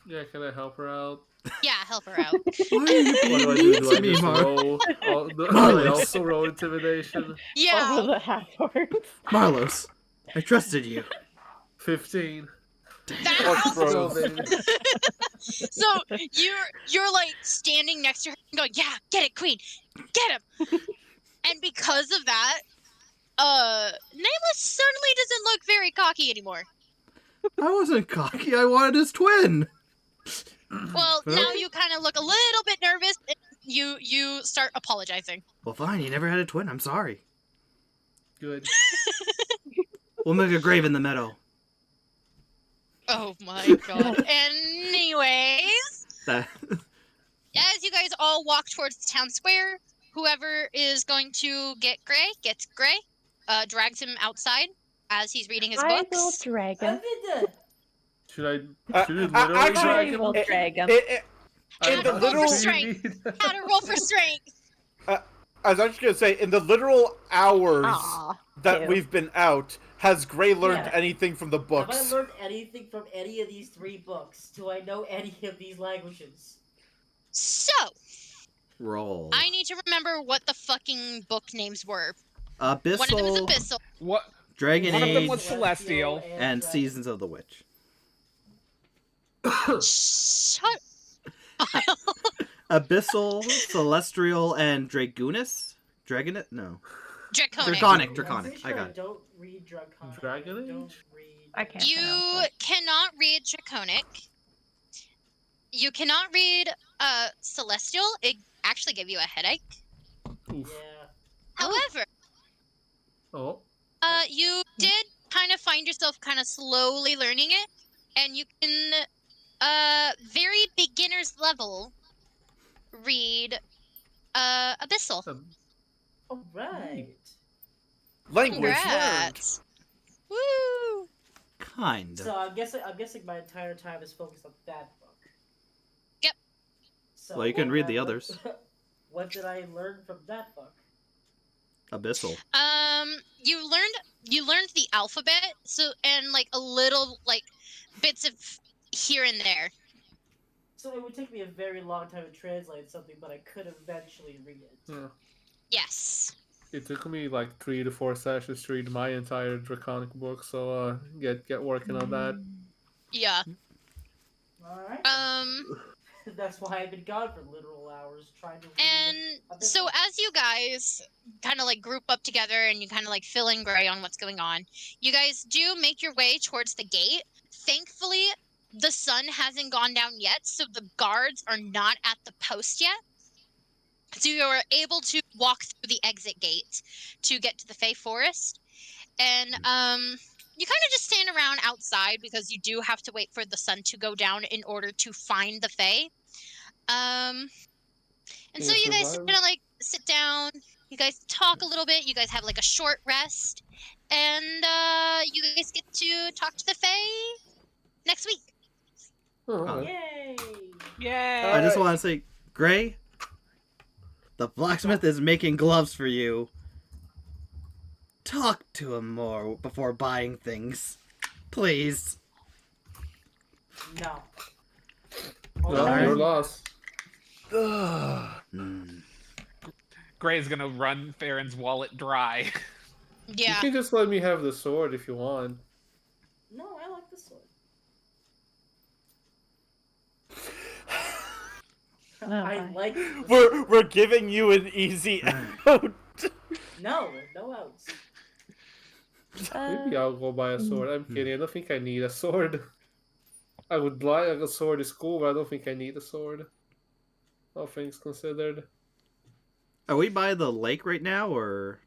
S1: Yeah, can I help her out?
S5: Yeah, help her out.
S2: Why are you
S1: What
S2: being
S1: do I do?
S2: mean
S1: Do
S2: to
S1: I
S2: me,
S1: just
S2: Mar?
S1: roll? Do I
S2: Marlos.
S1: also roll intimidation?
S5: Yeah.
S7: All the half words.
S2: Marlos, I trusted you.
S1: 15.
S5: That's
S4: Bro.
S5: So you're like standing next to her and going, yeah, get it, queen, get him. And because of that, Nameless certainly doesn't look very cocky anymore.
S2: I wasn't cocky. I wanted his twin.
S5: Well, now you kind of look a little bit nervous. And you start apologizing.
S2: Well, fine. He never had a twin. I'm sorry.
S1: Good.
S2: We'll make a grave in the meadow.
S5: Oh my god. Anyways,
S2: That...
S5: as you guys all walk towards the town square, whoever is going to get Gray gets Gray. drags him outside as he's reading his
S7: I will
S5: books.
S7: drag him.
S1: Should I literally
S4: actually,
S1: drag
S7: I
S1: him?
S7: will drag him.
S4: In the
S5: Roll for
S4: literal,
S5: strength. How to roll for strength.
S4: I was actually gonna say, in the literal hours
S7: Aw,
S4: that
S7: cute.
S4: we've been out, has Gray learned
S3: Yeah.
S4: anything from the
S3: Have
S4: books?
S3: I learned anything from any of these 3 books? Do I know any of these languages?
S5: So,
S2: Roll.
S5: I need to remember what the fucking book names were.
S2: Abyssal,
S5: One of them is Abyssal.
S6: What?
S2: Dragon
S6: One of them
S2: Age,
S6: was Celestial.
S2: and
S3: Dragon.
S2: Seasons of the Witch.
S5: Shut
S2: Abyssal, Celestial, and Dragonis? Dragonet? No.
S5: Draconic.
S2: Draconic,
S3: I'm
S2: Draconic.
S3: pretty
S2: I
S3: sure
S2: got it.
S3: don't read Draconic.
S1: Dragon
S3: I don't
S1: Age?
S3: read...
S7: I can't
S5: You
S7: pronounce that.
S5: cannot read Draconic. You cannot read Celestial. It actually gave you a headache.
S1: Oof.
S3: Yeah.
S5: However,
S1: Oh.
S5: you did kind of find yourself kind of slowly learning it, and you can, very beginner's level, read, Abyssal.
S3: Alright.
S4: Language learned.
S5: Congrats. Woo!
S2: Kind.
S3: So I'm guessing my entire time is focused on that book.
S5: Yep.
S3: So
S2: Well, you can read the others.
S3: What did I learn from that book?
S2: Abyssal.
S5: You learned the alphabet, so and like a little like bits of here and there.
S3: So it would take me a very long time to translate something, but I could eventually read it.
S1: Yeah.
S5: Yes.
S1: It took me like 3 to 4 sessions to read my entire Draconic book, so get working on that.
S5: Yeah.
S3: Alright. That's why I've been gone for literal hours trying to read
S5: And so as you guys kind of like group up together and you kind of like fill in Gray on what's going on, you guys do make your way towards the gate. Thankfully, the sun hasn't gone down yet, so the guards are not at the post yet. So you are able to walk through the exit gate to get to the Fey Forest. And you kind of just stand around outside because you do have to wait for the sun to go down in order to find the Fey. And so
S1: Yeah,
S5: you guys
S1: survival.
S5: kind of like sit down, you guys talk a little bit, you guys have like a short rest, and you guys get to talk to the Fae next week.
S1: Oh, okay.
S3: Yay!
S6: Yay!
S2: I just want to say, Gray, the blacksmith is making gloves for you. Talk to him more before buying things. Please.
S3: No.
S1: No,
S2: Alright.
S1: your loss.
S2: Hmm.
S6: Gray's gonna run Farron's wallet dry.
S5: Yeah.
S1: You can just let me have the sword if you want.
S3: No, I like the sword.
S7: Oh,
S3: I
S7: my.
S3: like.
S4: We're giving you an easy out.
S3: No outs.
S1: Maybe I'll go buy a sword. I'm kidding. I don't think I need a sword. I would like a sword is cool, but I don't think I need a sword. All things considered.
S2: Are we by the lake right now, or?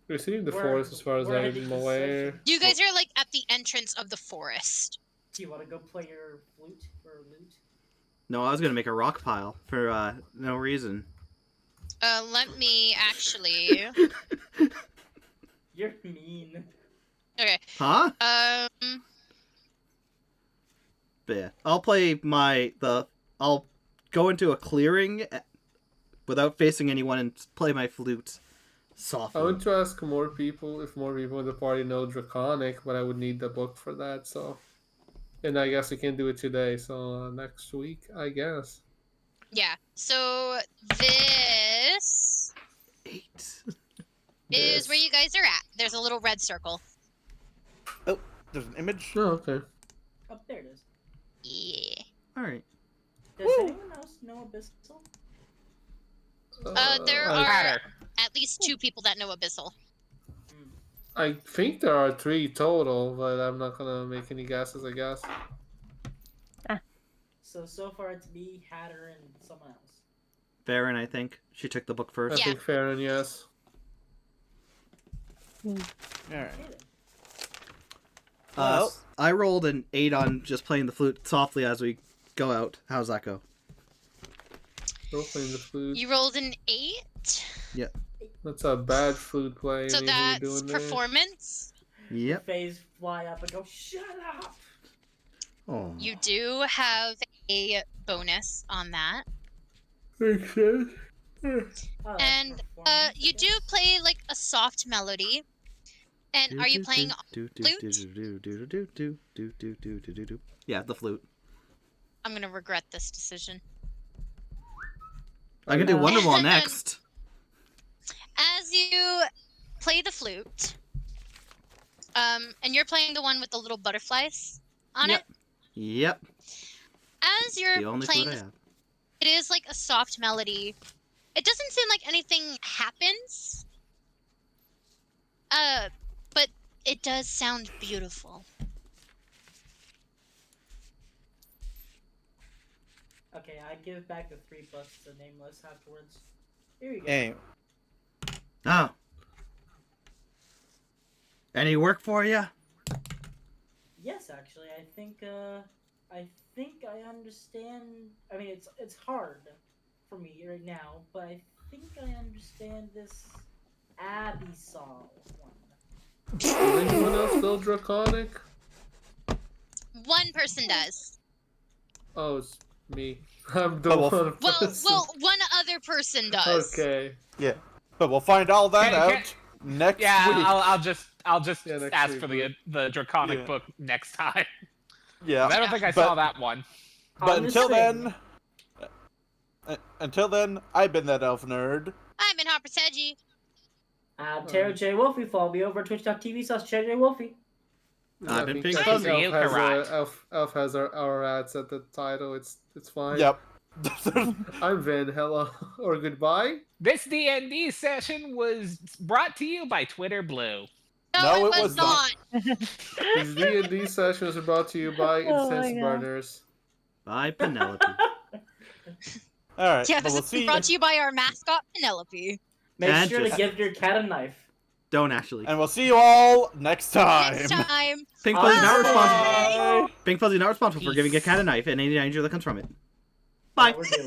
S1: We're seeing the
S3: We're-
S1: forest as far as
S3: we're
S1: I'm
S3: heading to
S1: aware.
S3: section.
S5: You guys are like at the entrance of the forest.
S3: Do you want to go play your flute or lute?
S2: No, I was gonna make a rock pile for no reason.
S5: Let me actually.
S3: You're mean.
S5: Okay.
S2: Huh? But yeah, I'll play I'll go into a clearing without facing anyone and play my flute
S1: I
S2: softly.
S1: want to ask more people if more people in the party know Draconic, but I would need the book for that, so. And I guess we can do it today, so next week, I guess.
S5: Yeah. So this
S2: 8.
S5: is
S1: Yes.
S5: where you guys are at. There's a little red circle.
S4: Oh, there's an image.
S1: Oh, okay.
S3: Oh, there it is.
S5: Yeah.
S2: All right.
S3: Does anyone else know Abyssal?
S5: There
S1: I,
S5: are
S6: Hatter.
S5: at least 2 people that know Abyssal.
S1: I think there are 3 total, but I'm not gonna make any guesses, I guess.
S3: So far it's me, Hatter, and someone else.
S2: Farron, I think she took the book
S1: I
S2: first.
S5: Yeah.
S1: think Farron, yes.
S4: All right.
S3: Okay, then.
S4: Well-
S2: I rolled an 8 on just playing the flute softly as we go out. How's that go?
S1: Role playing the flute.
S5: You rolled an 8.
S1: That's a bad flute playing.
S5: So
S1: anything you're
S5: that's
S1: doing there.
S5: performance.
S2: Yep.
S3: Phase fly up and go, shut up!
S2: Oh.
S5: You do have a bonus on that.
S1: Makes sense.
S3: Oh, that's
S5: And
S3: performance,
S5: you
S3: I
S5: do
S3: guess.
S5: play like a soft melody. And are you playing
S2: Yeah, the flute.
S5: I'm gonna regret this decision.
S2: I can do Wonderwall next.
S5: As you play the flute, and you're playing the one with the little butterflies on
S2: Yep.
S5: it.
S2: Yep.
S5: As
S2: The
S5: you're
S2: only
S5: playing,
S2: flute I have.
S5: it is like a soft melody. It doesn't seem like anything happens. But it does sound beautiful.
S3: Okay, I give back the 3 books to Nameless afterwards. Here you go.
S4: Hey,
S2: Oh. Any work for you?
S3: Yes, actually, I think I understand. I mean, it's hard for me right now, but I think I understand this Abyssal one.
S1: Does anyone else build Draconic?
S5: One person does.
S1: Oh, it's me. I'm the
S4: Oh, well,
S1: one
S5: Well,
S1: person.
S5: one other person does.
S1: Okay.
S4: yeah, but we'll find all that
S6: Okay,
S4: out next
S6: Yeah,
S4: week.
S6: I'll just
S1: Yeah, next
S6: ask
S1: week,
S6: for the draconic
S4: Yeah.
S6: book next time.
S4: Yeah,
S6: I don't think I
S4: but-
S6: saw that one.
S4: but
S3: I'm
S4: until
S3: listening.
S4: then, I've been that elf nerd.
S5: I'm in Hopper Sedgy.
S3: Tara J. Wolfie, follow me over at twitch.tv/Tara J. Wolfie.
S2: I've been
S1: I
S2: Pink
S1: think
S2: Fuzzy.
S1: Elf has,
S6: Correct.
S1: Elf has our ads at the title. It's fine.
S4: Yep.
S1: I'm Vin. Hello or goodbye.
S6: This D&D session was brought to you by Twitter Blue.
S4: No,
S5: it
S4: it
S5: was
S4: was not.
S1: These D&D sessions are brought to you by
S7: Oh my
S1: Incense
S7: God.
S1: Burners.
S2: Bye, Penelope.
S4: All right.
S5: Yeah,
S4: but
S5: this
S4: we'll
S5: is
S4: see.
S5: brought to you by our mascot, Penelope.
S3: Make
S2: And
S3: sure to
S2: just-
S3: give your cat a knife.
S2: Don't actually.
S4: And we'll see you all next time.
S5: Next time.
S2: Pink Fuzzy not responsible.
S4: Bye.
S2: Pink Fuzzy not responsible for giving a cat a knife and any danger that comes from it. Bye.
S3: We're doing.